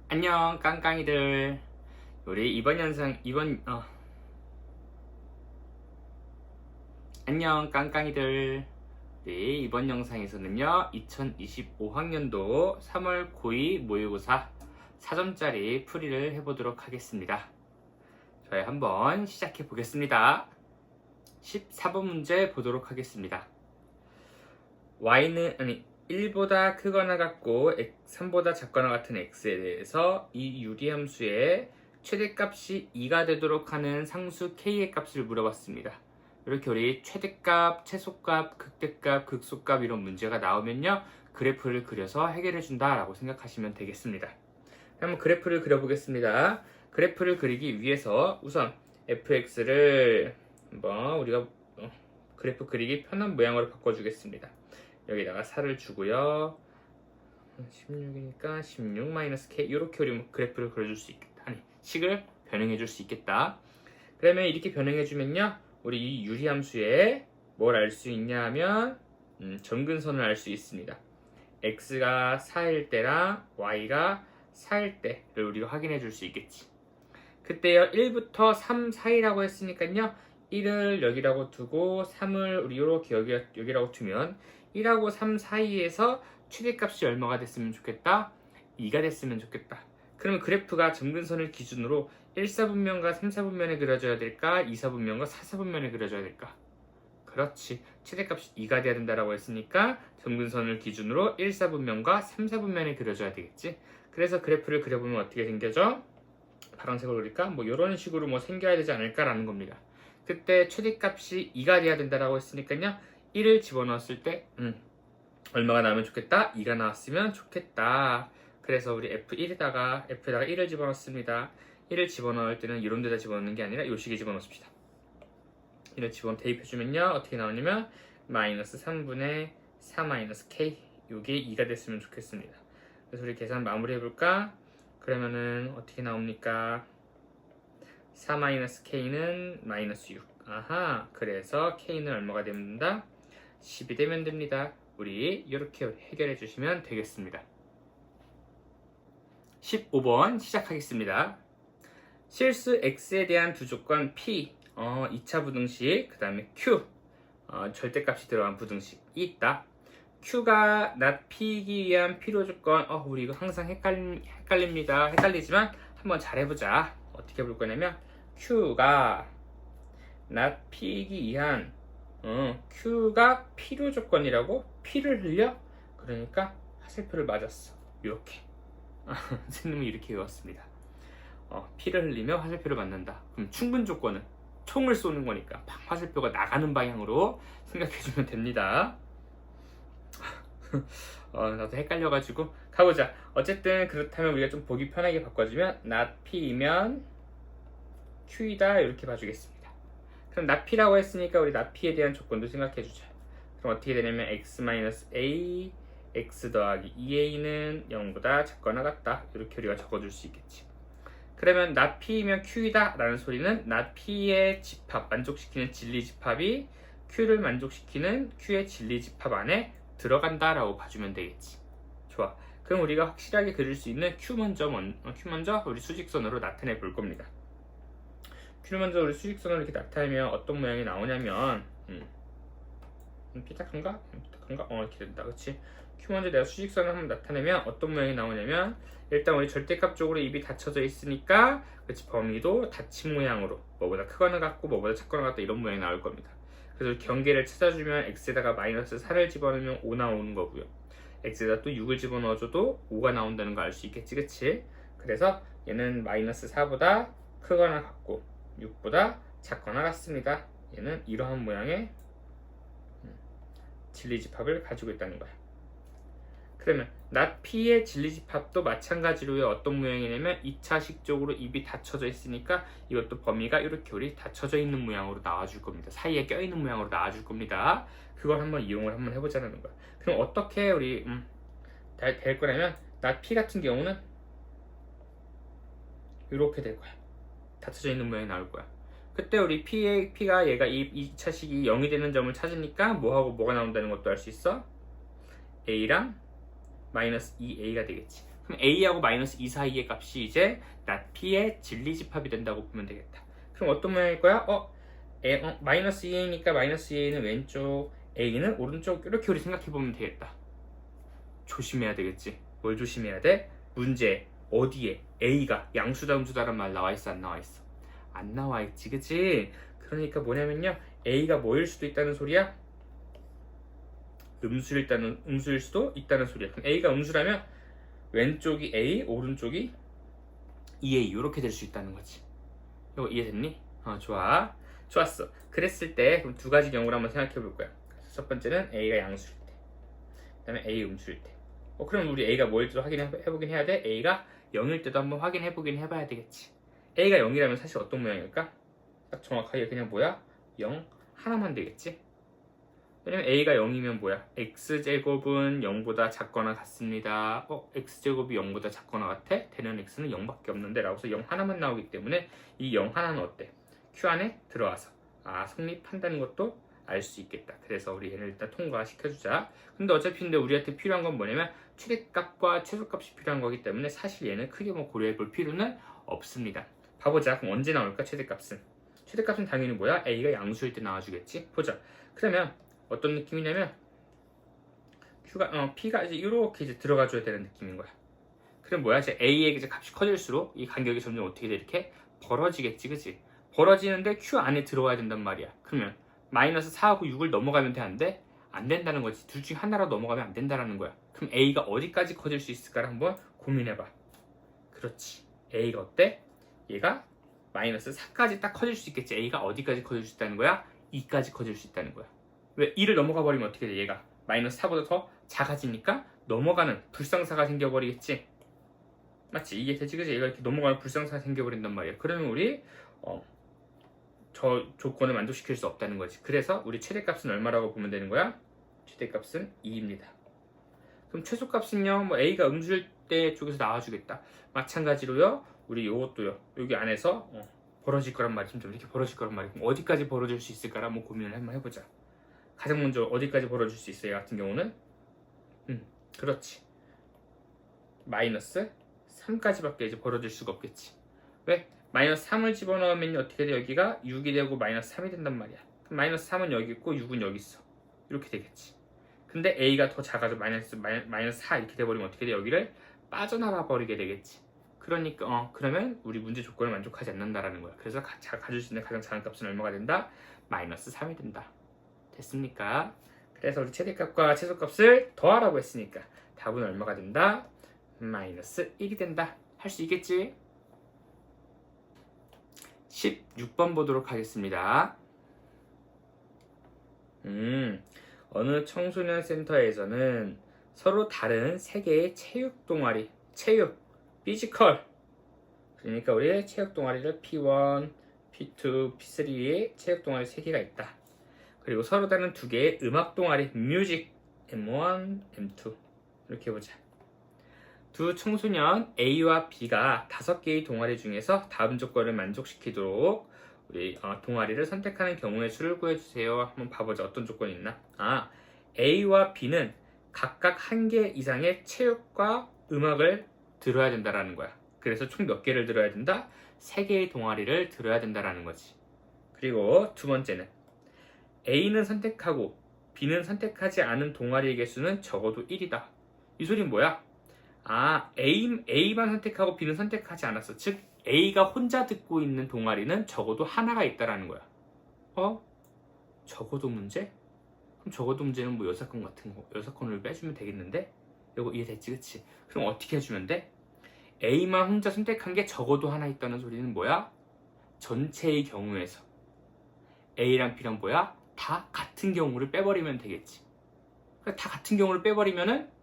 안녕 깡깡이들. 우리 안녕 깡깡이들. 우리 이번 영상에서는요 2025학년도 3월 고2 모의고사 4점짜리 풀이를 해보도록 하겠습니다. 저희 한번 시작해 보겠습니다. 14번 문제 보도록 하겠습니다. y는 1보다 크거나 같고 3보다 작거나 같은 x에 대해서 이 유리함수의 최대값이 2가 되도록 하는 상수 k의 값을 물어봤습니다. 이렇게 우리 최대값, 최소값, 극대값, 극소값 이런 문제가 나오면요 그래프를 그려서 해결해 준다라고 생각하시면 되겠습니다. 한번 그래프를 그려보겠습니다. 그래프를 그리기 위해서 우선 fx를 한번 우리가 그래프 그리기 편한 모양으로 바꿔주겠습니다. 여기다가 4를 주고요. 16이니까 16-k 이렇게 우리 그래프를 그려줄 수 있겠다. 아니, 식을 변형해 줄 수 있겠다. 그러면 이렇게 변형해 주면요 우리 이 유리함수에 뭘 알 수 있냐 하면 점근선을 알 수 있습니다. x가 4일 때랑 y가 4일 때를 우리가 확인해 줄 수 있겠지. 그때요 1부터 3 사이라고 했으니까요 1을 여기라고 두고 3을 우리 이렇게 여기라고 두면 1하고 3 사이에서 최대값이 얼마가 됐으면 좋겠다? 2가 됐으면 좋겠다. 그러면 그래프가 점근선을 기준으로 1사분면과 3사분면에 그려져야 될까? 2사분면과 4사분면에 그려져야 될까? 그렇지. 최대값이 2가 돼야 된다고 했으니까 점근선을 기준으로 1사분면과 3사분면에 그려져야 되겠지. 그래서 그래프를 그려보면 어떻게 생겨져? 파란색으로 그릴까? 뭐 이런 식으로 생겨야 되지 않을까라는 겁니다. 그때 최대값이 2가 돼야 된다고 했으니까요 1을 집어넣었을 때 얼마가 나오면 좋겠다? 2가 나왔으면 좋겠다. 그래서 우리 F에다가 1을 집어넣습니다. 1을 집어넣을 때는 이런 데다 집어넣는 게 아니라 이 식에 집어넣습니다. 1을 대입해주면요 어떻게 나오냐면 마이너스 3분의 4-k 이게 2가 됐으면 좋겠습니다. 그래서 우리 계산 마무리 해볼까? 그러면은 어떻게 나옵니까? 4-k는 마이너스 6. 아하, 그래서 k는 얼마가 됩니다? 10이 되면 됩니다. 우리 이렇게 해결해 주시면 되겠습니다. 15번 시작하겠습니다. 실수 x에 대한 두 조건 p, 2차 부등식, 그 다음에 q, 절대값이 들어간 부등식이 있다. q가 not p이기 위한 필요 조건, 우리 이거 항상 헷갈립니다. 헷갈리지만 한번 잘 해보자. 어떻게 볼 거냐면 q가 not p이기 위한 Q가 필요 조건이라고? P를 흘려? 그러니까 화살표를 맞았어. 이렇게. 선생님이 이렇게 외웠습니다. P를 흘리며 화살표를 맞는다. 그럼 충분 조건은 총을 쏘는 거니까 화살표가 나가는 방향으로 생각해주면 됩니다. 나도 헷갈려가지고 가보자. 어쨌든 그렇다면 우리가 좀 보기 편하게 바꿔주면 not P이면 Q이다 이렇게 봐주겠습니다. 그럼 not-p라고 했으니까 우리 not-p에 대한 조건도 생각해주자. 그럼 어떻게 되냐면 x-a, x 더하기 2a는 0보다 작거나 같다. 이렇게 우리가 적어줄 수 있겠지. 그러면 not-p이면 q이다 라는 소리는 not-p의 집합, 만족시키는 진리집합이 q를 만족시키는 q의 진리집합 안에 들어간다 라고 봐주면 되겠지. 좋아. 그럼 우리가 확실하게 그릴 수 있는 q 먼저 우리 수직선으로 나타내 볼 겁니다. q 먼저 우리 수직선으로 이렇게 나타내면 어떤 모양이 나오냐면 삐딱한가? 이렇게 된다. 그치? q 먼저 내가 수직선을 한번 나타내면 어떤 모양이 나오냐면 일단 우리 절대값 쪽으로 입이 닫혀져 있으니까 그치 범위도 닫힌 모양으로 뭐보다 크거나 같고 뭐보다 작거나 같다 이런 모양이 나올 겁니다. 그래서 경계를 찾아주면 x에다가 마이너스 4를 집어넣으면 5 나오는 거고요. x에다 또 6을 집어넣어줘도 5가 나온다는 거 알 수 있겠지. 그치? 그래서 얘는 마이너스 4보다 크거나 같고 6보다 작거나 같습니다. 얘는 이러한 모양의 진리집합을 가지고 있다는 거야. 그러면 not-p의 진리집합도 마찬가지로 어떤 모양이냐면 2차식 쪽으로 입이 닫혀져 있으니까 이것도 범위가 이렇게 우리 닫혀져 있는 모양으로 나와줄 겁니다. 사이에 껴있는 모양으로 나와줄 겁니다. 그걸 한번 이용을 한번 해보자는 거야. 그럼 어떻게 우리 될 거냐면 not-p 같은 경우는 이렇게 될 거야. 닫혀져 있는 모양이 나올 거야. 그때 우리 P가 얘가 이 2차식이 0이 되는 점을 찾으니까 뭐하고 뭐가 나온다는 것도 알 수 있어? A랑 마이너스 2A가 되겠지. 그럼 a하고 마이너스 2 사이의 값이 이제 not p의 진리집합이 된다고 보면 되겠다. 그럼 어떤 모양일 거야? 마이너스 2a니까 마이너스 2a는 왼쪽, a는 오른쪽, 이렇게 우리 생각해 보면 되겠다. 조심해야 되겠지. 뭘 조심해야 돼? 문제 어디에 a가 양수다 음수다란 말 나와 있어, 안 나와 있어? 안 나와 있지, 그치? 그러니까 뭐냐면요, a가 뭐일 수도 있다는 소리야? 음수일 수도 있다는 소리야. 그럼 a가 음수라면 왼쪽이 a, 오른쪽이 2a 이렇게 될 수 있다는 거지. 이거 이해됐니? 좋아. 좋았어. 그랬을 때 그럼 두 가지 경우를 한번 생각해 볼 거야. 첫 번째는 a가 양수일 때, 그 다음에 a 음수일 때. 그럼 우리 a가 뭐일 때도 확인해보긴 해야 돼. a가 0일 때도 한번 확인해보긴 해봐야 되겠지. a가 0이라면 사실 어떤 모양일까? 딱 정확하게 그냥 뭐야? 0 하나만 되겠지. 왜냐면 a가 0이면 뭐야? x제곱은 0보다 작거나 같습니다. x제곱이 0보다 작거나 같아? 되는 x는 0밖에 없는데 라고 해서 0 하나만 나오기 때문에 이 0 하나는 어때? q 안에 들어와서 성립한다는 것도 알 수 있겠다. 그래서 우리 얘를 일단 통과시켜주자. 근데 어차피 우리한테 필요한 건 뭐냐면 최대값과 최소값이 필요한 거기 때문에 사실 얘는 크게 고려해 볼 필요는 없습니다. 봐보자. 그럼 언제 나올까? 최대값은 당연히 뭐야? a가 양수일 때 나와주겠지. 보자. 그러면 어떤 느낌이냐면 p가 이제 이렇게 이제 들어가줘야 되는 느낌인 거야. 그럼 뭐야? 이제 a의 이제 값이 커질수록 이 간격이 점점 어떻게 돼? 이렇게 벌어지겠지, 그치? 벌어지는데 q 안에 들어와야 된단 말이야. 그러면 마이너스 4하고 6을 넘어가면 돼, 안 돼? 안 된다는 거지. 둘 중 하나로 넘어가면 안 된다는 거야. 그럼 a가 어디까지 커질 수 있을까를 한번 고민해봐. 그렇지. a가 어때? 얘가 마이너스 4까지 딱 커질 수 있겠지. a가 어디까지 커질 수 있다는 거야? 2까지 커질 수 있다는 거야. 왜? 2를 넘어가 버리면 어떻게 돼? 얘가 마이너스 4보다 더 작아지니까 넘어가는 불상사가 생겨버리겠지. 맞지? 이게 되지, 그치? 얘가 이렇게 넘어가는 불상사가 생겨버린단 말이야. 그러면 우리 저 조건을 만족시킬 수 없다는 거지. 그래서 우리 최대값은 얼마라고 보면 되는 거야? 최대값은 2입니다. 그럼 최소값은요, a가 음수일 때 쪽에서 나와주겠다. 마찬가지로요, 우리 요것도요, 여기 안에서 벌어질 거란 말이지. 좀 이렇게 벌어질 거란 말이고, 어디까지 벌어질 수 있을까를 한번 고민을 한번 해보자. 가장 먼저 어디까지 벌어질 수 있어요? 같은 경우는 그렇지, 마이너스 3까지밖에 이제 벌어질 수가 없겠지. 왜? 마이너스 3을 집어넣으면 어떻게 돼? 여기가 6이 되고 마이너스 3이 된단 말이야. 그럼 마이너스 3은 여기 있고 6은 여기 있어. 이렇게 되겠지. 근데 a가 더 작아져 마이너스 4 이렇게 돼버리면 어떻게 돼? 여기를 빠져나가 버리게 되겠지. 그러니까 그러면 우리 문제 조건을 만족하지 않는다라는 거야. 그래서 가질 수 있는 가장 작은 값은 얼마가 된다? 마이너스 3이 된다. 됐습니까? 그래서 우리 최대값과 최소값을 더하라고 했으니까 답은 얼마가 된다? 마이너스 1이 된다. 할 수 있겠지? 16번 보도록 하겠습니다. 어느 청소년 센터에서는 서로 다른 3개의 체육 동아리, 피지컬, 그러니까 우리 체육 동아리를 P1, P2, P3의 체육 동아리 3개가 있다. 그리고 서로 다른 2개의 음악 동아리, 뮤직, M1, M2 이렇게 보자. 두 청소년 A와 B가 5개의 동아리 중에서 다음 조건을 만족시키도록 우리 동아리를 선택하는 경우의 수를 구해주세요. 한번 봐보자. 어떤 조건이 있나? A와 B는 각각 1개 이상의 체육과 음악을 들어야 된다라는 거야. 그래서 총 몇 개를 들어야 된다? 3개의 동아리를 들어야 된다라는 거지. 그리고 두 번째는 A는 선택하고 B는 선택하지 않은 동아리의 개수는 적어도 1이다. 이 소리는 뭐야? A만 선택하고 B는 선택하지 않았어. 즉 A가 혼자 듣고 있는 동아리는 적어도 하나가 있다라는 거야. 적어도 문제? 그럼 적어도 문제는 뭐 여사건 같은 거, 여사건을 빼주면 되겠는데? 이거 이해됐지, 그치? 그럼 어떻게 해주면 돼? A만 혼자 선택한 게 적어도 하나 있다는 소리는 뭐야? 전체의 경우에서 A랑 B랑 뭐야? 다 같은 경우를 빼버리면 되겠지. 그러니까 다 같은 경우를 빼버리면은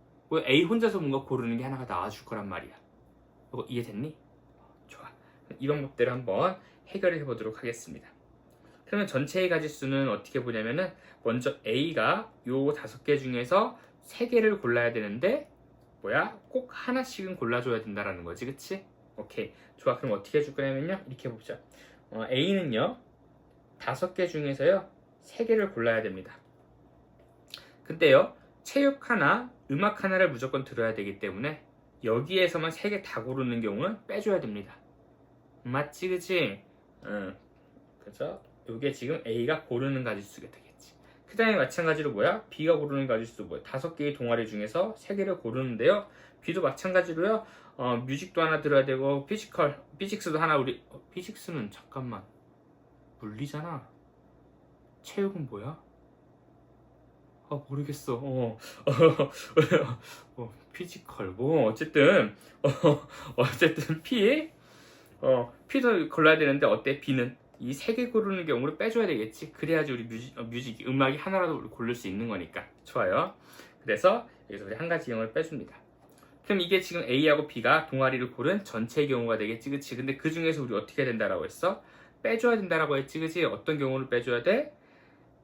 A 혼자서 뭔가 고르는 게 하나가 나와줄 거란 말이야. 이거 이해됐니? 좋아. 이 방법대로 한번 해결을 해보도록 하겠습니다. 그러면 전체의 가지수는 어떻게 보냐면은 먼저 A가 요 5개 중에서 3개를 골라야 되는데 꼭 하나씩은 골라줘야 된다라는 거지, 그치? 오케이. 좋아. 그럼 어떻게 해줄 거냐면요, 이렇게 해보자. A는요 5개 중에서요 3개를 골라야 됩니다. 근데요 체육 하나, 음악 하나를 무조건 들어야 되기 때문에 여기에서만 3개 다 고르는 경우는 빼줘야 됩니다. 맞지, 그치? 그래서 이게 지금 A가 고르는 가지수가 되겠지. 그 다음에 마찬가지로 뭐야? B가 고르는 가지수 뭐야? 5개의 동아리 중에서 3개를 고르는데요. B도 마찬가지로요. 뮤직도 하나 들어야 되고 피직스도 하나. 피직스는 잠깐만 물리잖아. 체육은 뭐야? 모르겠어. 피지컬 뭐 어쨌든 P도 골라야 되는데 어때? B는 이 3개 고르는 경우를 빼줘야 되겠지. 그래야지 우리 뮤직 음악이 하나라도 우리 고를 수 있는 거니까. 좋아요. 그래서 여기서 우리 한 가지 경우를 빼줍니다. 그럼 이게 지금 A하고 B가 동아리를 고른 전체의 경우가 되겠지, 그치? 근데 그 중에서 우리 어떻게 해야 된다라고 했어? 빼줘야 된다라고 했지, 그치? 어떤 경우를 빼줘야 돼?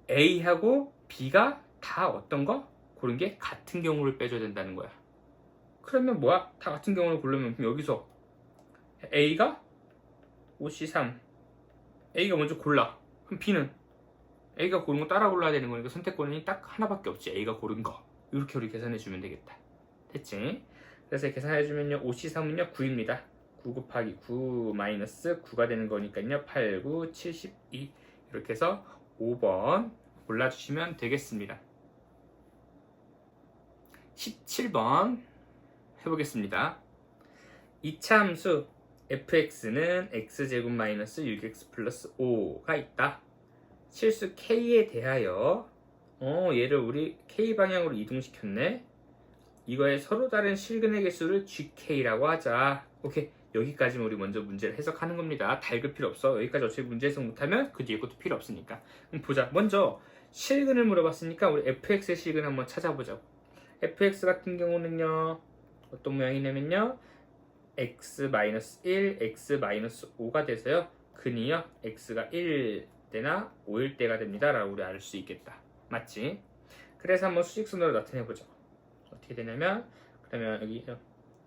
A하고 B가 다 어떤 거? 고른 게 같은 경우를 빼줘야 된다는 거야. 그러면 뭐야? 다 같은 경우를 고르면 여기서 A가 5C3 A가 먼저 골라. 그럼 B는 A가 고른 거 따라 골라야 되는 거니까 선택권이 딱 하나밖에 없지. A가 고른 거. 이렇게 우리 계산해 주면 되겠다. 됐지? 그래서 계산해 주면요 5C3은요 9입니다. 9 곱하기 9 마이너스 9가 되는 거니까요 8, 9, 72 이렇게 해서 5번 골라주시면 되겠습니다. 17번 해보겠습니다. 이차 함수 fx는 x제곱 마이너스 6x 플러스 5가 있다. 실수 k에 대하여 얘를 우리 k 방향으로 이동시켰네. 이거에 서로 다른 실근의 개수를 gk라고 하자. 오케이, 여기까지는 우리 먼저 문제를 해석하는 겁니다. 다 읽을 필요 없어. 여기까지 어차피 문제 해석 못하면 그 뒤에 것도 필요 없으니까. 그럼 보자. 먼저 실근을 물어봤으니까 우리 fx의 실근 한번 찾아보자고. fx 같은 경우는요 어떤 모양이냐면요 x-1, x-5가 돼서요 근이요 x가 1 때나 5일 때가 됩니다 라고 우리 알 수 있겠다. 맞지? 그래서 한번 수직선으로 나타내보자. 어떻게 되냐면 그러면 여기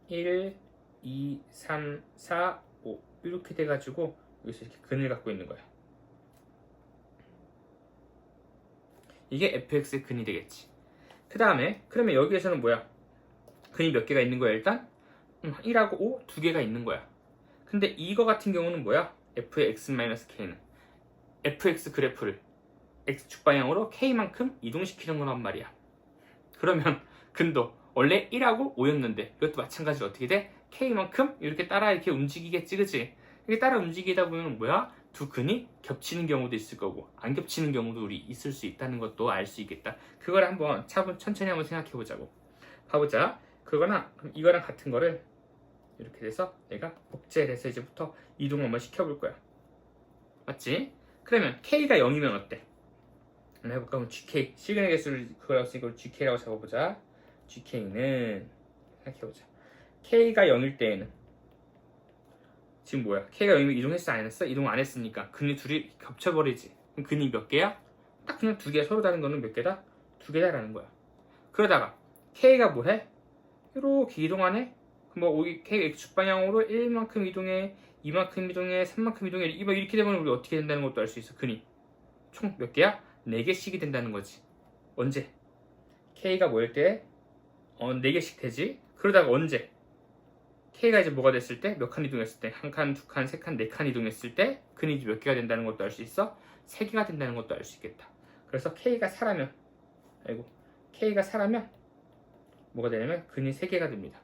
1, 2, 3, 4, 5 이렇게 돼가지고 여기서 이렇게 근을 갖고 있는 거야. 이게 fx의 근이 되겠지. 그 다음에 그러면 여기에서는 뭐야? 근이 몇 개가 있는 거야 일단? 1하고 5 두 개가 있는 거야. 근데 이거 같은 경우는 뭐야? f의 x-k는 fx 그래프를 x축 방향으로 k만큼 이동시키는 거란 말이야. 그러면 근도 원래 1하고 5였는데 이것도 마찬가지로 어떻게 돼? k만큼 이렇게 따라 이렇게 움직이겠지, 그치? 이렇게 따라 움직이다 보면 뭐야? 두 근이 겹치는 경우도 있을 거고 안 겹치는 경우도 우리 있을 수 있다는 것도 알 수 있겠다. 그걸 한번 천천히 한번 생각해 보자고. 봐보자. 그거나 이거랑 같은 거를 이렇게 돼서 내가 복제를 해서 이제부터 이동 한번 시켜볼 거야. 맞지? 그러면 k가 0이면 어때? 한번 해볼까? 그럼 gk 시그널 개수를 그거라고 쓰니까 gk라고 적어보자. gk는 생각해보자. k가 0일 때에는 지금 뭐야? K가 0이면 이동했어 안 했어? 이동 안 했으니까 근이 둘이 겹쳐버리지. 그럼 근이 몇 개야? 딱 그냥 두 개야. 서로 다른 거는 몇 개다? 두 개다라는 거야. 그러다가 K가 뭐해? 이렇게 이동하네? 그럼 K가 X축 방향으로 1만큼 이동해, 2만큼 이동해, 3만큼 이동해. 이렇게 되면 우리 어떻게 된다는 것도 알 수 있어. 근이 총 몇 개야? 4개씩이 된다는 거지. 언제? K가 뭐일 때? 4개씩 되지. 그러다가 언제? K가 이제 뭐가 됐을 때? 몇 칸 이동했을 때? 한 칸, 두 칸, 세 칸, 네 칸 이동했을 때 근이 이제 몇 개가 된다는 것도 알 수 있어? 3개가 된다는 것도 알 수 있겠다. 그래서 K가 4라면 뭐가 되냐면 근이 3개가 됩니다.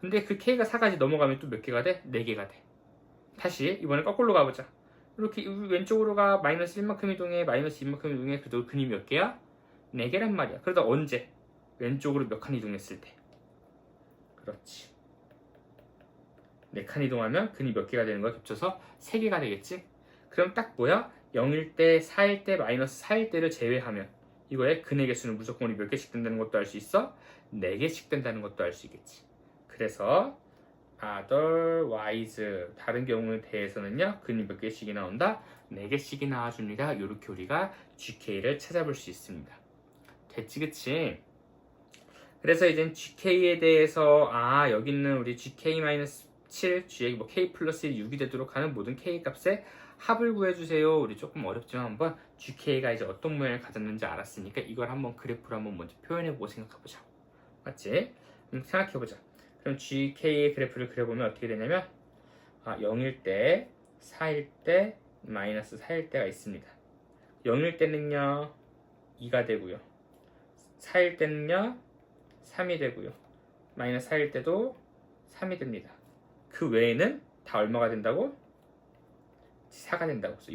근데 그 K가 4까지 넘어가면 또 몇 개가 돼? 4개가 돼. 다시 이번에 거꾸로 가보자. 이렇게 왼쪽으로 가 마이너스 1만큼 이동해, 마이너스 2만큼 이동해. 그래도 근이 몇 개야? 4개란 말이야. 그러다 언제? 왼쪽으로 몇 칸 이동했을 때. 그렇지. 4칸 이동하면 근이 몇 개가 되는 거야? 겹쳐서 3개가 되겠지? 그럼 딱 뭐야? 0일 때, 4일 때, 마이너스 4일 때를 제외하면 이거의 근의 개수는 무조건 우리 몇 개씩 된다는 것도 알 수 있어? 4개씩 된다는 것도 알 수 있겠지. 그래서 otherwise 다른 경우에 대해서는요 근이 몇 개씩이 나온다? 4개씩이 나와줍니다. 이렇게 우리가 GK를 찾아볼 수 있습니다. 됐지, 그치? 그래서 이제 GK에 대해서 여기 있는 우리 GK-7, K 플러스 1, 6이 되도록 하는 모든 K 값의 합을 구해주세요. 우리 조금 어렵지만 한번 GK가 이제 어떤 모양을 가졌는지 알았으니까 이걸 한번 그래프로 한번 먼저 표현해보고 생각해보자. 맞지? 생각해보자. 그럼 GK의 그래프를 그려보면 어떻게 되냐면 0일 때, 4일 때, 마이너스 4일 때가 있습니다. 0일 때는요 2가 되고요. 4일 때는요 3이 되고요. 마이너스 4일 때도 3이 됩니다. 그 외에는 다 얼마가 된다고? 4가 된다고. 그래서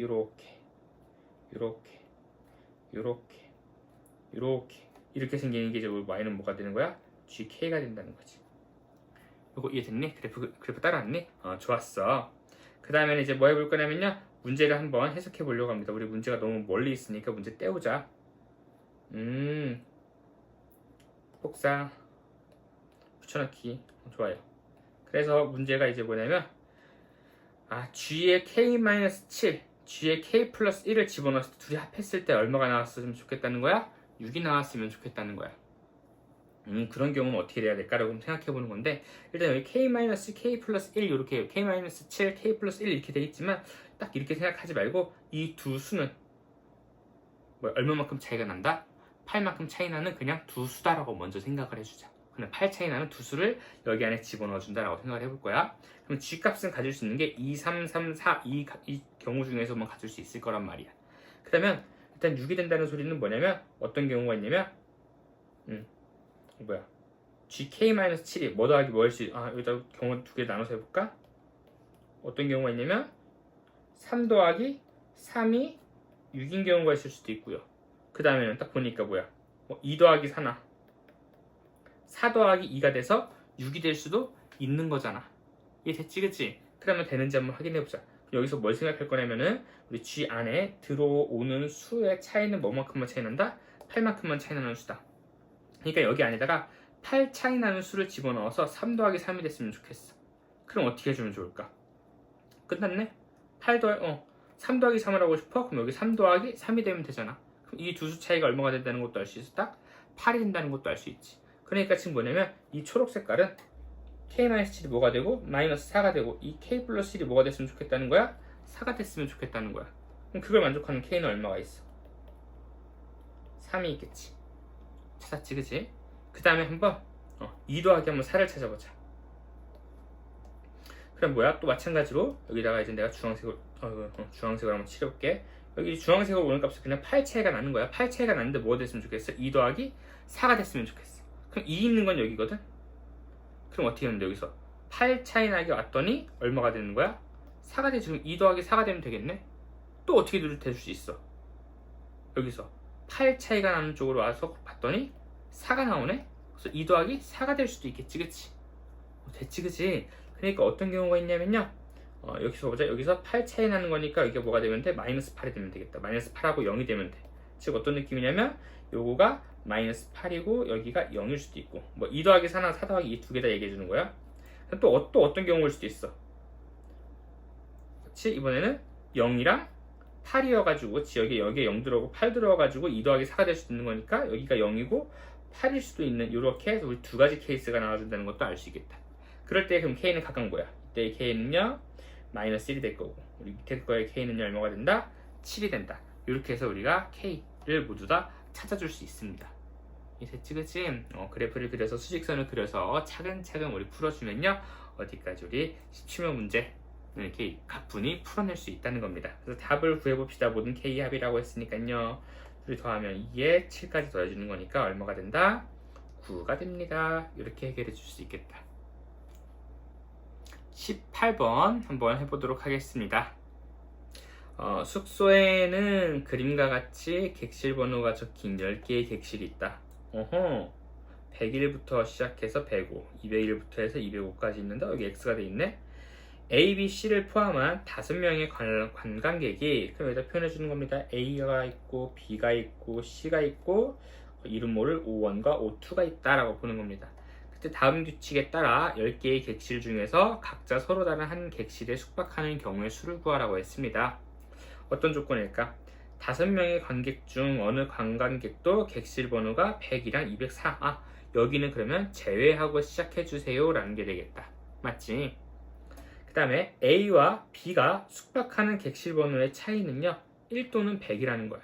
이렇게 생기는 게 이제 y는 뭐가 되는 거야? GK가 된다는 거지. 이거 이해됐니? 그래프 따라왔니? 좋았어. 그 다음에는 이제 뭐 해볼 거냐면요 문제를 한번 해석해 보려고 합니다. 우리 문제가 너무 멀리 있으니까 문제 떼우자. 복사 붙여넣기. 좋아요. 그래서 문제가 이제 뭐냐면 G에 K-7 G에 K 플러스 1을 집어넣었을 때 둘이 합했을 때 얼마가 나왔으면 좋겠다는 거야? 6이 나왔으면 좋겠다는 거야. 그런 경우는 어떻게 돼야 될까라고 생각해 보는 건데, 일단 여기 K-K 플러스 1 이렇게 K-7 K 플러스 1 이렇게 되겠지만 딱 이렇게 생각하지 말고 이 두 수는 얼마만큼 차이가 난다? 8만큼 차이 나는 그냥 두 수다라고 먼저 생각을 해주자. 그냥 8 차이 나는 두 수를 여기 안에 집어넣어 준다라고 생각을 해볼 거야. 그럼 G값은 가질 수 있는 게 2, 3, 3, 4 이 경우 중에서만 가질 수 있을 거란 말이야. 그러면 일단 6이 된다는 소리는 뭐냐면 어떤 경우가 있냐면 GK-7이 뭐 더하기 뭐 할 수 여기다 경우 두 개 나눠서 해볼까? 어떤 경우가 있냐면 3 더하기 3이 6인 경우가 있을 수도 있고요. 그 다음에는 딱 보니까 2 더하기 4나 4 더하기 2가 돼서 6이 될 수도 있는 거잖아. 이게 됐지, 그치? 그러면 되는지 한번 확인해보자. 여기서 뭘 생각할 거냐면은 우리 G 안에 들어오는 수의 차이는 뭐만큼만 차이 난다? 8만큼만 차이 나는 수다. 그러니까 여기 안에다가 8 차이 나는 수를 집어넣어서 3 더하기 3이 됐으면 좋겠어. 그럼 어떻게 해주면 좋을까? 끝났네? 3 더하기 3을 하고 싶어? 그럼 여기 3 더하기 3이 되면 되잖아. 그럼 이 두 수 차이가 얼마가 된다는 것도 알 수 있어. 딱 8이 된다는 것도 알 수 있지. 그러니까 지금 뭐냐면 이 초록 색깔은 K-7이 뭐가 되고 마이너스 4가 되고 이 K 플러스 1이 뭐가 됐으면 좋겠다는 거야? 4가 됐으면 좋겠다는 거야. 그럼 그걸 만족하는 K는 얼마가 있어? 3이 있겠지. 찾았지, 그치? 그 다음에 한번 2 더하기 한번 4를 찾아보자. 그럼 또 마찬가지로 여기다가 이제 내가 주황색으로 한번 칠해볼게. 여기 주황색으로 오는 값은 그냥 8 차이가 나는 거야. 8 차이가 나는데 뭐가 됐으면 좋겠어? 2 더하기 4가 됐으면 좋겠어. 그럼 2 있는 건 여기거든? 그럼 어떻게 하는데 여기서 8 차이 나게 왔더니 얼마가 되는 거야? 4가 되지. 그럼 2 더하기 4가 되면 되겠네? 또 어떻게 될 수 있어? 여기서 8 차이가 나는 쪽으로 와서 봤더니 4가 나오네? 그래서 2 더하기 4가 될 수도 있겠지, 그치? 됐지, 그치? 그러니까 어떤 경우가 있냐면요. 여기서 보자. 여기서 8 차이 나는 거니까 이게 뭐가 되면 돼? 마이너스 8이 되면 되겠다. 마이너스 8하고 0이 되면 돼. 즉 어떤 느낌이냐면 요거가 마이너스 8이고 여기가 0일 수도 있고 2 더하기 4나 4 더하기 2 두 개 다 얘기해 주는 거야. 또 어떤 경우일 수도 있어. 그렇지? 이번에는 0이랑 8이어가지고 여기에 0 들어오고 8 들어와가지고 2 더하기 4가 될 수도 있는 거니까 여기가 0이고 8일 수도 있는 이렇게 우리 두 가지 케이스가 나와준다는 것도 알 수 있겠다. 그럴 때 그럼 K는 각각 뭐야? 이때 K는요 마이너스 1이 될 거고 우리 밑에 거의 K는요 얼마가 된다? 7이 된다. 이렇게 해서 우리가 K를 모두 다 찾아줄 수 있습니다. 됐지, 그치? 그래프를 그려서 수직선을 그려서 차근차근 우리 풀어주면요 어디까지 우리 시험형 문제 이렇게 가뿐히 풀어낼 수 있다는 겁니다. 그래서 답을 구해봅시다. 모든 K 합이라고 했으니까요. 둘이 더하면 2에 7까지 더해주는 거니까 얼마가 된다? 9가 됩니다. 이렇게 해결해 줄 수 있겠다. 18번 한번 해보도록 하겠습니다. 숙소에는 그림과 같이 객실 번호가 적힌 10개의 객실이 있다. 100일부터 시작해서 105, 200일부터 해서 205까지 있는데 여기 X가 돼 있네. A, B, C를 포함한 5명의 관광객이 그럼 여기다 표현해 주는 겁니다. A가 있고 B가 있고 C가 있고 이름 모를 O1과 O2가 있다라고 보는 겁니다. 그때 다음 규칙에 따라 10개의 객실 중에서 각자 서로 다른 한 객실에 숙박하는 경우의 수를 구하라고 했습니다. 어떤 조건일까? 5명의 관객 중 어느 관광객도 객실 번호가 100이랑 204. 여기는 그러면 제외하고 시작해주세요 라는 게 되겠다. 맞지? 그 다음에 A와 B가 숙박하는 객실 번호의 차이는요 1 또는 100이라는 거야.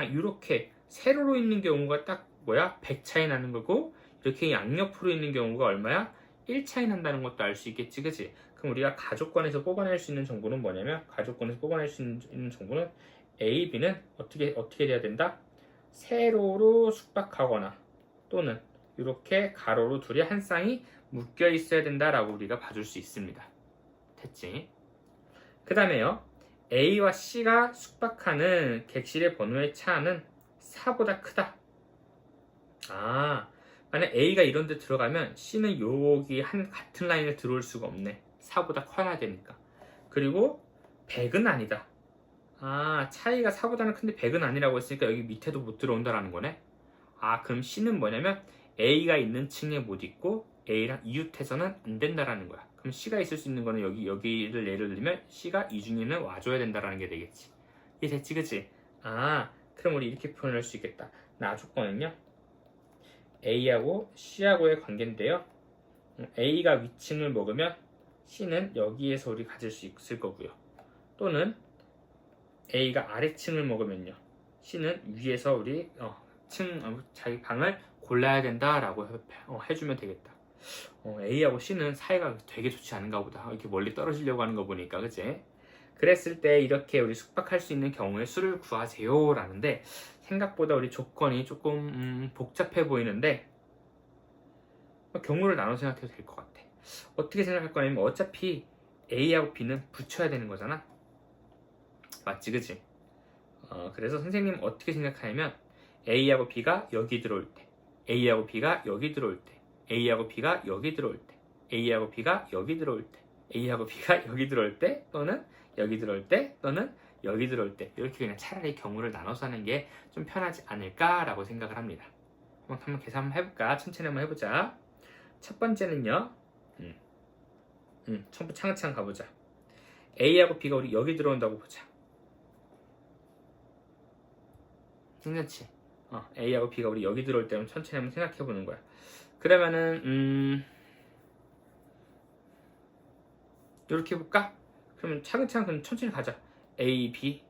이렇게 세로로 있는 경우가 딱 100 차이 나는 거고 이렇게 양옆으로 있는 경우가 얼마야? 1 차이 난다는 것도 알 수 있겠지, 그치? 그럼 우리가 가족권에서 뽑아낼 수 있는 정보는 뭐냐면, 가족권에서 뽑아낼 수 있는 정보는 A, B는 어떻게 돼야 된다? 세로로 숙박하거나 또는 이렇게 가로로 둘이 한 쌍이 묶여 있어야 된다라고 우리가 봐줄 수 있습니다. 됐지? 그 다음에요. A와 C가 숙박하는 객실의 번호의 차는 4보다 크다. 만약 A가 이런 데 들어가면 C는 여기 같은 라인에 들어올 수가 없네. 4보다 커야 되니까. 그리고 100은 아니다. 차이가 4보다는 큰데 100은 아니라고 했으니까 여기 밑에도 못 들어온다라는 거네. 그럼 C는 뭐냐면 A가 있는 층에 못 있고 A랑 이웃해서는 안 된다라는 거야. 그럼 C가 있을 수 있는 거는 여기를 예를 들면 C가 이 중에는 와줘야 된다라는 게 되겠지. 이게 됐지, 그치? 그럼 우리 이렇게 표현할 수 있겠다. 나 조건은요. A하고 C하고의 관계인데요. A가 위층을 먹으면 C는 여기에서 우리 가질 수 있을 거고요. 또는 A가 아래층을 먹으면요. C는 위에서 우리 자기 방을 골라야 된다라고 해주면 되겠다. A하고 C는 사이가 되게 좋지 않은가 보다. 이렇게 멀리 떨어지려고 하는 거 보니까, 그치? 그랬을 때 이렇게 우리 숙박할 수 있는 경우에 수를 구하세요 라는데, 생각보다 우리 조건이 조금 복잡해 보이는데 경우를 나눠 생각해도 될 것 같아. 어떻게 생각할 거냐면 어차피 A하고 B는 붙여야 되는 거잖아. 맞지, 그치? 그래서 선생님 어떻게 생각하냐면 A하고 B가 여기 들어올 때, A하고 B가 여기 들어올 때, A하고 B가 여기 들어올 때, A하고 B가 여기 들어올 때, A하고 B가 여기 들어올 때, 또는 여기 들어올 때, 또는 여기 들어올 때, 이렇게 그냥 차라리 경우를 나눠서 하는 게 좀 편하지 않을까라고 생각을 합니다. 한번 계산 한번 해볼까? 천천히 한번 해보자. 첫 번째는요. 처음부터 차근차근 가보자. A하고 B가 우리 여기 들어온다고 보자. 괜찮지? A하고 B가 우리 여기 들어올 때는 천천히 한번 생각해보는 거야. 그러면은 이렇게 해볼까? 그러면 차근차근 천천히 가자. A, B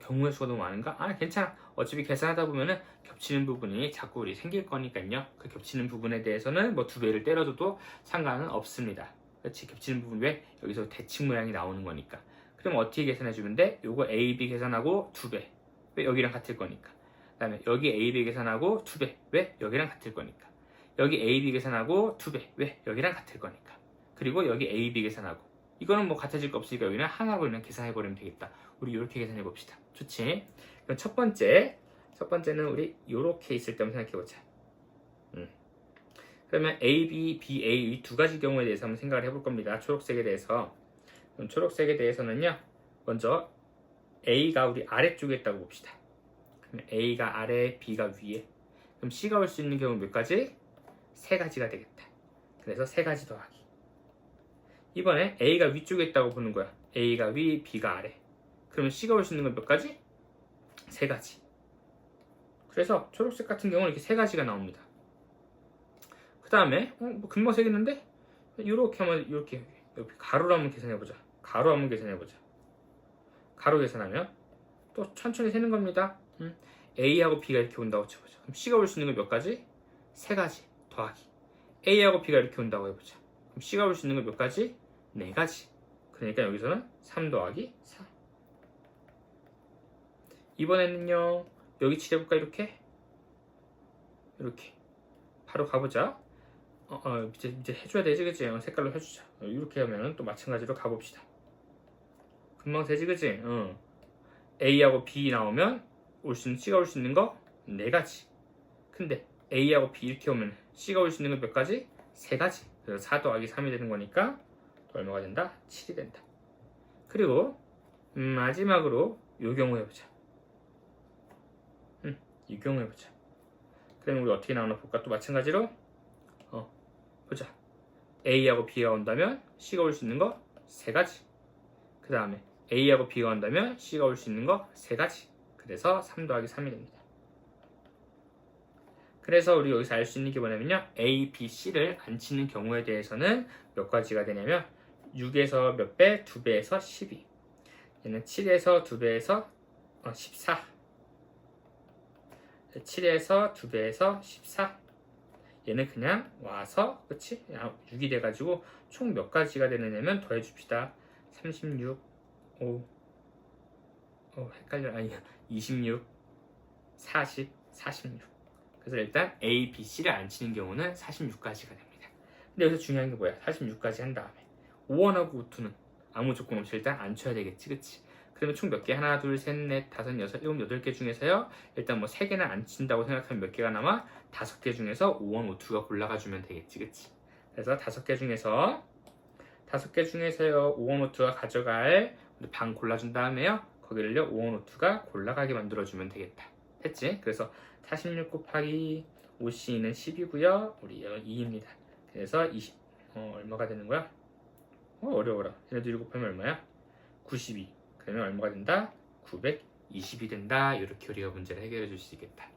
경우의 수가 너무 많은가? 괜찮아. 어차피 계산하다 보면은 겹치는 부분이 자꾸 우리 생길 거니까요. 그 겹치는 부분에 대해서는 뭐 2배를 때려줘도 상관은 없습니다. 그렇지? 겹치는 부분 왜? 여기서 대칭 모양이 나오는 거니까. 그럼 어떻게 계산해주면 돼? 요거 A, B 계산하고 2배. 왜? 여기랑 같을 거니까. 그 다음에 여기 A, B 계산하고 2배. 왜? 여기랑 같을 거니까. 여기 A, B 계산하고 2배. 왜? 여기랑 같을 거니까. 그리고 여기 A, B 계산하고. 이거는 뭐 같아질 거 없으니까 여기는 하나로 그냥 계산해버리면 되겠다. 우리 이렇게 계산해봅시다. 좋지? 그럼 첫 번째는 우리 이렇게 있을 때 한번 생각해보자. 그러면 A, B, B, A 이 두 가지 경우에 대해서 한번 생각을 해볼 겁니다. 초록색에 대해서. 그럼 초록색에 대해서는요. 먼저 A가 우리 아래쪽에 있다고 봅시다. 그럼 A가 아래, B가 위에. 그럼 C가 올 수 있는 경우 몇 가지? 3가지가 되겠다. 그래서 3가지 더하기. 이번에 A가 위쪽에 있다고 보는 거야. A가 위, B가 아래. 그러면 C가 올 수 있는 건 몇 가지? 3가지. 그래서 초록색 같은 경우는 이렇게 3가지가 나옵니다. 그 다음에 뭐 금방 세겠는데? 이렇게 하면 이렇게 가로로 한번 계산해보자. 가로 계산하면 또 천천히 세는 겁니다. A하고 B가 이렇게 온다고 쳐보자. 그럼 C가 올 수 있는 건 몇 가지? 3가지 더하기. A하고 B가 이렇게 온다고 해보자. 그럼 C가 올 수 있는 건 몇 가지? 4가지. 그러니까 여기서는 3 더하기 4. 이번에는요. 여기 칠해볼까? 이렇게 바로 가보자. 밑에 해줘야 되지, 그치? 색깔로 해주자. 이렇게 하면 또 마찬가지로 가봅시다. 금방 되지, 그치? A하고 B 나오면 C가 올 수 있는 거 4가지. 근데 A하고 B 이렇게 오면 C가 올 수 있는 거 몇 가지? 3가지. 그래서 4 더하기 3이 되는 거니까 또 얼마가 된다? 7이 된다. 그리고 마지막으로 이 경우 해보자. 이 경우 해보자. 그럼 우리 어떻게 나오나 볼까? 또 마찬가지로 보자. A하고 B가 온다면 C가 올 수 있는 거 3가지. 그 다음에 A하고 B가 온다면 C가 올 수 있는 거 3가지. 그래서 3 더하기 3이 됩니다. 그래서 우리 여기서 알 수 있는 게 뭐냐면요. A, B, C를 안 치는 경우에 대해서는 몇 가지가 되냐면 6에서 몇 배? 2배에서 12. 얘는 7에서 2배에서 14. 7에서 2배에서 14. 얘는 그냥 와서 그치? 6이 돼가지고 총 몇 가지가 되느냐면 더해줍시다. 36, 5, 헷갈려. 아니 26, 40, 46. 그래서 일단 A, B, C를 안 치는 경우는 46가지가 됩니다. 근데 여기서 중요한 게 뭐야? 46까지 한 다음에 5원하고 5투는 아무 조건 없이 일단 안 쳐야 되겠지, 그치? 그러면 총 몇 개? 하나, 둘, 셋, 넷, 다섯, 여섯, 일곱, 여덟 개 중에서요. 일단 뭐 3개는 안 친다고 생각하면 몇 개가 남아? 5개 중에서 5원, 5투가 골라가주면 되겠지, 그치? 그래서 5개 중에서요. 5원, 5투가 가져갈 방 골라준 다음에요. 거기를요, 5원, 5투가 골라가게 만들어주면 되겠다. 됐지? 그래서 46 곱하기 5C는 10이고요. 우리 2입니다. 그래서 20, 얼마가 되는 거야? 어려워라. 얘네들이 곱하면 얼마야? 92. 그러면 얼마가 된다? 920이 된다. 이렇게 우리가 문제를 해결해 줄 수 있겠다.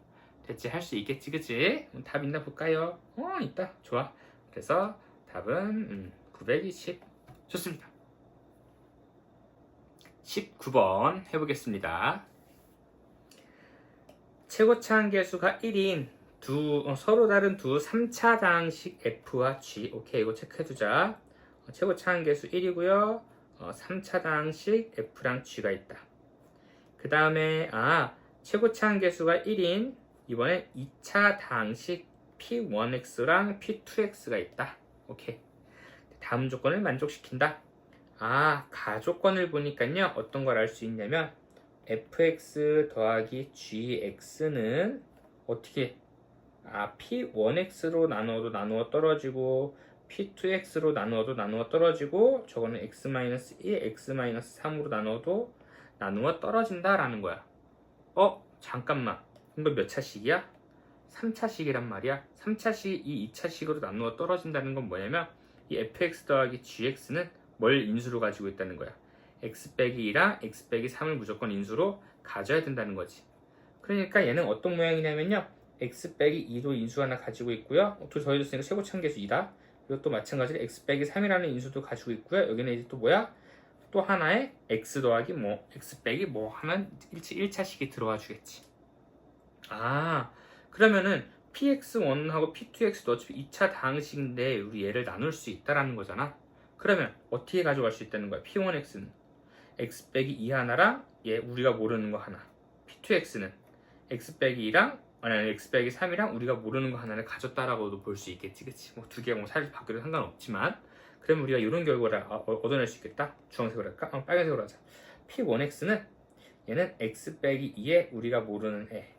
됐지? 할 수 있겠지, 그치? 답 있나 볼까요? 있다. 좋아. 그래서 답은 920. 좋습니다. 19번 해보겠습니다. 최고차항 계수가 1인 서로 다른 두 3차당식 F와 G. 오케이, 이거 체크해두자. 최고차항 계수 1이고요. 3차당식 F랑 G가 있다. 그 다음에 최고차항 계수가 1인 이번에 2차당식 P1X랑 P2X가 있다. 오케이. 다음 조건을 만족시킨다. 가조건을 보니까요. 어떤 걸 알 수 있냐면 fx 더하기 gx는 어떻게 p1x로 나누어 떨어지고 p2x로 나누어 떨어지고 저거는 x-1, x-3으로 나누어 떨어진다라는 거야. 잠깐만. 이거 몇 차식이야? 3차식이란 말이야. 3차식이 2차식으로 나누어 떨어진다는 건 뭐냐면 이 fx 더하기 gx는 뭘 인수로 가지고 있다는 거야. x 빼기 2랑 x 빼기 3을 무조건 인수로 가져야 된다는 거지. 그러니까 얘는 어떤 모양이냐면요. x 빼기 2도 인수 하나 가지고 있고요. 둘 더해줬으니까 최고차항계수 2다. 이것도 마찬가지로 x 빼기 3이라는 인수도 가지고 있고요. 여기는 이제 또 뭐야? 또 하나의 x 더하기 x 빼기 하면 1차식이 들어와 주겠지. 그러면은 px1하고 p2x도 어차피 2차 다항식인데 우리 얘를 나눌 수 있다라는 거잖아. 그러면 어떻게 가져갈 수 있다는 거야? p1x는 x 빼기 2 하나랑 얘 우리가 모르는 거 하나. p2x는 x 빼기 2랑 x 빼기 3이랑 우리가 모르는 거 하나를 가졌다라고도 볼 수 있겠지, 그치? 두 개가 사실 바뀌어도 상관없지만, 그러면 우리가 이런 결과를 얻어낼 수 있겠다. 주황색으로 할까? 빨간색으로 하자. p1x는 얘는 x 빼기 2에 우리가 모르는 애.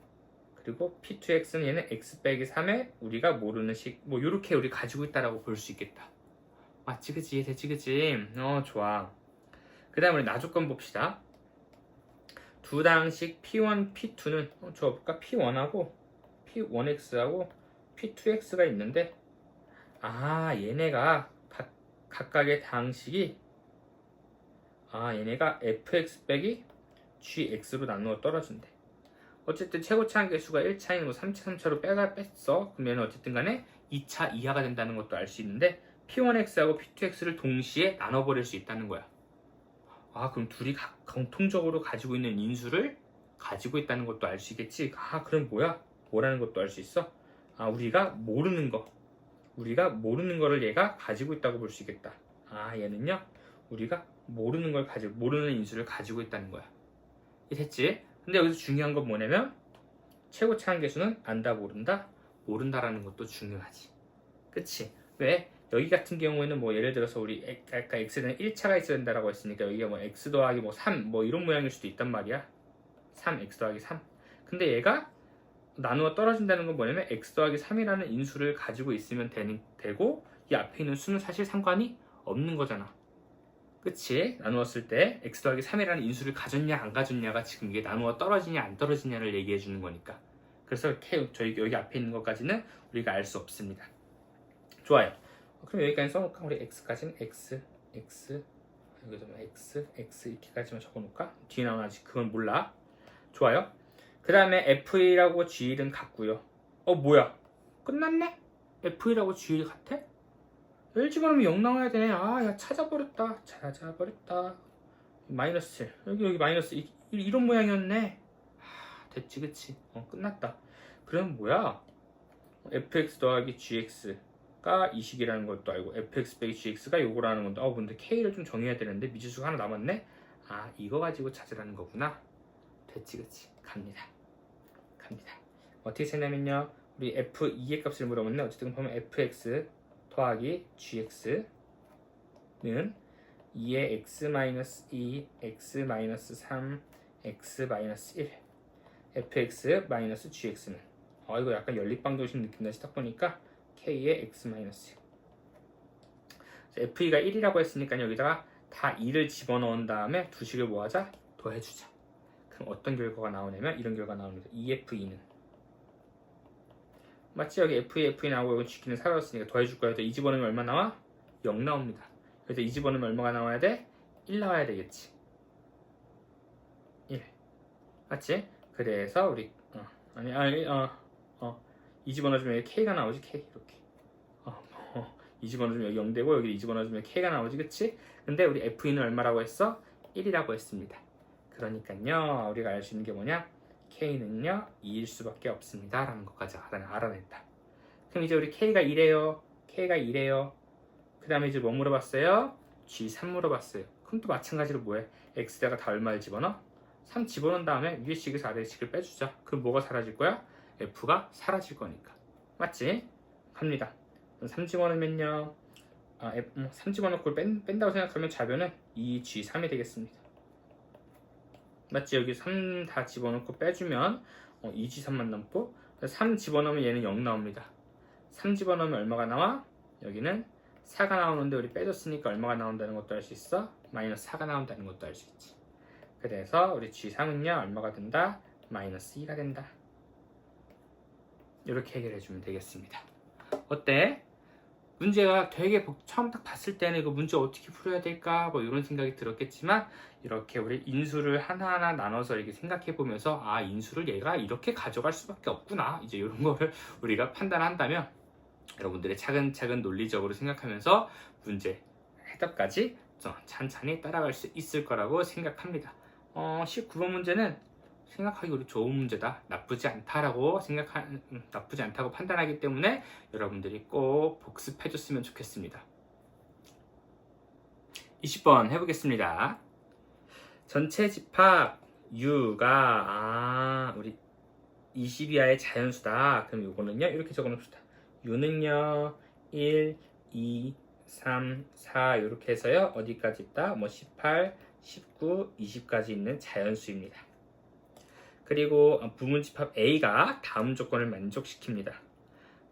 그리고 p2x는 얘는 x 빼기 3에 우리가 모르는 식. 요렇게 우리 가지고 있다라고 볼 수 있겠다. 맞지, 그치? 됐지, 그치? 좋아. 그 다음에 우리 나조건 봅시다. 두 당식 P1, P2는 적어볼까? P1하고 P1X하고 P2X가 있는데 얘네가 각각의 당식이 얘네가 fx 빼기 gx로 나누어 떨어진대. 어쨌든 최고차항 계수가 1차인 3차, 3차로 뺐어. 그러면 어쨌든 간에 2차 이하가 된다는 것도 알 수 있는데 P1X하고 P2X를 동시에 나눠버릴 수 있다는 거야. 그럼 둘이 공통적으로 가지고 있는 인수를 가지고 있다는 것도 알 수 있겠지. 그럼 뭐라는 것도 알 수 있어? 우리가 모르는 거를 얘가 가지고 있다고 볼 수 있겠다. 얘는요, 우리가 모르는 인수를 가지고 있다는 거야. 됐지? 근데 여기서 중요한 건 뭐냐면 최고차항 계수는 안다, 모른다라는 것도 중요하지. 그치? 왜? 여기 같은 경우에는 예를 들어서 우리 아까 x는 1차가 있어야 된다라고 했으니까 여기가 x 더하기 3 이런 모양일 수도 있단 말이야. 3x 더하기 3. 근데 얘가 나누어 떨어진다는 건 뭐냐면 x 더하기 3이라는 인수를 가지고 있으면 되고 이 앞에 있는 수는 사실 상관이 없는 거잖아. 그치? 나누었을 때 x 더하기 3이라는 인수를 가졌냐 안 가졌냐가 지금 이게 나누어 떨어지냐 안 떨어지냐를 얘기해 주는 거니까. 그래서 저희 여기 앞에 있는 것까지는 우리가 알 수 없습니다. 좋아요. 그럼 여기까지 써놓을까? 우리 x까지는 x 여기서 x 이렇게까지만 적어놓을까? 뒤에 나오는 아직 그건 몰라. 좋아요. 그 다음에 f1하고 g1은 같고요. 뭐야? 끝났네? f1하고 g1이 같아? l 집어넣으면 0 나와야 되네. 야 찾아버렸다. 마이너스 7. 여기 마이너스 이런 모양이었네. 됐지, 그치? 끝났다. 그럼 뭐야? fx 더하기 gx가 이 식이라는 것도 알고 fx 빼기 gx가 요거라는 건데 근데 k를 좀 정해야 되는데 미지수가 하나 남았네? 이거 가지고 찾으라는 거구나. 됐지 그치? 갑니다. 어떻게 찾냐면요, 우리 f2의 값을 물어봤네. 어쨌든 보면 fx 더하기 gx는 2의 x-2, x-3, x-1 fx-gx는 이거 약간 연립방정식 느낌 나시 딱 보니까 k의 x-1 f2가 1이라고 했으니까 여기다가 다 2를 집어넣은 다음에 두 식을 뭐하자? 더해주자. 그럼 어떤 결과가 나오냐면 이런 결과가 나옵니다. 2f2는 맞지? 여기 f2 나오고 이건 g는 사라졌으니까 더해줄 거야. 그래서 2 집어넣으면 얼마 나와? 0 나옵니다. 그래서 2 집어넣으면 얼마가 나와야 돼? 1 나와야 되겠지. 1 맞지? 그래서 우리 2 집어넣어주면 여기 k가 나오지. k 이렇게 2 집어넣어주면 여기 0 되고 여기 2 집어넣어주면 k가 나오지. 그치? 근데 우리 f2는 얼마라고 했어? 1이라고 했습니다. 그러니까요 우리가 알 수 있는 게 뭐냐? k는요 2일 수밖에 없습니다 라는 것까지 알아냈다. 그럼 이제 우리 k가 2래요. 그 다음에 이제 뭐 물어봤어요? g3 물어봤어요. 그럼 또 마찬가지로 뭐해? x에다가 다 얼마를 집어넣어? 3 집어넣은 다음에 위에 식에서 아래 식을 빼주자. 그럼 뭐가 사라질 거야? f가 사라질 거니까. 맞지? 갑니다. 3 집어넣으면요 3 집어넣고 뺀다고 생각하면 좌변은 2g3이 되겠습니다. 맞지? 여기 3 다 집어넣고 빼주면 2g3만 남고 3 집어넣으면 얘는 0 나옵니다. 3 집어넣으면 얼마가 나와? 여기는 4가 나오는데 우리 빼줬으니까 얼마가 나온다는 것도 알 수 있어? 마이너스 4가 나온다는 것도 알 수 있지. 그래서 우리 g3은요 얼마가 된다? 마이너스 2가 된다. 이렇게 해결해주면 되겠습니다. 어때? 문제가 되게 처음 딱 봤을 때는 이거 문제 어떻게 풀어야 될까 뭐 이런 생각이 들었겠지만 이렇게 우리 인수를 하나하나 나눠서 이렇게 생각해 보면서 인수를 얘가 이렇게 가져갈 수밖에 없구나 이제 이런 거를 우리가 판단한다면 여러분들의 차근차근 논리적으로 생각하면서 문제 해답까지 찬찬히 따라갈 수 있을 거라고 생각합니다. 19번 문제는 생각하기 우리 좋은 문제다. 나쁘지 않다고 판단하기 때문에 여러분들이 꼭 복습해줬으면 좋겠습니다. 20번 해보겠습니다. 전체 집합 U가 우리 20이하의 자연수다. 그럼 이거는요 이렇게 적어놓읍시다. U는요 1, 2, 3, 4 이렇게 해서요 어디까지 있다? 18, 19, 20까지 있는 자연수입니다. 그리고 부분집합 A가 다음 조건을 만족시킵니다.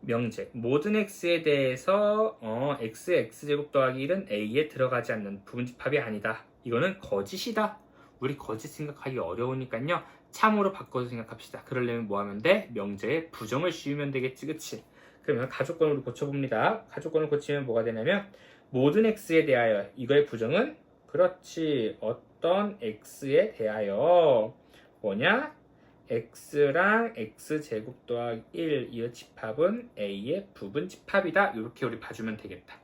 명제 모든 x에 대해서 x제곱 더하기 1은 a에 들어가지 않는 부분집합이 아니다. 이거는 거짓이다. 우리 거짓 생각하기 어려우니까요 참으로 바꿔서 생각합시다. 그러려면 뭐 하면 돼? 명제에 부정을 씌우면 되겠지. 그치? 그러면 가족권으로 고쳐봅니다. 가족권을 고치면 뭐가 되냐면 모든 x에 대하여 이거의 부정은 그렇지 어떤 x에 대하여 뭐냐? x랑 x제곱 더하기 1 이 집합은 a의 부분집합이다. 이렇게 우리 봐주면 되겠다.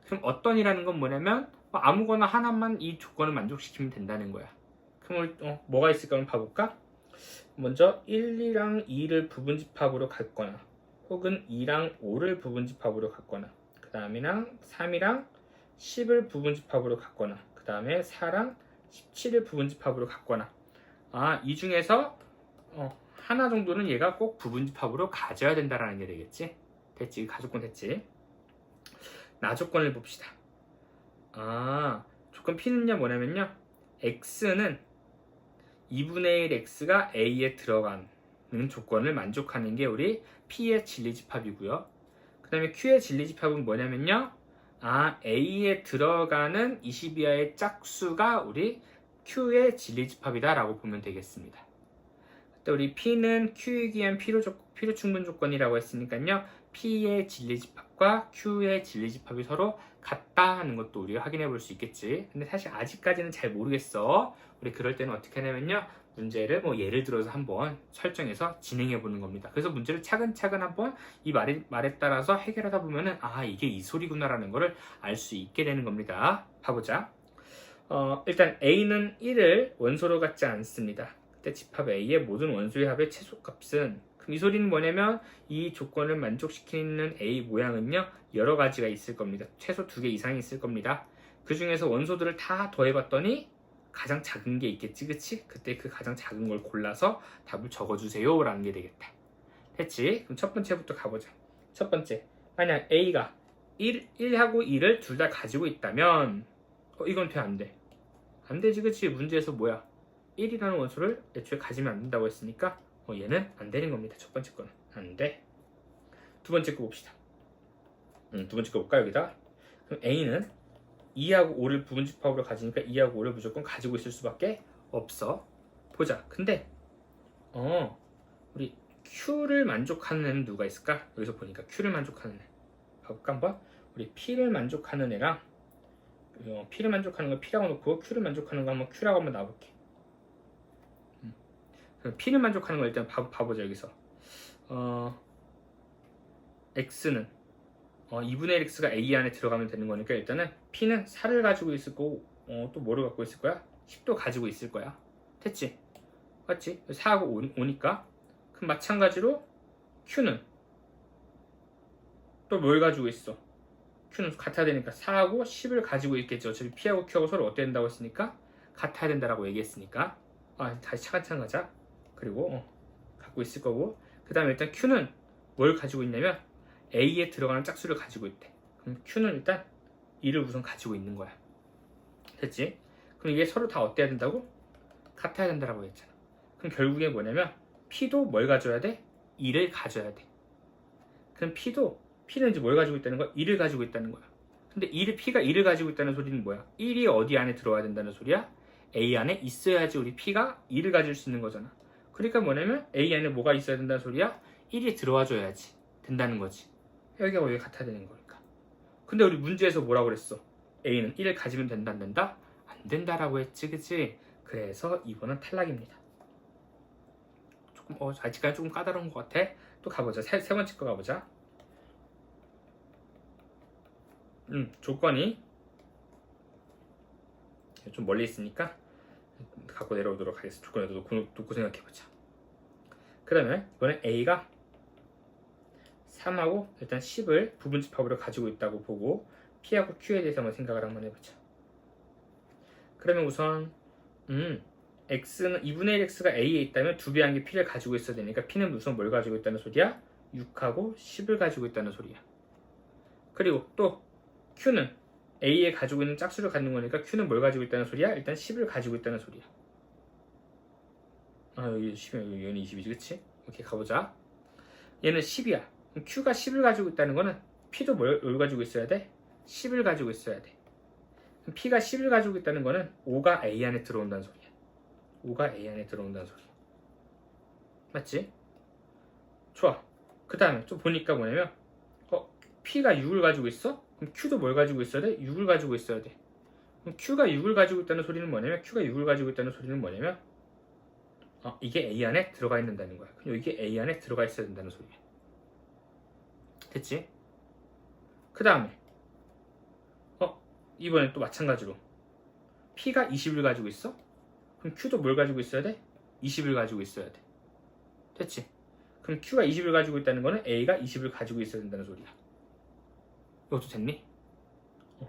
그럼 어떤이라는 건 뭐냐면 아무거나 하나만 이 조건을 만족시키면 된다는 거야. 그럼 우리 뭐가 있을까 한번 봐볼까? 먼저 1, 2랑 2를 부분집합으로 갖거나 혹은 2랑 5를 부분집합으로 갖거나 그 다음이랑 3이랑 10을 부분집합으로 갖거나 그 다음에 4랑 17을 부분집합으로 갖거나 이 중에서 하나 정도는 얘가 꼭 부분집합으로 가져야 된다라는 게 되겠지. 됐지? 가족권 됐지? 나조건을 봅시다. 조건 P는요 뭐냐면요 X는 2분의 1 X가 A에 들어가는 조건을 만족하는 게 우리 P의 진리집합이고요. 그 다음에 Q의 진리집합은 뭐냐면요 A에 들어가는 20이하의 짝수가 우리 Q의 진리집합이다 라고 보면 되겠습니다. 또 우리 P는 Q에 기한 필요 충분 조건이라고 했으니까요 P의 진리집합과 Q의 진리집합이 서로 같다 하는 것도 우리가 확인해 볼 수 있겠지. 근데 사실 아직까지는 잘 모르겠어. 우리 그럴 때는 어떻게 하냐면요 문제를 예를 들어서 한번 설정해서 진행해 보는 겁니다. 그래서 문제를 차근차근 한번 이 말에 따라서 해결하다 보면은 이게 이 소리구나 라는 거를 알 수 있게 되는 겁니다. 봐보자. 일단 A는 1을 원소로 갖지 않습니다. 그때 집합 A의 모든 원소의 합의 최소값은 그럼 이 소리는 뭐냐면 이 조건을 만족시키는 A 모양은요 여러 가지가 있을 겁니다. 최소 2개 이상이 있을 겁니다. 그 중에서 원소들을 다 더해봤더니 가장 작은 게 있겠지, 그치? 그때 그 가장 작은 걸 골라서 답을 적어주세요 라는 게 되겠다. 됐지? 그럼 첫 번째부터 가보자. 첫 번째, 만약 A가 1하고 2를 둘 다 가지고 있다면 이건 돼, 안 돼? 안 되지, 그치? 문제에서 뭐야? 1이라는 원소를 애초에 가지면 안 된다고 했으니까 얘는 안 되는 겁니다. 첫 번째 거는 안 돼. 두 번째 거 봅시다. 두 번째 거 볼까 여기다? 그럼 A는 2하고 5를 부분집합으로 가지니까 2하고 5를 무조건 가지고 있을 수밖에 없어. 보자. 근데 우리 Q를 만족하는 애는 누가 있을까? 여기서 보니까 Q를 만족하는 애 봐볼까 한번? 우리 P를 만족하는 애랑 P를 만족하는 걸 P라고 놓고 Q를 만족하는 거 한번 Q라고 한번 놔볼게. P를 만족하는 걸 일단 봐보자 여기서. X는 2분의 1 X가 A 안에 들어가면 되는 거니까 일단은 P는 4를 가지고 있을 거고 또 뭐를 갖고 있을 거야? 10도 가지고 있을 거야. 됐지? 맞지? 4하고 5니까 그럼 마찬가지로 Q는 또 뭘 가지고 있어? Q는 같아야 되니까 4하고 10을 가지고 있겠죠. 어차피 P하고 Q하고 서로 어때야 된다고 했으니까 같아야 된다라고 얘기했으니까 다시 차근차근 가자. 그리고 갖고 있을 거고 그 다음에 일단 Q는 뭘 가지고 있냐면 A에 들어가는 짝수를 가지고 있대. 그럼 Q는 일단 2를 우선 가지고 있는 거야. 됐지? 그럼 이게 서로 다 어때야 된다고? 같아야 된다라고 했잖아. 그럼 결국에 뭐냐면 P도 뭘 가져야 돼? 2를 가져야 돼. 그럼 P는 이제 뭘 가지고 있다는 거야? 2를 가지고 있다는 거야. 근데 P가 2를 가지고 있다는 소리는 뭐야? 1이 어디 안에 들어와야 된다는 소리야? A 안에 있어야지 우리 P가 2를 가질 수 있는 거잖아. 그러니까 뭐냐면 A 안에 뭐가 있어야 된다는 소리야? 1이 들어와 줘야지 된다는 거지. 여기가 왜 같아야 되는 거니까. 근데 우리 문제에서 뭐라고 그랬어? A는 1을 가지면 된다 안 된다? 안 된다라고 했지, 그치? 그래서 2번은 탈락입니다. 조금 아직까지 조금 까다로운 것 같아. 또 가보자. 세 번째 거 가보자. 조건이 좀 멀리 있으니까 갖고 내려오도록 하겠습니다. 조건에도 놓고 생각해보자. 그러면 이번에 A가 3하고 일단 10을 부분집합으로 가지고 있다고 보고 P하고 Q에 대해서 한번 생각을 한번 해보자. 그러면 우선 X는 2분의 1 X가 A에 있다면 2배 한 개 P를 가지고 있어야 되니까 P는 우선 뭘 가지고 있다는 소리야? 6하고 10을 가지고 있다는 소리야. 그리고 또 Q는 A에 가지고 있는 짝수를 갖는 거니까 Q는 뭘 가지고 있다는 소리야? 일단 10을 가지고 있다는 소리야. 여기 10이면 얘는 20이지, 그치? 오케이, 가보자. 얘는 10이야. 그럼 Q가 10을 가지고 있다는 거는 P도 뭘 가지고 있어야 돼? 10을 가지고 있어야 돼. 그럼 P가 10을 가지고 있다는 거는 5가 A 안에 들어온다는 소리야. 5가 A 안에 들어온다는 소리야. 맞지? 좋아. 그 다음에 또 보니까 뭐냐면 P가 6을 가지고 있어? 그럼 Q도 뭘 가지고 있어야 돼? 6을 가지고 있어야 돼. 그럼 Q가 6을 가지고 있다는 소리는 뭐냐면 이게 A 안에 들어가 있는다는 거야. 그럼 이게 A 안에 들어가 있어야 된다는 소리야. 됐지? 그 다음에 이번엔 또 마찬가지로 P가 20을 가지고 있어? 그럼 Q도 뭘 가지고 있어야 돼? 20을 가지고 있어야 돼. 됐지? 그럼 Q가 20을 가지고 있다는 거는 A가 20을 가지고 있어야 된다는 소리야. 이것도 됐니?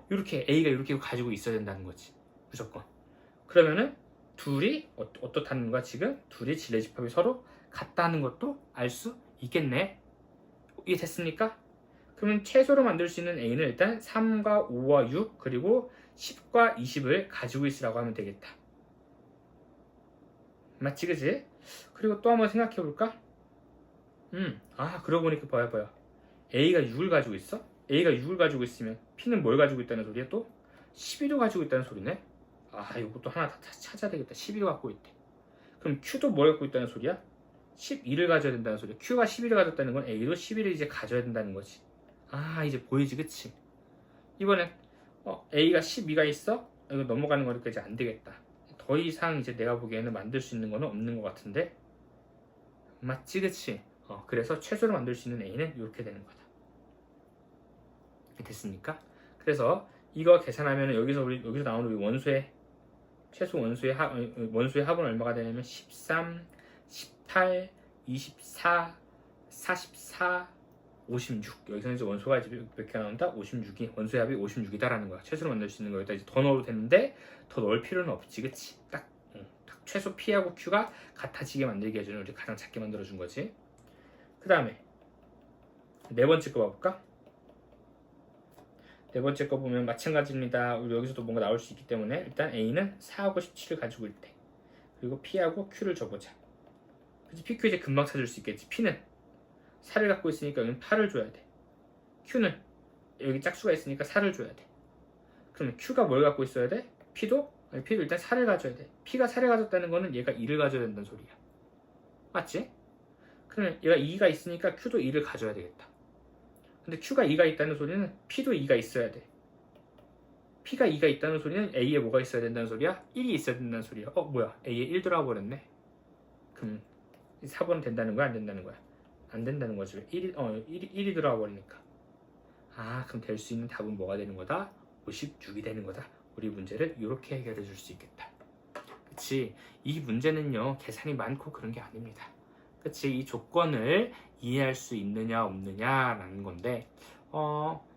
이렇게 A가 이렇게 가지고 있어야 된다는 거지. 무조건. 그러면은 둘이 어떻다는 거야 지금? 둘이 지레집합이 서로 같다는 것도 알 수 있겠네. 이게 됐습니까? 그러면 최소로 만들 수 있는 A는 일단 3과 5와 6 그리고 10과 20을 가지고 있으라고 하면 되겠다. 맞지, 그지? 그리고 또 한번 생각해 볼까? 그러고 보니까 봐요. A가 6을 가지고 있어? A가 6을 가지고 있으면 P는 뭘 가지고 있다는 소리야 또? 12도 가지고 있다는 소리네? 이것도 하나 다 찾아야 되겠다. 12도 갖고 있대. 그럼 Q도 뭘 갖고 있다는 소리야? 12를 가져야 된다는 소리야. Q가 12를 가졌다는 건 A도 12를 이제 가져야 된다는 거지. 이제 보이지, 그치? 이번엔 A가 12가 있어? 이거 넘어가는 거니까 이제 안 되겠다. 더 이상 이제 내가 보기에는 만들 수 있는 거는 없는 것 같은데 맞지, 그치? 그래서 최소로 만들 수 있는 A는 이렇게 되는 거다. 됐습니까? 그래서 이거 계산하면 여기서 나오는 우리 원소의 최소 원소의 합은 얼마가 되냐면 13, 18, 24, 44, 56. 여기서는 이제 원소 합이 몇 개가 나온다? 56이. 원소의 합이 56이다라는 거야. 최소로 만들 수 있는 거에다 이제 더 넣어도 되는데 더 넣을 필요는 없지, 그치? 딱 최소 P하고 Q가 같아지게 만들게 해주는 우리 가장 작게 만들어준 거지. 그 다음에 네 번째 거 봐볼까? 네 번째 거 보면 마찬가지입니다. 우리 여기서도 뭔가 나올 수 있기 때문에 일단 A는 4하고 17을 가지고 있대. 그리고 P하고 Q를 줘보자. 그치? PQ 이제 금방 찾을 수 있겠지. P는 4를 갖고 있으니까 여기는 8을 줘야 돼. Q는 여기 짝수가 있으니까 4를 줘야 돼. 그러면 Q가 뭘 갖고 있어야 돼? P도 일단 4를 가져야 돼. P가 4를 가졌다는 거는 얘가 2를 가져야 된다는 소리야. 맞지? 그러면 얘가 2가 있으니까 Q도 2를 가져야 되겠다. 근데 Q가 2가 있다는 소리는 P도 2가 있어야 돼. P가 2가 있다는 소리는 A에 뭐가 있어야 된다는 소리야? 1이 있어야 된다는 소리야. 뭐야? A에 1 들어와 버렸네. 그럼 4번은 된다는 거야? 안 된다는 거야? 안 된다는 거지. 1이 들어와 버리니까. 그럼 될 수 있는 답은 뭐가 되는 거다? 56이 되는 거다. 우리 문제를 이렇게 해결해 줄 수 있겠다. 그치? 이 문제는요, 계산이 많고 그런 게 아닙니다. 그치? 이 조건을 이해할 수 있느냐 없느냐라는 건데,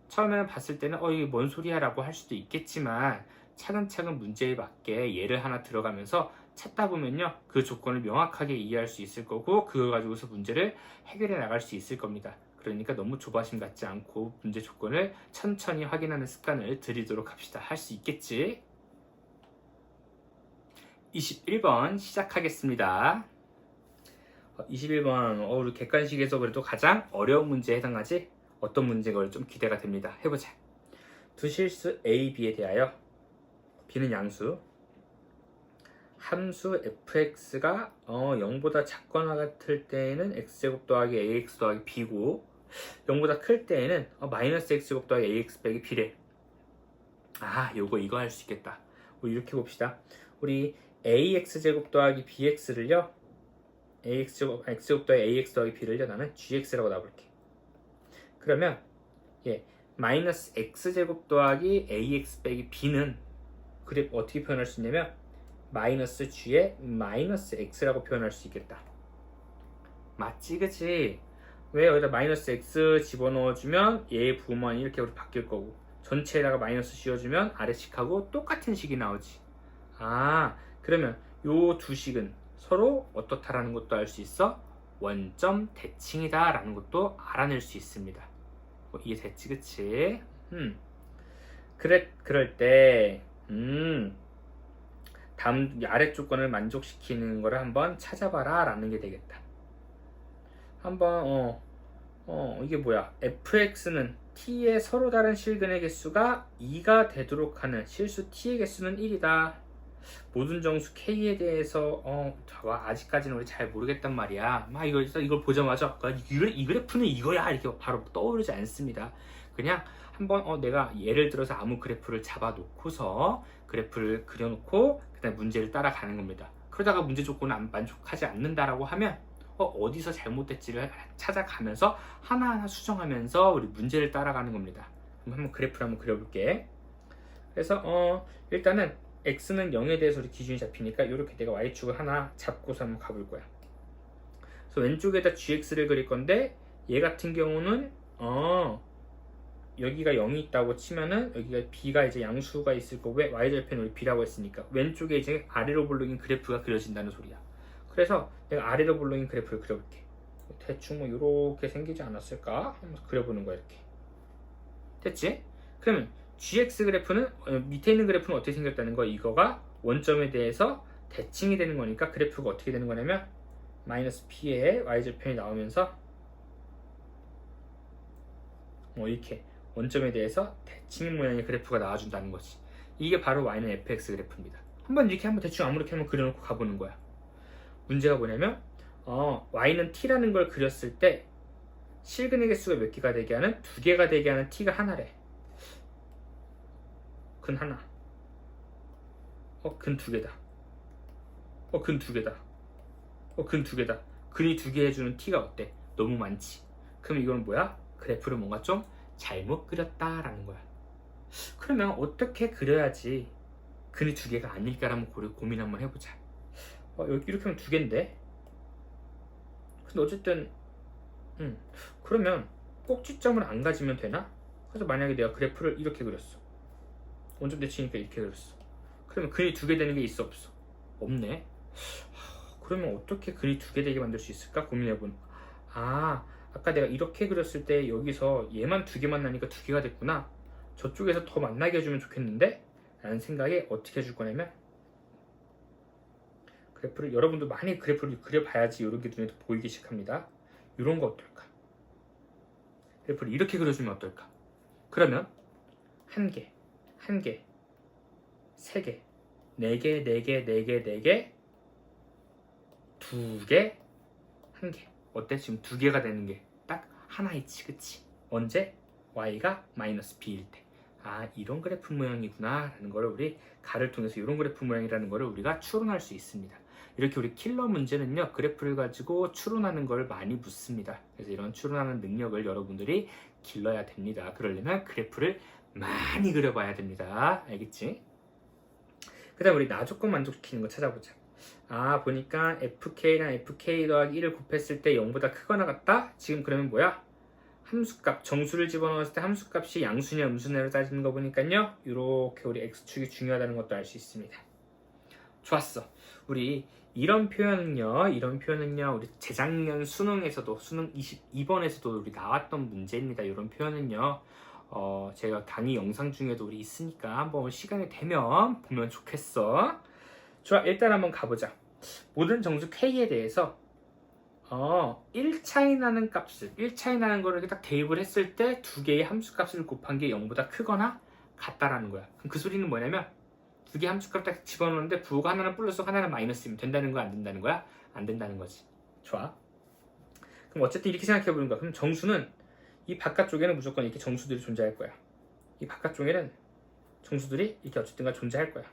처음에는 봤을 때는 이게 뭔 소리야 라고 할 수도 있겠지만, 차근차근 문제에 맞게 예를 하나 들어가면서 찾다 보면요, 그 조건을 명확하게 이해할 수 있을 거고, 그걸 가지고서 문제를 해결해 나갈 수 있을 겁니다. 그러니까 너무 조바심 갖지 않고 문제 조건을 천천히 확인하는 습관을 들이도록 합시다. 할 수 있겠지? 21번 시작하겠습니다. 21번 우리 객관식에서 그래도 가장 어려운 문제에 해당하지? 어떤 문제가 좀 기대가 됩니다. 해보자. 두 실수 A, B에 대하여 B는 양수, 함수 fx가 0보다 작거나 같을 때에는 x제곱 더하기 ax 더하기 b고 0보다 클 때에는 마이너스 x제곱 더하기 ax 빼기 b래. 이거 할 수 있겠다. 우리 이렇게 봅시다. 우리 ax제곱 더하기 bx를요, x제곱 더하기 ax 더하기 b를요, 나는 gx라고 놔볼게. 그러면 마이너스 x제곱 더하기 ax 빼기 b는 그래프 어떻게 표현할 수 있냐면 마이너스 g에 마이너스 x라고 표현할 수 있겠다. 맞지, 그치? 왜 여기다 마이너스 x 집어넣어주면 얘의 부호만이 이렇게 바뀔 거고, 전체에다가 마이너스 씌워주면 아래식하고 똑같은 식이 나오지. 그러면 요 두 식은 서로 어떻다라는 것도 알 수 있어? 원점 대칭이다 라는 것도 알아낼 수 있습니다. 이해됐지, 그치? 그럴 때 다음 아래 조건을 만족시키는 거를 한번 찾아봐라 라는 게 되겠다. 한번 이게 뭐야? fx는 t의 서로 다른 실근의 개수가 2가 되도록 하는 실수 t의 개수는 1이다. 모든 정수 k에 대해서 아직까지는 우리 잘 모르겠단 말이야. 이걸 보자마자 이 그래프는 이거야 이렇게 바로 떠오르지 않습니다. 그냥 한번 내가 예를 들어서 아무 그래프를 잡아놓고서 그래프를 그려놓고 그다음 문제를 따라가는 겁니다. 그러다가 문제 조건을 만족하지 않는다라고 하면 어디서 잘못됐지를 찾아가면서 하나하나 수정하면서 우리 문제를 따라가는 겁니다. 그럼 한번 그래프를 한번 그려볼게. 그래서 일단은 x는 0에 대해서 우리 기준이 잡히니까 이렇게 내가 y축을 하나 잡고서 한번 가볼 거야. 그래서 왼쪽에다 gx를 그릴 건데 얘 같은 경우는 여기가 0이 있다고 치면은 여기가 b가 이제 양수가 있을 거고, 왜 y절편 우리 b라고 했으니까 왼쪽에 이제 아래로 볼록인 그래프가 그려진다는 소리야. 그래서 내가 아래로 볼록인 그래프를 그려볼게. 대충 이렇게 생기지 않았을까? 한번 그려보는 거야. 이렇게 됐지? 그러면 gx 그래프는 밑에 있는 그래프는 어떻게 생겼다는 거? 이거가 원점에 대해서 대칭이 되는 거니까 그래프가 어떻게 되는 거냐면 마이너스 p의 y절편이 나오면서 이렇게 원점에 대해서 대칭 모양의 그래프가 나와준다는 거지. 이게 바로 y는 fx 그래프입니다. 한번 대충 아무렇게 한번 그려놓고 가보는 거야. 문제가 뭐냐면 y는 t라는 걸 그렸을 때 실근의 개수가 몇 개가 되게 하는? 2개가 되게 하는 t가 하나래. 근 하나. 근 2개다. 근 2개다. 근 2개다. 근이 2개 해주는 t가 어때? 너무 많지. 그럼 이건 뭐야? 그래프를 뭔가 좀 잘못 그렸다라는 거야. 그러면 어떻게 그려야지 근이 2개가 아닐까라는 고민 한번 해보자. 여기 이렇게 하면 2개인데, 근데 어쨌든 그러면 꼭지점을 안 가지면 되나? 그래서 만약에 내가 그래프를 이렇게 그렸어. 원점대 치니까 이렇게 그렸어. 그러면 근이 두 개 되는 게 있어 없어? 없네. 그러면 어떻게 근이 두 개 되게 만들 수 있을까? 고민해보는. 아까 내가 이렇게 그렸을 때 여기서 얘만 두 개 만나니까 두 개가 됐구나. 저쪽에서 더 만나게 해주면 좋겠는데? 라는 생각에 어떻게 해줄 거냐면, 그래프를 여러분도 많이 그래프를 그려봐야지 이런 게 눈에 보이기 시작합니다. 이런 거 어떨까? 그래프를 이렇게 그려주면 어떨까? 그러면 한 개, 한 개, 세 개, 네 개, 네 개, 네 개, 네 개, 두 개, 한 개. 어때? 지금 두 개가 되는 게 딱 하나 있지, 그치? 언제? y가 마이너스 b일 때. 이런 그래프 모양이구나 라는 거를 우리 가를 통해서 이런 그래프 모양이라는 거를 우리가 추론할 수 있습니다. 이렇게 우리 킬러 문제는요, 그래프를 가지고 추론하는 걸 많이 묻습니다. 그래서 이런 추론하는 능력을 여러분들이 길러야 됩니다. 그러려면 그래프를 많이 그려봐야 됩니다. 알겠지? 그 다음 우리 나조건 만족시키는 거 찾아보자. 보니까 fk랑 fk 더하기 1을 곱했을 때 0보다 크거나 같다? 지금 그러면 뭐야? 함수값, 정수를 집어넣었을 때 함수값이 양수냐 음수냐로 따지는 거 보니까요, 이렇게 우리 x축이 중요하다는 것도 알 수 있습니다. 좋았어. 우리 이런 표현은요, 우리 재작년 수능에서도, 수능 22번에서도 우리 나왔던 문제입니다. 이런 표현은요, 제가 강의 영상 중에도 우리 있으니까 한번 시간이 되면 보면 좋겠어. 좋아, 일단 한번 가보자. 모든 정수 K에 대해서 1차이 나는 값을, 1차이 나는 거를 딱 대입을 했을 때 두 개의 함수값을 곱한 게 0보다 크거나 같다라는 거야. 그럼 그 소리는 뭐냐면 두 개의 함수값 딱 집어넣는데 부호가 하나는 플러스 하나는 마이너스면 된다는 거야, 안 된다는 거야? 안 된다는 거지. 좋아. 그럼 어쨌든 이렇게 생각해 보는 거야. 그럼 정수는 이 바깥쪽에는 무조건 이렇게 정수들이 존재할 거야. 이 바깥쪽에는 정수들이 이렇게 어쨌든가 존재할 거야.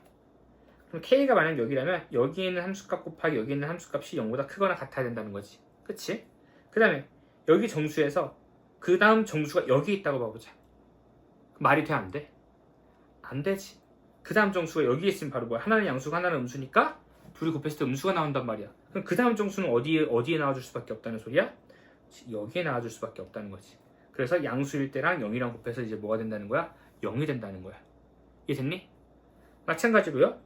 그럼 K가 만약 여기라면 여기에 있는 함수값 곱하기 여기 있는 함수값이 0보다 크거나 같아야 된다는 거지. 그치? 그 다음에 여기 정수에서 그 다음 정수가 여기 있다고 봐보자. 말이 돼? 안 돼? 안 되지. 그 다음 정수가 여기에 있으면 바로 뭐야? 하나는 양수고 하나는 음수니까 둘이 곱했을 때 음수가 나온단 말이야. 그럼 그 다음 정수는 어디에 나와줄 수밖에 없다는 소리야? 여기에 나와줄 수밖에 없다는 거지. 그래서 양수일 때랑 0이랑 곱해서 이제 뭐가 된다는 거야? 0이 된다는 거야. 이해됐니? 마찬가지로요.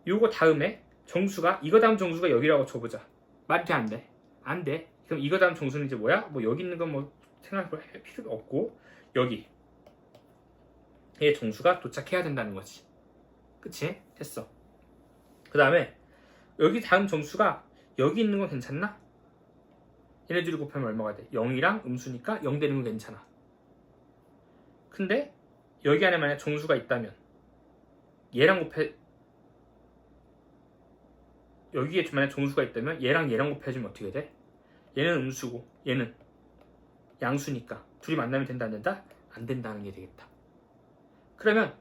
요거 다음에 정수가 이거 다음 정수가 여기라고 쳐보자. 말이 돼? 안 돼? 안 돼. 그럼 이거 다음 정수는 이제 뭐야? 뭐 여기 있는 건 뭐 생각할 필요도 없고 여기 얘 정수가 도착해야 된다는 거지. 그치? 됐어. 그 다음에 여기 다음 정수가 여기 있는 건 괜찮나? 얘네 둘이 곱하면 얼마가 돼? 0이랑 음수니까 0 되는 건 괜찮아. 근데 여기 안에 만약 정수가 있다면 얘랑 여기에 만약 정수가 있다면 얘랑 곱해주면 어떻게 돼? 얘는 음수고 얘는 양수니까 둘이 만나면 된다 안 된다? 안 된다는 게 되겠다. 그러면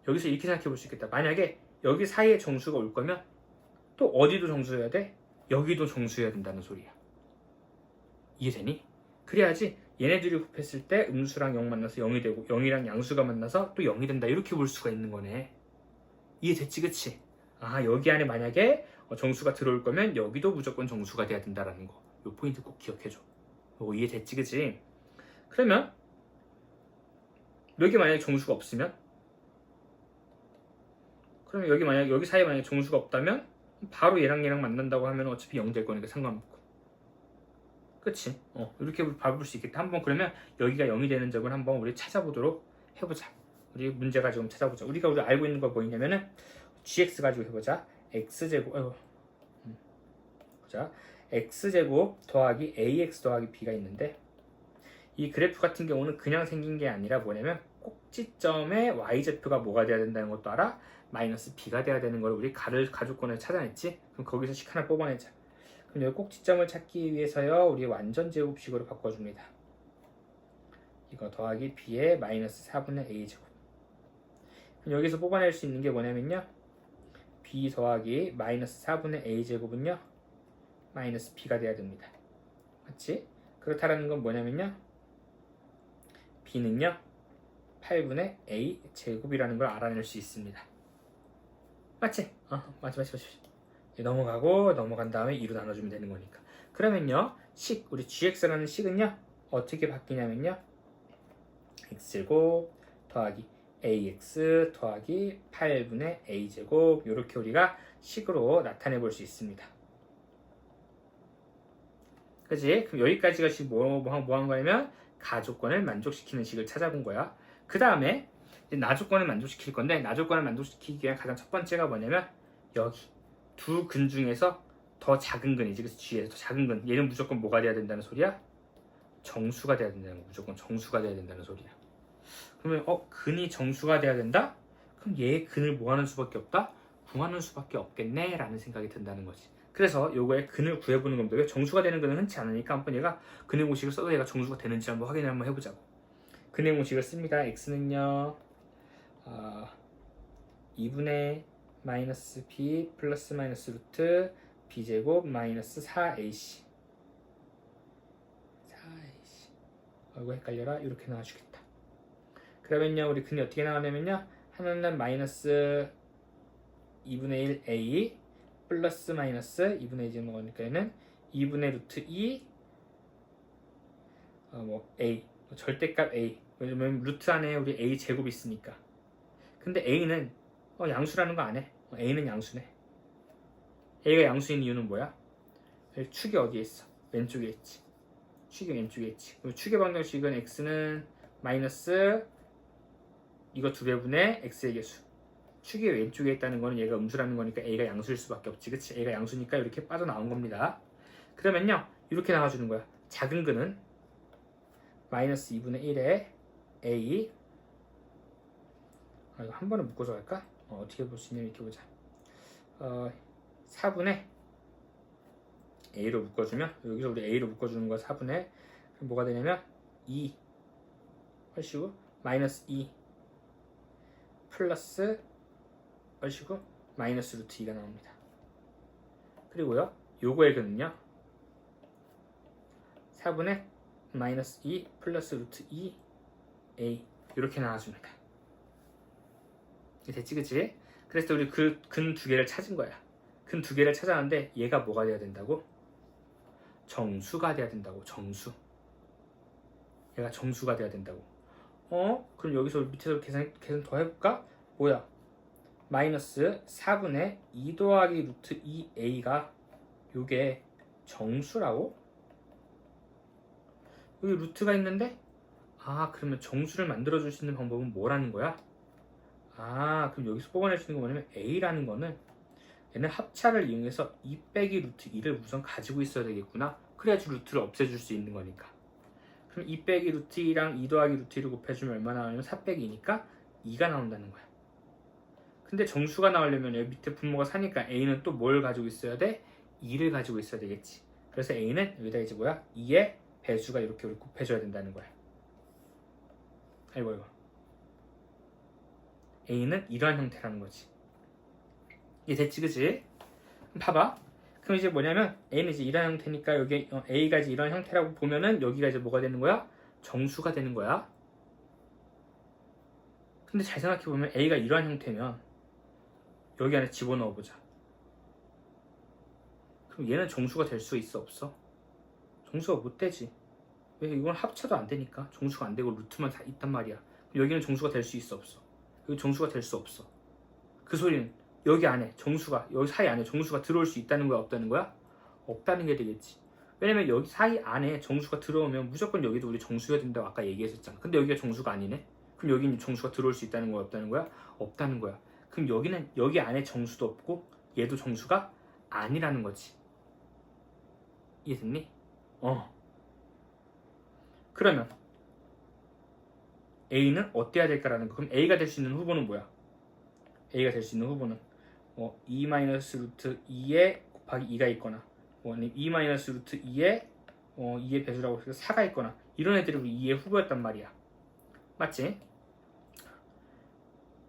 여기서 이렇게 생각해 볼 수 있겠다. 만약에 여기 사이에 정수가 올 거면 또 어디도 정수여야 돼? 여기도 정수여야 된다는 소리야. 이해되니? 그래야지 얘네들이 곱했을 때 음수랑 0 만나서 0이 되고 0이랑 양수가 만나서 또 0이 된다. 이렇게 볼 수가 있는 거네. 이해됐지? 그치? 여기 안에 만약에 정수가 들어올 거면 여기도 무조건 정수가 돼야 된다라는 거. 이 포인트 꼭 기억해줘. 이해됐지? 그치? 그러면 여기 만약에 정수가 없으면, 그러면 여기 사이에 만약에 정수가 없다면 바로 얘랑 만난다고 하면 어차피 0 될 거니까 상관없고. 그치? 이렇게 봐볼 수 있겠다. 한번 그러면 여기가 0이 되는 점을 한번 우리 찾아보도록 해보자. 우리 문제 가지고 찾아보자. 우리 알고 있는 거 뭐냐면은 gx 가지고 해보자. x제곱 자, x제곱 더하기 ax 더하기 b가 있는데, 이 그래프 같은 경우는 그냥 생긴 게 아니라 뭐냐면 꼭지점에 yz가 뭐가 돼야 된다는 것도 알아? 마이너스 b가 돼야 되는 걸 우리 가족권을 찾아냈지? 그럼 거기서 식 하나 뽑아내자. 그럼 여기 꼭지점을 찾기 위해서요, 우리 완전 제곱식으로 바꿔줍니다. 이거 더하기 b의 마이너스 4분의 a제곱. 그럼 여기서 뽑아낼 수 있는 게 뭐냐면요, b 더하기 마이너스 4분의 a제곱은요 마이너스 b가 돼야 됩니다. 맞지? 그렇다라는 건 뭐냐면요, b는요 8분의 a제곱이라는 걸 알아낼 수 있습니다. 맞지? 맞지. 넘어간 다음에 2로 나눠주면 되는 거니까. 그러면요 우리 gx라는 식은요 어떻게 바뀌냐면요 x제곱 더하기 ax 더하기 8분의 a제곱 이렇게 우리가 식으로 나타내 볼 수 있습니다. 그치? 그럼 여기까지가 지금 뭐 한 거냐면 가조건을 만족시키는 식을 찾아본 거야. 그 다음에 나조건을 만족시킬 건데 나조건을 만족시키기 위한 가장 첫 번째가 뭐냐면 여기 두 근 중에서 더 작은 근이지. 그래서 G에서 더 작은 근. 얘는 무조건 뭐가 돼야 된다는 소리야? 정수가 돼야 된다는 거. 무조건 정수가 돼야 된다는 소리야. 그러면 근이 정수가 돼야 된다? 그럼 얘의 근을 뭐 하는 수밖에 없다? 구하는 수밖에 없겠네 라는 생각이 든다는 거지. 그래서 요거의 근을 구해보는 겁니다. 왜 정수가 되는 근은 흔치 않으니까 한번 얘가 근의 공식을 써도 얘가 정수가 되는지 한번 확인을 한번 해보자고. 근의 공식을 씁니다. x는요 2분의 마이너스 b 플러스 마이너스 루트 b제곱 마이너스 4ac 이거 헷갈려라. 이렇게 나와주겠다. 그러면요 우리 근이 어떻게 나오냐면요 하나는 마이너스 2분의 1 a 플러스 마이너스 2분의 2 먹으니까 얘는 2분의 루트 2 a 절대값 a. 왜냐면 루트 안에 우리 a 제곱이 있으니까. 근데 a는 양수라는 거 안 해. a는 양수네. a가 양수인 이유는 뭐야? 축이 어디에 있어? 왼쪽에 있지. 축이 왼쪽에 있지. 축의 방정식은 x는 마이너스 이거 2배분의 x의 개수. 축이 왼쪽에 있다는 거는 얘가 음수라는 거니까 a가 양수일 수밖에 없지. 그치? a가 양수니까 이렇게 빠져나온 겁니다. 그러면요 이렇게 나와주는 거야. 작은 근은 마이너스 2분의 1에 a 이거 한 번에 묶어서 갈까? 어떻게 볼 수 있냐 이렇게 보자. 4분의 a로 묶어주면 여기서 우리 a로 묶어주는 거야. 4분의 그럼 뭐가 되냐면 2 헐시고 마이너스 2 플러스 헐시고 마이너스 루트 2가 나옵니다. 그리고요 요거의 근은요 4분의 마이너스 2 플러스 루트 2 a 이렇게 나와줍니다. 됐지 그치? 그래서 우리 그 근 두 개를 찾은 거야. 근 두 개를 찾았는데 얘가 뭐가 돼야 된다고? 정수가 돼야 된다고. 정수. 얘가 정수가 돼야 된다고. 그럼 여기서 밑에서 계산 더 해볼까? 뭐야? 마이너스 4분의 2 더하기 루트 2a가 요게 정수라고? 여기 루트가 있는데 그러면 정수를 만들어줄 수 있는 방법은 뭐라는 거야? 그럼 여기서 뽑아낼 수 있는 거 뭐냐면 a라는 거는 얘는 합차를 이용해서 2 빼기 루트 2를 우선 가지고 있어야 되겠구나. 그래야지 루트를 없애줄 수 있는 거니까. 그럼 2 빼기 루트 2랑 2 더하기 루트 2를 곱해주면 얼마 나오냐면 4 빼기 2니까 2가 나온다는 거야. 근데 정수가 나오려면 여기 밑에 분모가 4니까 a는 또 뭘 가지고 있어야 돼? 2를 가지고 있어야 되겠지. 그래서 a는 여기다 이제 뭐야? 2의 배수가 이렇게 우리 곱해줘야 된다는 거야. 아이고 a는 이러한 형태라는 거지. 이게 됐지 그치? 봐봐. 그럼 이제 뭐냐면 a는 이제 이러한 형태니까 여기 a가 이제 이런 형태라고 보면은 여기가 이제 뭐가 되는 거야? 정수가 되는 거야. 근데 잘 생각해보면 a가 이러한 형태면 여기 안에 집어넣어보자. 그럼 얘는 정수가 될 수 있어 없어? 정수가 못 되지. 왜? 이건 합쳐도 안 되니까. 정수가 안 되고 루트만 다 있단 말이야. 여기는 정수가 될 수 있어 없어? 여기 정수가 될 수 없어. 그 소리는 여기 안에 정수가, 여기 사이 안에 정수가 들어올 수 있다는 거야 없다는 거야? 없다는 게 되겠지. 왜냐면 여기 사이 안에 정수가 들어오면 무조건 여기도 우리 정수가 된다고 아까 얘기했었잖아. 근데 여기가 정수가 아니네? 그럼 여기는 정수가 들어올 수 있다는 거야 없다는 거야? 없다는 거야. 그럼 여기는 여기 안에 정수도 없고 얘도 정수가 아니라는 거지. 이해됐니? 그러면 A는 어때야 될까라는 거. 그럼 A가 될 수 있는 후보는 뭐야? A가 될 수 있는 후보는 2 마이너스 루트 2에 곱하기 2가 있거나 2 마이너스 루트 2에 2의 배수라고 해서 4가 있거나 이런 애들이 우리 2의 후보였단 말이야. 맞지?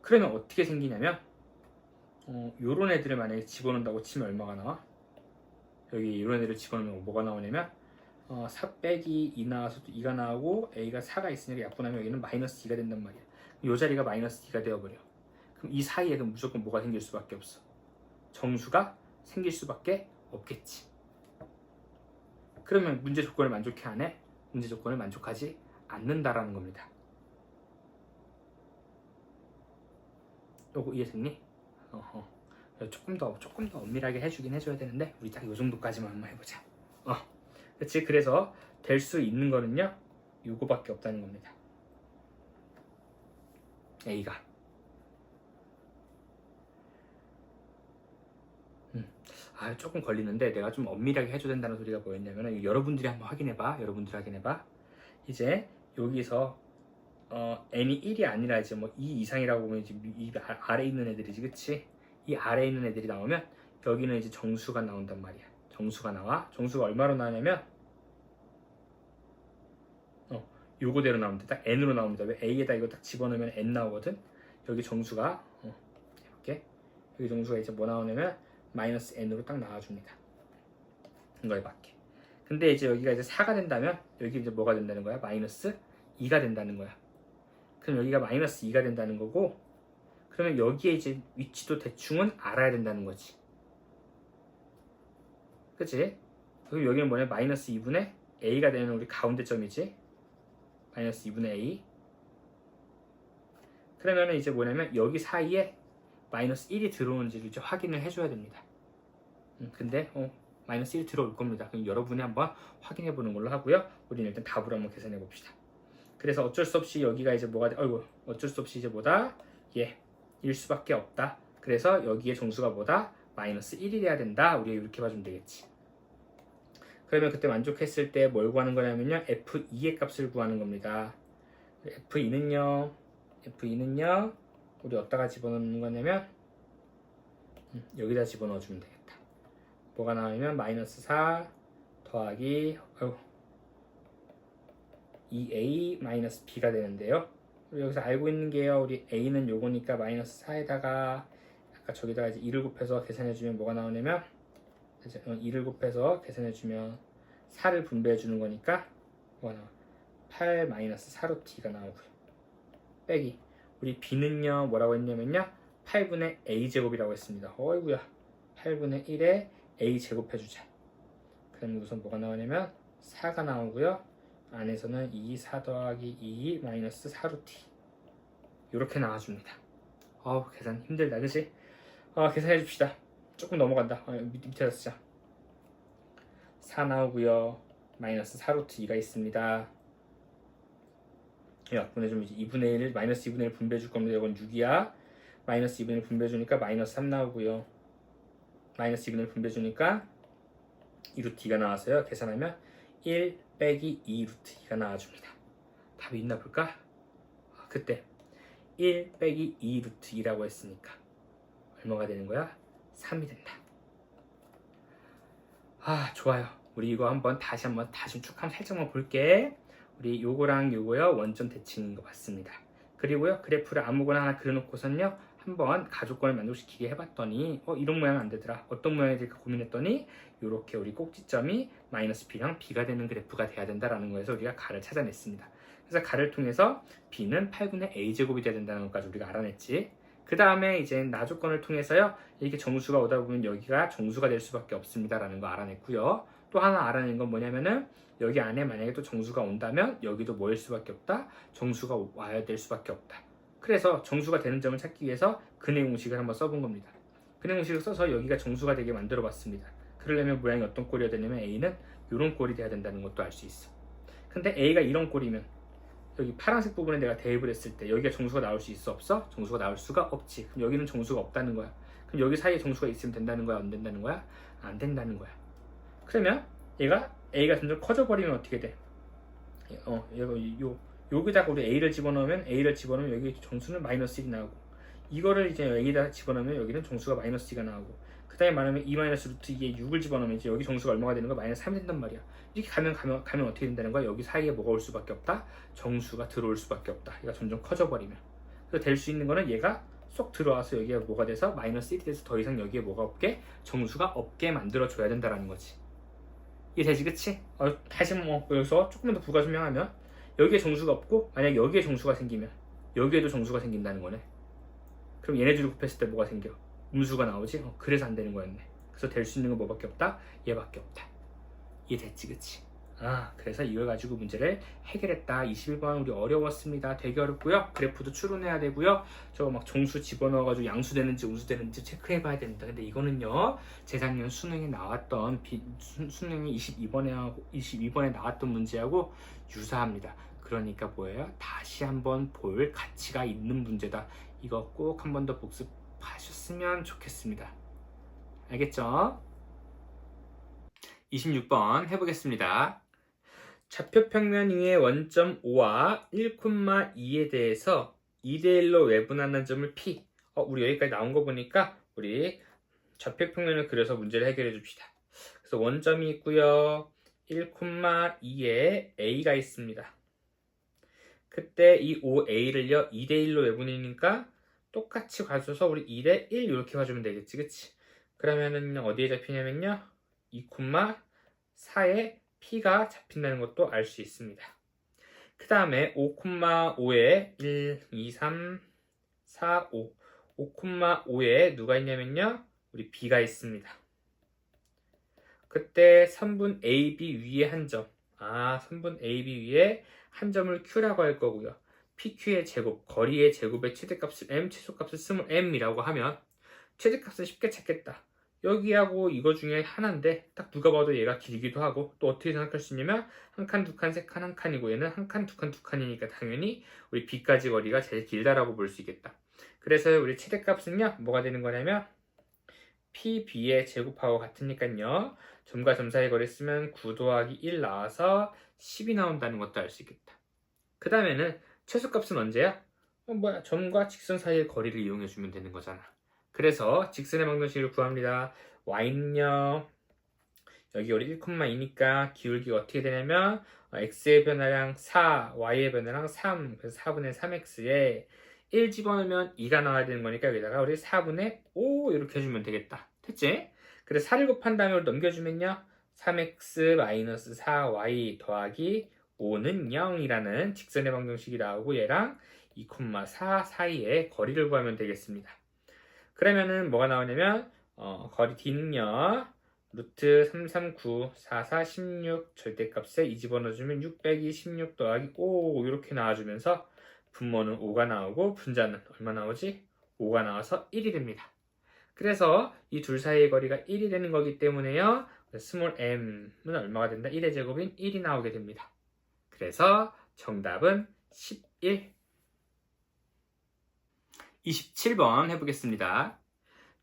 그러면 어떻게 생기냐면 요런 애들을 만약에 집어넣는다고 치면 얼마가 나와? 여기 이런 애들을 집어넣으면 뭐가 나오냐면 4 빼기 2 나와서 2가 나오고 a가 4가 있으니까 약분하면 여기는 마이너스 2가 된단 말이야. 이 자리가 마이너스 2가 되어버려. 그럼 이 사이에 그럼 무조건 뭐가 생길 수밖에 없어? 정수가 생길 수밖에 없겠지. 그러면 문제 조건을 만족해 안 해? 문제 조건을 만족하지 않는다라는 겁니다. 요거 이해됐니? 어허. 조금 더 엄밀하게 해주긴 해줘야 되는데 우리 딱 요 정도까지만 한번 해보자. 그렇지. 그래서 될 수 있는 거는요 요거밖에 없다는 겁니다. A가 조금 걸리는데 내가 좀 엄밀하게 해줘야 된다는 소리가 뭐였냐면 여러분들이 한번 확인해봐. 이제 여기서 n이 1이 아니라 이제 뭐 2 이상이라고 보면 이제 이 아래에 있는 애들이지, 그치? 이 아래에 있는 애들이 나오면 여기는 이제 정수가 나온단 말이야. 정수가 나와. 정수가 얼마로 나오냐면 요거대로 나옵니다. 딱 n으로 나옵니다. 왜? a에다 이거 딱 집어넣으면 n 나오거든. 여기 정수가 해볼게. 여기 정수가 이제 뭐 나오냐면 마이너스 n으로 딱 나와줍니다. 이거에 맞게. 근데 이제 여기가 이제 4가 된다면 여기 이제 뭐가 된다는 거야? 마이너스 2가 된다는 거야. 그럼 여기가 마이너스 2가 된다는 거고, 그러면 여기에 이제 위치도 대충은 알아야 된다는 거지. 그치? 그리고 여기는 뭐냐? 마이너스 2분의 a가 되는 우리 가운데 점이지. 마이너스 2분의 a. 그러면 이제 뭐냐면 여기 사이에 마이너스 1이 들어오는지를 이제 확인을 해줘야 됩니다. 근데 마이너스 1이 들어올 겁니다. 그럼 여러분이 한번 확인해 보는 걸로 하고요. 우리는 일단 답으로 한번 계산해 봅시다. 그래서 어쩔 수 없이 여기가 이제 뭐가 돼? 어쩔 수 없이 이제 뭐다? 일 수밖에 없다. 그래서 여기에 정수가 뭐다? 마이너스 1이 돼야 된다. 우리가 이렇게 봐주면 되겠지. 그러면 그때 만족했을 때 뭘 구하는 거냐면요, F2의 값을 구하는 겁니다. F2는요 우리 어디다가 집어넣는 거냐면 여기다 집어넣어 주면 되겠다. 뭐가 나오면 마이너스 4 더하기 2a 마이너스 b가 되는데요. 우리 여기서 알고 있는 게요, 우리 a는 요거니까 마이너스 4에다가 아까 저기다가 이제 2를 곱해서 계산해 주면 뭐가 나오냐면 2를 곱해서 계산해 주면 4를 분배해 주는 거니까 뭐가 나와? 8 마이너스 4로 t가 나오고요. 빼기 우리 b는요 뭐라고 했냐면요 8분의 a제곱이라고 했습니다. 어이구야, 8분의 1에 a제곱 해주자. 그럼 우선 뭐가 나오냐면 4가 나오고요, 안에서는 2, 4 더하기 2 마이너스 4로 t 이렇게 나와줍니다. 계산 힘들다, 그치? 계산해 줍시다. 조금 넘어간다. 밑에다 쓰자. 4 나오고요, 마이너스 4로 t가 있습니다. 약분해 주면 이제 2분의 1, 마이너스 2분의 1 분배해 줄 겁니다. 이건 6이야. 마이너스 2분의 1 분배해 주니까 마이너스 3 나오고요. 마이너스 2분의 1 분배해 주니까 2루트 2가 나와서요. 계산하면 1 빼기 2루트 2가 나와줍니다. 답이 있나 볼까? 그때 1 빼기 2루트 2라고 했으니까 얼마가 되는 거야? 3이 된다. 좋아요. 우리 이거 다시 한번 쭉 한번 살짝만 볼게. 우리 요거랑 요거요 원점 대칭인 것 같습니다. 그리고요 그래프를 아무거나 하나 그려놓고선요 한번 가족권을 만족시키게 해봤더니 이런 모양 안 되더라. 어떤 모양이 될까 고민했더니 요렇게 우리 꼭지점이 마이너스 b랑 b가 되는 그래프가 돼야 된다라는 거에서 우리가 가를 찾아냈습니다. 그래서 가를 통해서 b는 8분의 a제곱이 돼야 된다는 것까지 우리가 알아냈지. 그 다음에 이제 나조건을 통해서요 이렇게 정수가 오다 보면 여기가 정수가 될 수밖에 없습니다 라는 거 알아냈고요. 또 하나 알아낸 건 뭐냐면은 여기 안에 만약에 또 정수가 온다면 여기도 뭐일 수밖에 없다? 정수가 와야 될 수밖에 없다. 그래서 정수가 되는 점을 찾기 위해서 근해 공식을 한번 써본 겁니다. 근해 공식을 써서 여기가 정수가 되게 만들어 봤습니다. 그러려면 모양이 어떤 꼴이어야 되냐면 A는 이런 꼴이 돼야 된다는 것도 알 수 있어. 근데 A가 이런 꼴이면 여기 파란색 부분에 내가 대입을 했을 때 여기가 정수가 나올 수 있어 없어? 정수가 나올 수가 없지. 그럼 여기는 정수가 없다는 거야. 그럼 여기 사이에 정수가 있으면 된다는 거야? 안 된다는 거야? 안 된다는 거야. 그러면 얘가 A가 점점 커져버리면 어떻게 돼? 여기다가 우리 A를 집어넣으면 여기 정수는 마이너스 1이 나오고, 이거를 이제 A에다 집어넣으면 여기는 정수가 마이너스 2가 나오고, 그 다음에 말하면 2 마이너스 루트 2에 6을 집어넣으면 이제 여기 정수가 얼마가 되는 거야? 마이너스 3이 된단 말이야. 이렇게 가면 어떻게 된다는 거야? 여기 사이에 뭐가 올 수밖에 없다? 정수가 들어올 수밖에 없다. 얘가 점점 커져버리면. 그래서 될 수 있는 거는 얘가 쏙 들어와서 여기가 뭐가 돼서 마이너스 1이 돼서 더 이상 여기에 뭐가 없게, 정수가 없게 만들어줘야 된다라는 거지. 이게 되지, 그치? 다시 여기서 조금만 더 부가 설명하면 여기에 정수가 없고 만약 여기에 정수가 생기면 여기에도 정수가 생긴다는 거네. 그럼 얘네들을 곱했을 때 뭐가 생겨? 음수가 나오지? 그래서 안 되는 거였네. 그래서 될 수 있는 건 뭐밖에 없다? 얘밖에 없다. 이해됐지, 그치? 그래서 이걸 가지고 문제를 해결했다. 21번 우리 어려웠습니다. 되게 어렵고요. 그래프도 추론해야 되고요. 저거 막 정수 집어넣어가지고 양수되는지 음수되는지 체크해봐야 됩니다. 근데 이거는요, 재작년 수능에 나왔던 수능이 22번에 나왔던 문제하고 유사합니다. 그러니까 뭐예요? 다시 한번 볼 가치가 있는 문제다. 이거 꼭 한 번 더 복습하셨으면 좋겠습니다. 알겠죠? 26번 해보겠습니다. 좌표 평면 위의 원점 O와 1,2에 대해서 2대1로 외분하는 점을 P. 우리 여기까지 나온 거 보니까 우리 좌표 평면을 그려서 문제를 해결해 줍시다. 그래서 원점이 있고요. 1,2에 A가 있습니다. 그때 이 OA를요 2대1로 외분이니까 똑같이 가져서 우리 2대1 이렇게 가주면 되겠지, 그치? 그러면은 어디에 잡히냐면요 2,4에 P가 잡힌다는 것도 알 수 있습니다. 그 다음에 5,5에 1, 2, 3, 4, 5 5,5에 누가 있냐면요 우리 B가 있습니다. 그때 3분 AB 위에 한 점, 3분 AB 위에 한 점을 Q라고 할 거고요. PQ의 제곱, 거리의 제곱의 최대값을 M, 최소값을 스몰 m이라고 하면 최대값을 쉽게 찾겠다. 여기하고 이거 중에 하나인데 딱 누가 봐도 얘가 길기도 하고 또 어떻게 생각할 수 있냐면 한 칸, 두 칸, 세 칸, 한 칸이고 얘는 한 칸, 두 칸, 두 칸이니까 당연히 우리 B까지 거리가 제일 길다라고 볼 수 있겠다. 그래서 우리 최대값은요 뭐가 되는 거냐면 PB의 제곱하고 같으니까요 점과 점 사이 거리 쓰면 9 더하기 1 나와서 10이 나온다는 것도 알 수 있겠다. 그 다음에는 최소값은 언제야? 점과 직선 사이의 거리를 이용해주면 되는 거잖아. 그래서 직선의 방정식을 구합니다. y는요 여기 우리 1,2니까 기울기가 어떻게 되냐면 x의 변화량 4, y의 변화량 3, 그래서 4분의 3x에 1 집어넣으면 2가 나와야 되는 거니까 여기다가 우리 4분의 5 이렇게 해주면 되겠다. 됐지? 그래서 4를 곱한 다음에 넘겨주면요 3x 4y 더하기 5는 0이라는 직선의 방정식이 나오고 얘랑 2,4 사이에 거리를 구하면 되겠습니다. 그러면은 뭐가 나오냐면 거리 D는요 루트 339, 44, 16 절대값에 2 집어넣어주면 6 빼기 16 더하기 5 이렇게 나와주면서 분모는 5가 나오고 분자는 얼마 나오지? 5가 나와서 1이 됩니다. 그래서 이 둘 사이의 거리가 1이 되는 거기 때문에요 스몰 m은 얼마가 된다? 1의 제곱인 1이 나오게 됩니다. 그래서 정답은 11. 27번 해보겠습니다.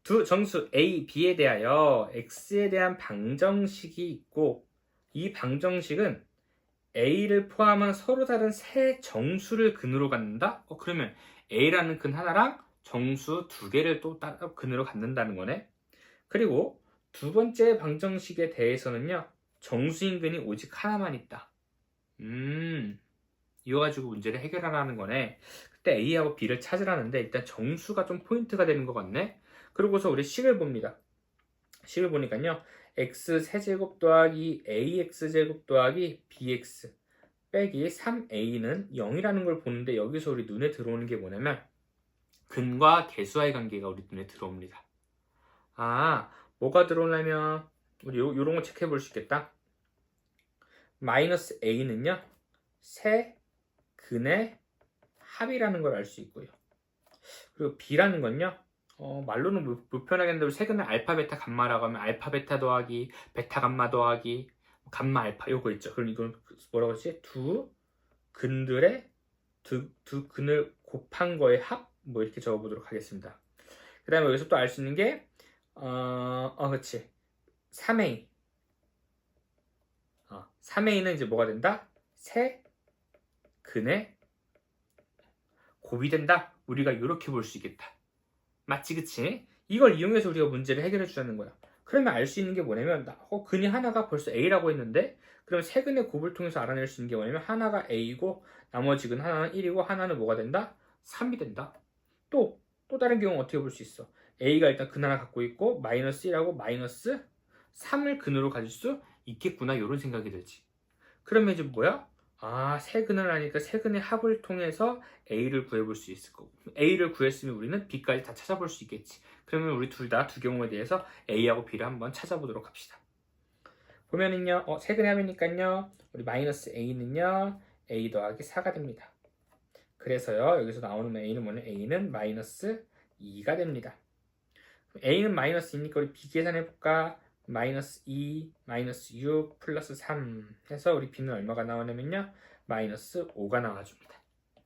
두 정수 A, B에 대하여 X에 대한 방정식이 있고 이 방정식은 A를 포함한 서로 다른 세 정수를 근으로 갖는다? 그러면 A라는 근 하나랑 정수 두 개를 또 따로 근으로 갖는다는 거네. 그리고 두 번째 방정식에 대해서는요 정수인 근이 오직 하나만 있다. 이거 가지고 문제를 해결하라는 거네. 그때 A하고 B를 찾으라는데 일단 정수가 좀 포인트가 되는 것 같네. 그러고서 우리 식을 봅니다. 식을 보니까요 x 세제곱 더하기 ax제곱 더하기 bx 빼기 3a는 0이라는 걸 보는데 여기서 우리 눈에 들어오는 게 뭐냐면 근과 개수와의 관계가 우리 눈에 들어옵니다. 뭐가 들어오냐면 우리 요런 거 체크해 볼 수 있겠다. 마이너스 a는요 세 근의 합이라는 걸 알 수 있고요. 그리고 b라는 건요 말로는 불편하겠는데 세 근을 알파, 베타, 감마라고 하면 알파, 베타 더하기 베타, 감마 더하기 감마, 알파 요거 있죠. 그럼 이건 뭐라고 하지? 두 근들의 두 근을 곱한 거의 합? 뭐 이렇게 적어보도록 하겠습니다. 그 다음에 여기서 또 알 수 있는 게 그렇지 3a 3a는 이제 뭐가 된다? 세 근의 곱이 된다? 우리가 이렇게 볼 수 있겠다. 맞지, 그치? 이걸 이용해서 우리가 문제를 해결해 주자는 거야. 그러면 알 수 있는 게 뭐냐면 근이 하나가 벌써 A라고 했는데 그럼 세 근의 곱을 통해서 알아낼 수 있는 게 뭐냐면 하나가 A이고 나머지 근 하나는 1이고 하나는 뭐가 된다? 3이 된다. 또 다른 경우는 어떻게 볼 수 있어? A가 일단 근 하나 갖고 있고 마이너스 1하고 마이너스 3을 근으로 가질 수 있겠구나 이런 생각이 들지. 그러면 이제 뭐야? 세 근을 하니까 세 근의 합을 통해서 A를 구해볼 수 있을 거고 A를 구했으면 우리는 B까지 다 찾아볼 수 있겠지. 그러면 우리 둘 다 두 경우에 대해서 A하고 B를 한번 찾아보도록 합시다. 보면은요, 세근에 하니까요, 우리 마이너스 a는요, a 더하기 4가 됩니다. 그래서요, 여기서 나오는 a는 뭐냐? a는 마이너스 2가 됩니다. a는 마이너스 2니까 우리 비계산해볼까? 마이너스 2, 마이너스 6, 플러스 3 해서 우리 b는 얼마가 나오냐면요, 마이너스 5가 나와줍니다.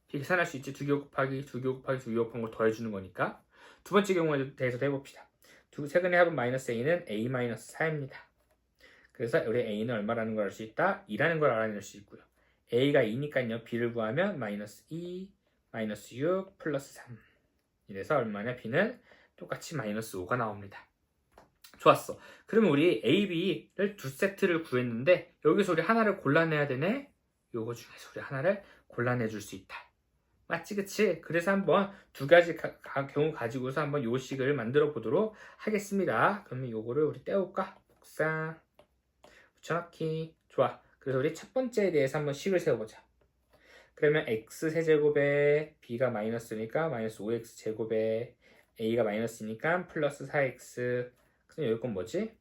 비계산할 수 있지. 2개 곱하기 2개 곱하기 2개 곱한 걸 더해주는 거니까. 두 번째 경우에 대해서도 해봅시다. 세근의 합은 마이너스 a는 a 마이너스 4입니다. 그래서 우리 a는 얼마라는 걸 알 수 있다? 2라는 걸 알아낼 수 있고요. a가 2니까요. b를 구하면 마이너스 2, 마이너스 6, 플러스 3 이래서 얼마냐? b는 똑같이 마이너스 5가 나옵니다. 좋았어. 그러면 우리 a, b를 두 세트를 구했는데 여기서 우리 하나를 골라내야 되네? 요거 중에서 우리 하나를 골라내줄 수 있다. 맞지, 그치? 그래서 한번 두 가지 경우 가지고서 한번 요 식을 만들어 보도록 하겠습니다. 그러면 요거를 우리 떼올까? 복사, 붙여넣기. 좋아. 그래서 우리 첫 번째에 대해서 한번 식을 세워보자. 그러면 x 세제곱에 b가 마이너스니까 마이너스 5x 제곱에 a가 마이너스니까 플러스 4x. 그럼 여기 건 뭐지?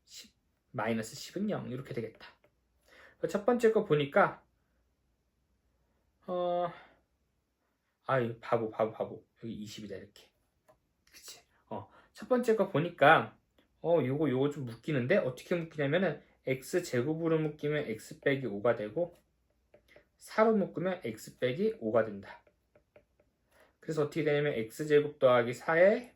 10, 마이너스 10은 0 이렇게 되겠다. 첫 번째 거 보니까 이거 바보. 여기 20이다, 이렇게. 그치? 첫 번째 거 보니까, 요거 좀 묶이는데? 어떻게 묶이냐면은, x 제곱으로 묶이면 x 빼기 5가 되고, 4로 묶으면 x 빼기 5가 된다. 그래서 어떻게 되냐면, x 제곱 더하기 4에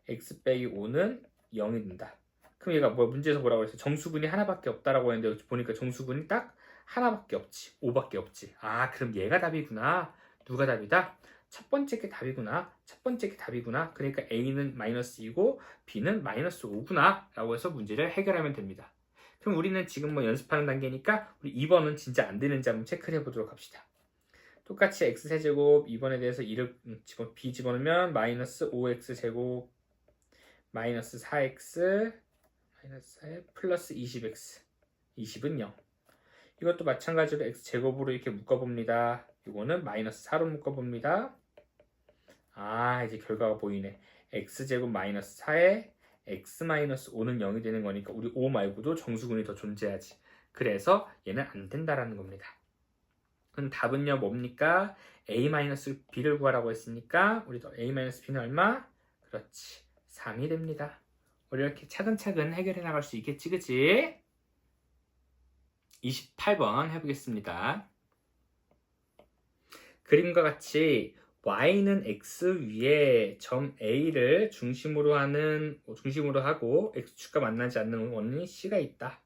x 빼기 5는 0이 된다. 그럼 얘가 문제에서 뭐라고 했어? 정수근이 하나밖에 없다라고 했는데, 여기 보니까 정수근이 딱 하나밖에 없지. 5밖에 없지. 그럼 얘가 답이구나. 누가 답이다? 첫 번째 게 답이구나. 그러니까 A는 마이너스 2고 B는 마이너스 5구나. 라고 해서 문제를 해결하면 됩니다. 그럼 우리는 지금 연습하는 단계니까 우리 2번은 진짜 안 되는지 한번 체크를 해보도록 합시다. 똑같이 X세제곱 2번에 대해서 2를 B 집어넣으면 마이너스 5X 제곱 마이너스 4X 마이너스 4 플러스 20X 20은 0. 이것도 마찬가지로 x제곱으로 이렇게 묶어봅니다. 이거는 마이너스 4로 묶어봅니다. 이제 결과가 보이네. x제곱 마이너스 4에 x 마이너스 5는 0이 되는 거니까 우리 5 말고도 정수근이 더 존재하지. 그래서 얘는 안 된다라는 겁니다. 그럼 답은요 뭡니까? a 마이너스 b를 구하라고 했으니까 우리 a 마이너스 b는 얼마? 그렇지. 3이 됩니다. 우리 이렇게 차근차근 해결해 나갈 수 있겠지, 그치? 28번 해보겠습니다. 그림과 같이 y는 x 위에 점 a를 중심으로 하고 x축과 만나지 않는 원이 c가 있다.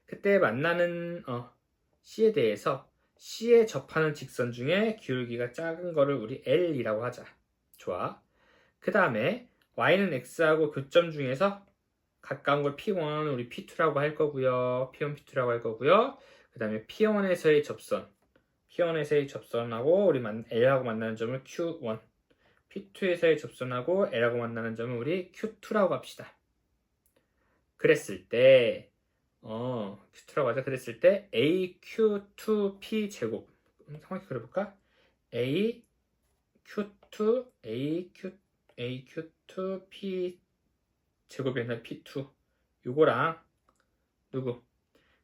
그때 만나는 c에 대해서 c에 접하는 직선 중에 기울기가 작은 거를 우리 l이라고 하자. 좋아. 그 다음에 y는 x하고 교점 중에서 가까운 걸 P1 우리 P2라고 할 거고요. P1, P2라고 할 거고요. 그 다음에 P1에서의 접선하고 우리 L하고 만나는 점을 Q1, P2에서의 접선하고 L하고 만나는 점을 우리 Q2라고 합시다. 그랬을 때 Q2라고 하자. 그랬을 때 AQ2P 제곱 정확히 그려볼까? AQ2P 제곱이 아니라 P2 요거랑 누구?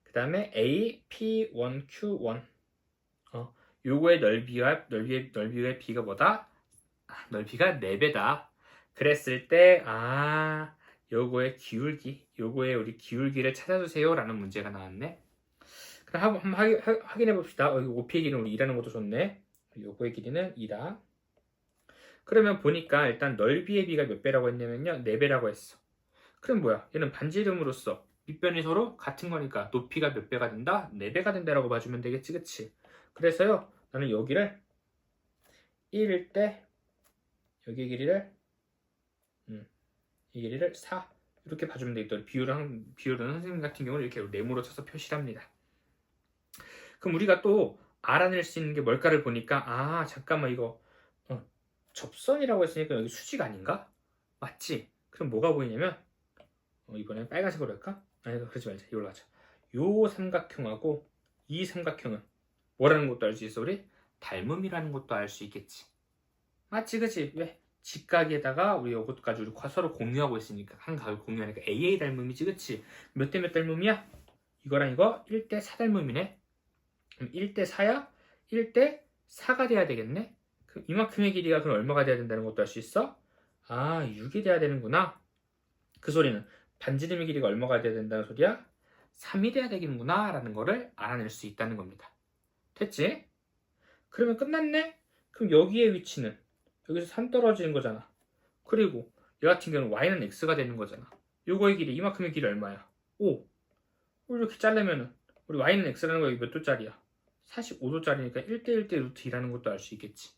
그 다음에 A, P1Q1 요거의 넓이의 B가 뭐다? 넓이가 4배다. 그랬을 때 요거의 요거의 우리 기울기를 찾아주세요 라는 문제가 나왔네. 그럼 한번 확인해 봅시다. 여기 OP의 길이는 우리 2라는 것도 좋네. 요거의 길이는 2다. 그러면 보니까 일단 넓이의 B가 몇 배라고 했냐면요 4배라고 했어. 그럼 뭐야? 얘는 반지름으로서 밑변이 서로 같은 거니까 높이가 몇 배가 된다? 4배가 된다라고 봐주면 되겠지, 그치? 그래서요, 나는 여기를 1일 때 여기 길이를 이 길이를 4 이렇게 봐주면 되겠다. 비율은 선생님 같은 경우는 이렇게 네모로 쳐서 표시를 합니다. 그럼 우리가 또 알아낼 수 있는 게 뭘까를 보니까 잠깐만 이거 접선이라고 했으니까 여기 수직 아닌가? 맞지? 그럼 뭐가 보이냐면 이번엔 빨간색으로 할까? 아니 그러지 말자. 이걸로 하자. 요 삼각형하고 이 삼각형은 뭐라는 것도 알 수 있어 우리? 닮음이라는 것도 알 수 있겠지. 맞지 그치? 왜? 직각에다가 우리 이것까지 우리 서로 공유하고 있으니까 한 각을 공유하니까 AA 닮음이지, 그치? 몇 대 몇 닮음이야? 이거랑 이거 1대 4 닮음이네. 그럼 1대 4야? 1대 4가 돼야 되겠네. 그럼 이만큼의 길이가 그럼 얼마가 돼야 된다는 것도 알 수 있어? 아, 6이 돼야 되는구나. 그 소리는 반지름의 길이가 얼마가 돼야 된다는 소리야? 3이 돼야 되겠구나 라는 거를 알아낼 수 있다는 겁니다. 됐지? 그러면 끝났네? 그럼 여기의 위치는 여기서 3 떨어지는 거잖아. 그리고 얘 같은 경우는 y는 x가 되는 거잖아. 요거의 길이, 이만큼의 길이 얼마야? 5. 이렇게 자르면은 우리 y는 x라는 거 여기 몇 도짜리야? 45도짜리니까 1대 1대 루트 2라는 것도 알 수 있겠지.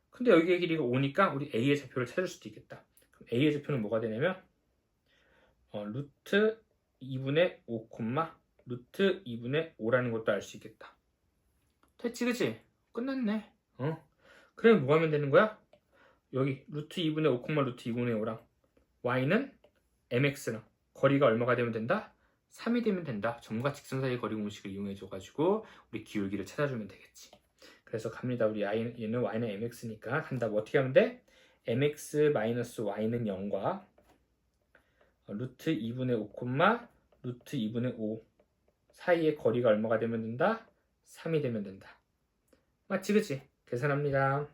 근데 여기의 길이가 5니까 우리 a의 좌표를 찾을 수도 있겠다. 그럼 a의 좌표는 뭐가 되냐면 루트 2분의 5, 루트 2분의 5라는 것도 알 수 있겠다. 됐지, 그치? 끝났네. 그러면 뭐 하면 되는 거야? 여기 루트 2분의 5, 루트 2분의 5랑 y는 mx랑 거리가 얼마가 되면 된다? 3이 되면 된다. 점과 직선 사이의 거리 공식을 이용해줘가지고 우리 기울기를 찾아주면 되겠지. 그래서 갑니다. 우리 얘는 y는 mx니까 간다. 뭐 어떻게 하면 돼? mx-y는 0과 루트 2분의 5, 루트 2분의 5 사이의 거리가 얼마가 되면 된다? 3이 되면 된다. 맞지, 그치? 계산합니다.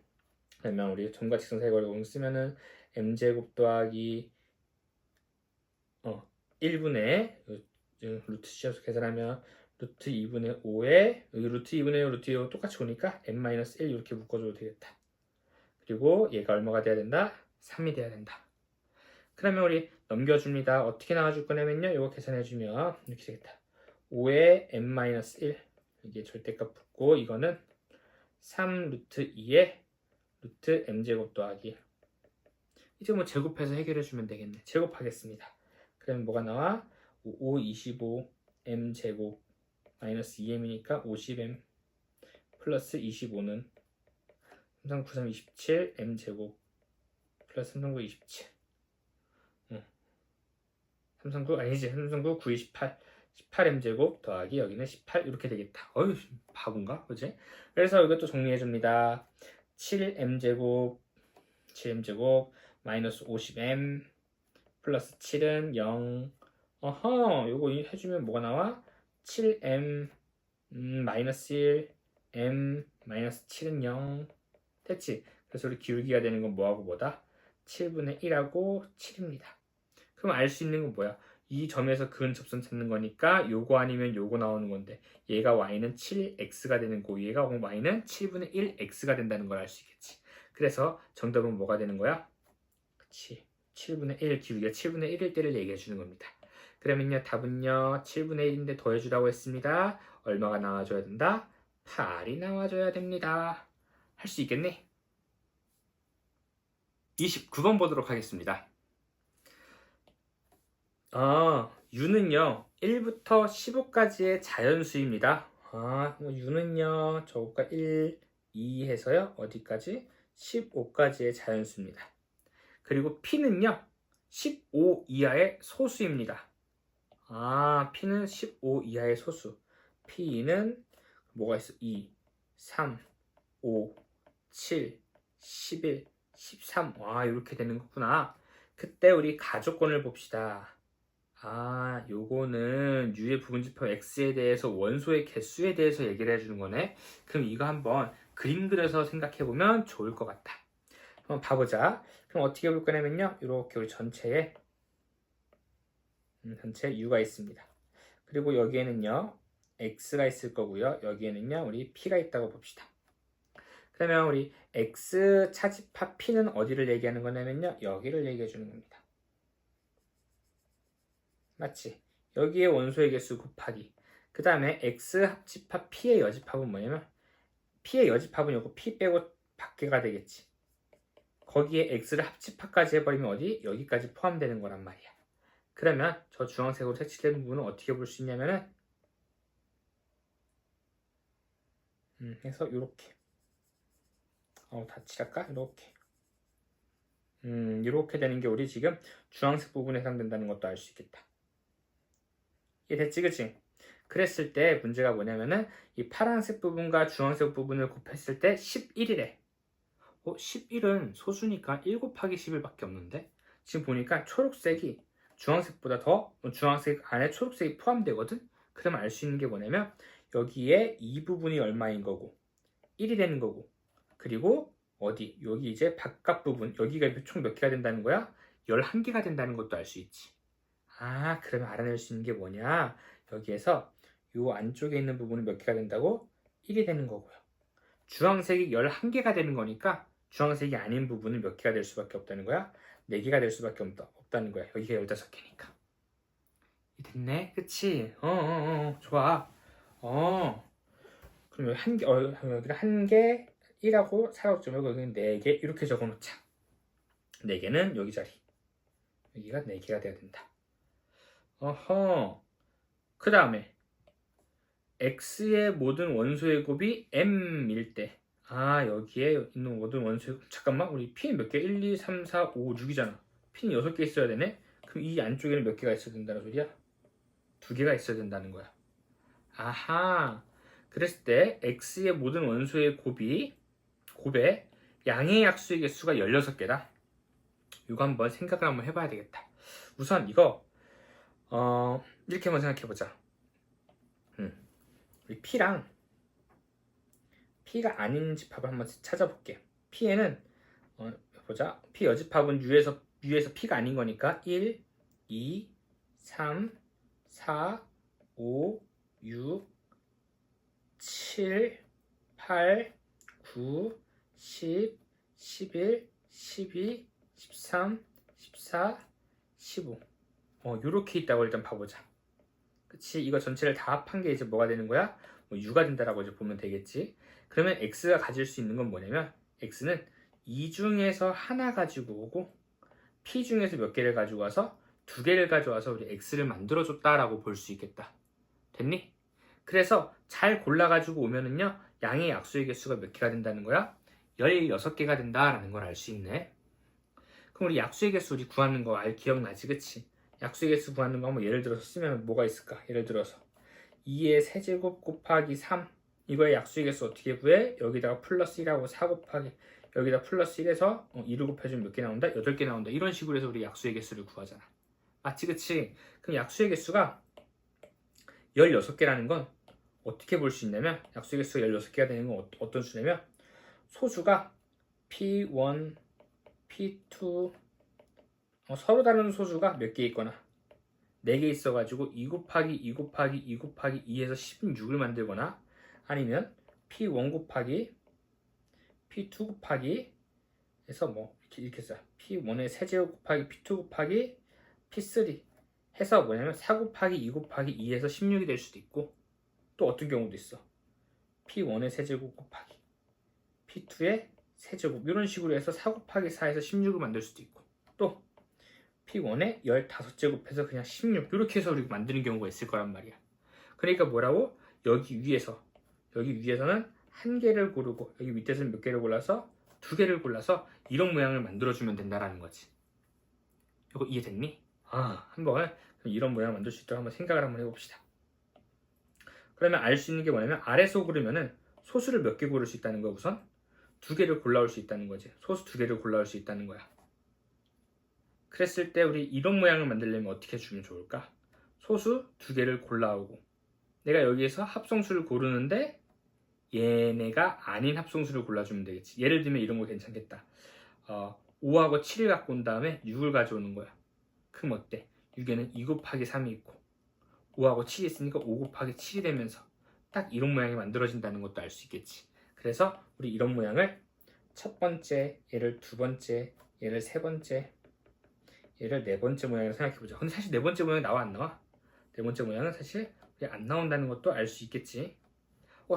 그러면 우리 점과 직선 사이의 거리 공식 쓰면은 m제곱 더하기 1분의 루트 씌워서 계산하면 루트 2분의 5에 여기 루트 2분의 5, 루트 2 똑같이 오니까 n-1 이렇게 묶어줘도 되겠다. 그리고 얘가 얼마가 돼야 된다? 3이 돼야 된다. 그러면 우리 넘겨줍니다. 어떻게 나와줄 거냐면요. 이거 계산해주면 이렇게 되겠다. 5에 n-1 이게 절대값 붙고 이거는 3 루트 2에 루트 m제곱 더하기 이제 뭐 제곱해서 해결해주면 되겠네. 제곱하겠습니다. 그러면 뭐가 나와? 5, 25 m제곱 마이너스 2m이니까 50m 플러스 25는 3, 9, 3, 27 m제곱 플러스 3, 9, 27 3, 9 아니지 3, 9, 9, 28 18m제곱 더하기 여기는 18 이렇게 되겠다. 어휴 바본가? 그치? 그래서 이것도 정리해줍니다. 7m제곱 마이너스 50m 플러스 7은 0 요거 해주면 뭐가 나와? 7m 마이너스 1 m 마이너스 7은 0 됐지? 그래서 우리 기울기가 되는 건 뭐하고 뭐다? 7분의 1하고 7입니다. 그럼 알 수 있는 건 뭐야? 이 점에서 근접선 찾는 거니까 요거 아니면 요거 나오는 건데 얘가 y는 7x가 되는 거고 얘가 y는 7분의 1x가 된다는 걸 알 수 있겠지. 그래서 정답은 뭐가 되는 거야? 그치, 7분의 1 기울기가 7분의 1일 때를 얘기해 주는 겁니다. 그러면요 답은요 7분의 1인데 더해주라고 했습니다. 얼마가 나와줘야 된다? 8이 나와줘야 됩니다. 할 수 있겠니? 29번 보도록 하겠습니다. u는요 1부터 15까지의 자연수입니다. u는요 저거가 1, 2 해서요 어디까지? 15까지의 자연수입니다. 그리고 p는요 15 이하의 소수입니다. p는 15 이하의 소수. p는 뭐가 있어? 2, 3, 5, 7, 11, 13 이렇게 되는 거구나. 그때 우리 가족권을 봅시다. 요거는 u의 부분집합 x에 대해서 원소의 개수에 대해서 얘기를 해주는 거네. 그럼 이거 한번 그림 그려서 생각해보면 좋을 것 같다. 한번 봐보자. 그럼 어떻게 볼 거냐면요. 이렇게 우리 전체에 u가 있습니다. 그리고 여기에는요 x가 있을 거고요. 여기에는요 우리 p가 있다고 봅시다. 그러면 우리 x 차집합 p는 어디를 얘기하는 거냐면요. 여기를 얘기해 주는 겁니다. 맞지? 여기에 원소의 개수 곱하기 그 다음에 x 합집합 p의 여집합은 뭐냐면 p의 여집합은 요거 p 빼고 밖에가 되겠지. 거기에 x를 합집합까지 해버리면 어디? 여기까지 포함되는 거란 말이야. 그러면 저 주황색으로 색칠된 부분은 어떻게 볼 수 있냐면은 해서 요렇게 다 칠할까? 이렇게 이렇게 되는 게 우리 지금 주황색 부분에 해당된다는 것도 알 수 있겠다. 이게 됐지, 그치? 그랬을 때 문제가 뭐냐면은 이 파란색 부분과 주황색 부분을 곱했을 때 11이래. 11은 소수니까 1 곱하기 11밖에 없는데 지금 보니까 초록색이 주황색보다 더 주황색 안에 초록색이 포함되거든. 그러면 알 수 있는 게 뭐냐면 여기에 이 부분이 얼마인 거고 1이 되는 거고 그리고 어디 여기 이제 바깥 부분 여기가 총 몇 개가 된다는 거야? 11개가 된다는 것도 알 수 있지. 그러면 알아낼 수 있는 게 뭐냐? 여기에서 요 안쪽에 있는 부분은 몇 개가 된다고? 1이 되는 거고요. 주황색이 11개가 되는 거니까 주황색이 아닌 부분은 몇 개가 될 수밖에 없다는 거야? 4개가 될 수밖에 없다는 거야. 여기가 15개니까. 됐네? 그치? 좋아. 그럼 여기 한 개, 여기가 한 개, 1하고 사각점하고 여기는 4개 이렇게 적어놓자. 4개는 여기 자리. 여기가 4개가 돼야 된다. 그 다음에 x의 모든 원소의 곱이 m일 때 여기에 있는 모든 원소의 곱 잠깐만 우리 p는 몇 개? 1, 2, 3, 4, 5, 6이잖아. p는 6개 있어야 되네? 그럼 이 안쪽에는 몇 개가 있어야 된다는 소리야? 2개가 있어야 된다는 거야. 그랬을 때 x의 모든 원소의 곱에 양의 약수의 개수가 16개다. 이거 한번 생각을 한번 해봐야 되겠다. 우선 이거 이렇게 한번 생각해보자. 우리 P랑 P가 아닌 집합을 한번 찾아볼게. P에는 보자. P 여집합은 U에서 P가 아닌 거니까 1, 2, 3, 4, 5, 6, 7, 8, 9, 10, 11, 12, 13, 14, 15 요렇게 있다고 일단 봐보자. 그치? 이거 전체를 다 합한 게 이제 뭐가 되는 거야? U가 된다라고 이제 보면 되겠지. 그러면 X가 가질 수 있는 건 뭐냐면 X는 이 중에서 하나 가지고 오고 P 중에서 몇 개를 가지고 와서 2개를 가져와서 우리 X를 만들어줬다라고 볼 수 있겠다. 됐니? 그래서 잘 골라가지고 오면은요 양의 약수의 개수가 몇 개가 된다는 거야? 16개가 된다라는 걸 알 수 있네. 그럼 우리 약수의 개수 우리 구하는 거 기억나지? 그치? 약수의 개수 구하는 거 한번 예를 들어서 쓰면 뭐가 있을까? 예를 들어서 2의 세제곱 곱하기 3 이거의 약수의 개수 어떻게 구해? 여기다가 플러스 1하고 4 곱하기 여기다 플러스 1해서 2를 곱해주면 몇 개 나온다? 8개 나온다. 이런 식으로 해서 우리 약수의 개수를 구하잖아. 맞지? 그치? 그럼 약수의 개수가 16개라는 건 어떻게 볼 수 있냐면 약수의 개수가 16개가 되는 건 어떤 수냐면 소수가 P1, P2 서로 다른 소수가 몇 개 있거나 4개 있어가지고 2 곱하기 2 곱하기 2 곱하기 2에서 16을 만들거나 아니면 P1 곱하기 P2 곱하기 해서 뭐 이렇게 써 P1의 세제곱 곱하기 P2 곱하기 P3 해서 뭐냐면 4 곱하기 2 곱하기 2에서 16이 될 수도 있고 또 어떤 경우도 있어 P1의 세제곱 곱하기 P2의 세제곱 이런 식으로 해서 4 곱하기 4에서 16을 만들 수도 있고 또 P1에 15제곱해서 그냥 16 이렇게 해서 우리가 만드는 경우가 있을 거란 말이야. 그러니까 뭐라고? 여기 위에서는 한 개를 고르고 여기 밑에서는 몇 개를 골라서 2개를 골라서 이런 모양을 만들어주면 된다라는 거지. 이거 이해됐니? 한번 이런 모양을 만들 수 있도록 한번 생각을 한번 해봅시다. 그러면 알 수 있는 게 뭐냐면 아래서 고르면은 소수를 몇 개 고를 수 있다는 거야. 우선 2개를 골라올 수 있다는 거지. 소수 2개를 골라올 수 있다는 거야. 그랬을 때 우리 이런 모양을 만들려면 어떻게 해주면 좋을까? 소수 2개를 골라오고 내가 여기에서 합성수를 고르는데 얘네가 아닌 합성수를 골라주면 되겠지. 예를 들면 이런 거 괜찮겠다. 5하고 7을 갖고 온 다음에 6을 가져오는 거야. 그럼 어때? 6에는 2 곱하기 3이 있고 5하고 7이 있으니까 5 곱하기 7이 되면서 딱 이런 모양이 만들어진다는 것도 알 수 있겠지. 그래서 우리 이런 모양을 첫 번째, 얘를 두 번째, 얘를 세 번째, 얘를 네 번째 모양으로 생각해보자. 근데 사실 네 번째 모양이 나와 안 나와? 네 번째 모양은 사실 안 나온다는 것도 알 수 있겠지.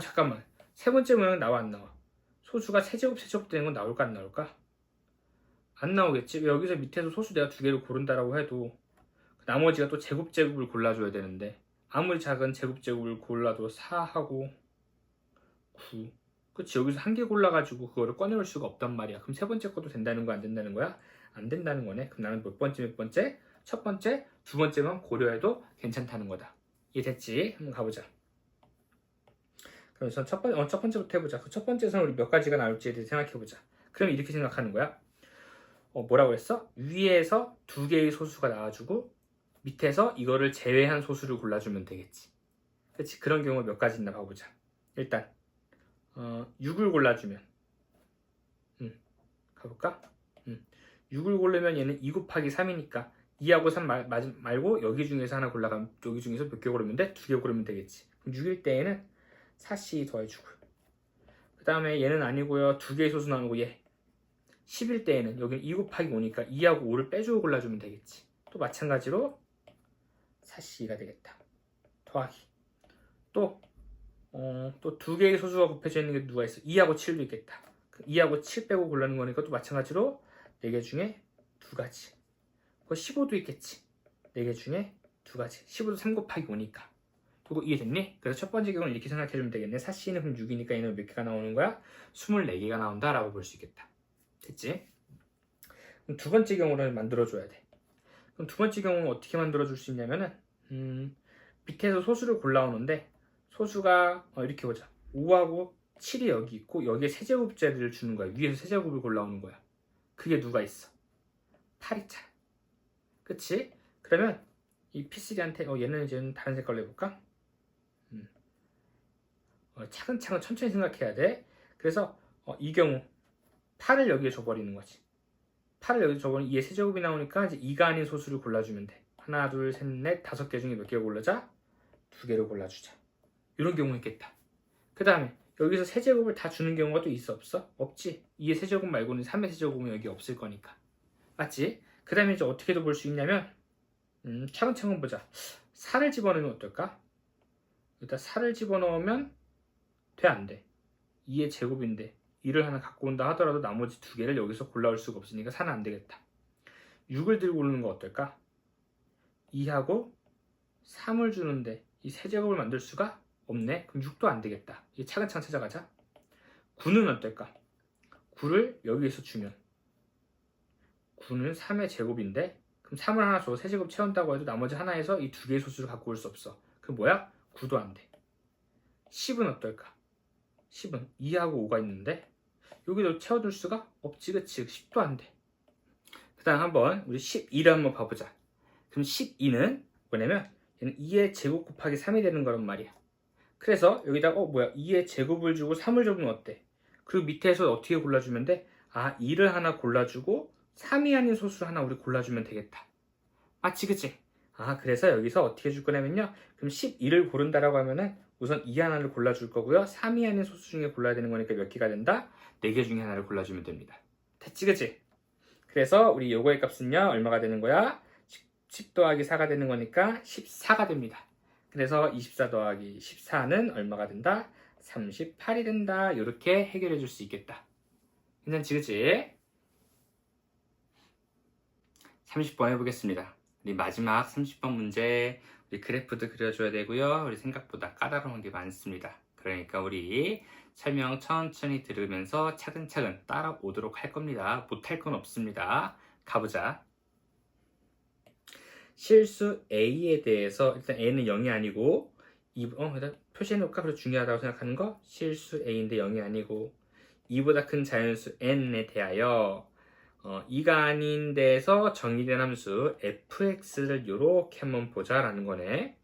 잠깐만. 세 번째 모양은 나와 안 나와? 소수가 세제곱 되는 건 나올까 안 나올까? 안 나오겠지. 여기서 밑에서 소수 내가 2개를 고른다라고 해도 나머지가 또 제곱을 골라줘야 되는데 아무리 작은 제곱을 골라도 4하고 9 그치 여기서 한 개 골라가지고 그거를 꺼내올 수가 없단 말이야. 그럼 세 번째 것도 된다는 거야 안 된다는 거야? 안 된다는 거네. 그럼 나는 몇 번째? 첫 번째, 두 번째만 고려해도 괜찮다는 거다. 이해됐지? 한번 가보자. 그럼 우선 첫 번째부터 해보자. 그 첫 번째에서는 우리 몇 가지가 나올지에 대해 생각해보자. 그럼 이렇게 생각하는 거야. 뭐라고 했어? 위에서 두 개의 소수가 나와주고 밑에서 이거를 제외한 소수를 골라주면 되겠지. 그치? 그런 경우 몇 가지 있나 봐보자. 일단 6을 골라주면 가볼까? 6을 고르면 얘는 2 곱하기 3이니까 2하고 3 말고 여기 중에서 하나 골라가면 여기 중에서 몇 개 고르면 돼? 2개 고르면 되겠지. 그럼 6일 때에는 4c 더해주고 그 다음에 얘는 아니고요. 두 개의 소수 나오고 얘 10일 때에는 여기는 2 곱하기 5니까 2하고 5를 빼주고 골라주면 되겠지. 또 마찬가지로 4c가 되겠다. 더하기 또 두 개의 소수가 곱해져 있는 게 누가 있어? 2하고 7도 있겠다. 2하고 7 빼고 고르는 거니까 또 마찬가지로 4개 중에 2가지. 15도 있겠지. 4개 중에 2가지. 15도 3 곱하기 5니까. 이거 이해됐니? 그래서 첫 번째 경우는 이렇게 생각해주면 되겠네. 4c는 그럼 6이니까 얘는 몇 개가 나오는 거야? 24개가 나온다 라고 볼 수 있겠다. 됐지? 그럼 두 번째 경우를 만들어줘야 돼. 그럼 두 번째 경우는 어떻게 만들어줄 수 있냐면은 밑에서 소수를 골라오는데 소수가 이렇게 보자. 5하고 7이 여기 있고 여기에 세제곱자리를 주는 거야. 위에서 세제곱을 골라오는 거야. 그게 누가 있어? 8이잖아. 그치? 그러면 이 P3한테 얘는 이제 다른 색깔로 해볼까? 차근차근 천천히 생각해야 돼. 그래서 이 경우 8을 여기에 줘버리는 거지. 8을 여기에 줘버리면 2의 세제곱이 나오니까 이제 2가 아닌 소수를 골라주면 돼. 하나, 둘, 셋, 넷, 5개 중에 몇 개 골라자? 2개를 골라주자. 이런 경우 있겠다. 그 다음에 여기서 세제곱을 다 주는 경우가 또 있어 없어? 없지. 2의 세제곱 말고는 3의 세제곱은 여기 없을 거니까. 맞지? 그 다음에 이제 어떻게도 볼 수 있냐면 차근차근 보자. 4를 집어넣으면 어떨까? 일단 4를 집어넣으면 돼 안 돼? 2의 제곱인데 2를 하나 갖고 온다 하더라도 나머지 2개를 여기서 골라올 수가 없으니까 4는 안 되겠다. 6을 들고 오는 거 어떨까? 2하고 3을 주는데 이 세제곱을 만들 수가 없네? 그럼 6도 안 되겠다. 이제 차근차근 찾아가자. 9는 어떨까? 9를 여기에서 주면 9는 3의 제곱인데 그럼 3을 하나 줘. 세제곱 채운다고 해도 나머지 하나에서 이 2개의 소수를 갖고 올 수 없어. 그럼 뭐야? 9도 안 돼. 10은 어떨까? 10은 2하고 5가 있는데 여기도 채워둘 수가 없지. 그치? 10도 안 돼. 그 다음 한번 우리 12를 한번 봐보자. 그럼 12는 뭐냐면 얘는 2의 제곱 곱하기 3이 되는 거란 말이야. 그래서 여기다가 2의 제곱을 주고 3을 줘보면 어때? 그리고 밑에서 어떻게 골라주면 돼? 2를 하나 골라주고 3이 아닌 소수를 하나 우리 골라주면 되겠다. 맞지 그치? 그래서 여기서 어떻게 줄 거냐면요. 그럼 12를 고른다라고 하면은 우선 2 하나를 골라줄 거고요. 3이 아닌 소수 중에 골라야 되는 거니까 몇 개가 된다? 4개 중에 하나를 골라주면 됩니다. 됐지 그치? 그래서 우리 요거의 값은요. 얼마가 되는 거야? 10 더하기 4가 되는 거니까 14가 됩니다. 그래서 24 더하기 14는 얼마가 된다? 38이 된다. 이렇게 해결해 줄 수 있겠다. 괜찮지 그치? 30번 해보겠습니다. 우리 마지막 30번 문제 우리 그래프도 그려줘야 되고요. 우리 생각보다 까다로운 게 많습니다. 그러니까 우리 설명 천천히 들으면서 차근차근 따라오도록 할 겁니다. 못할 건 없습니다. 가보자. 실수 A에 대해서 일단 A는 0이 아니고 일단 표시해놓을까? 그래서 중요하다고 생각하는 거 실수 A인데 0이 아니고 2보다 큰 자연수 N에 대하여 2가 아닌 데에서 정의된 함수 fx를 이렇게 한번 보자 라는 거네.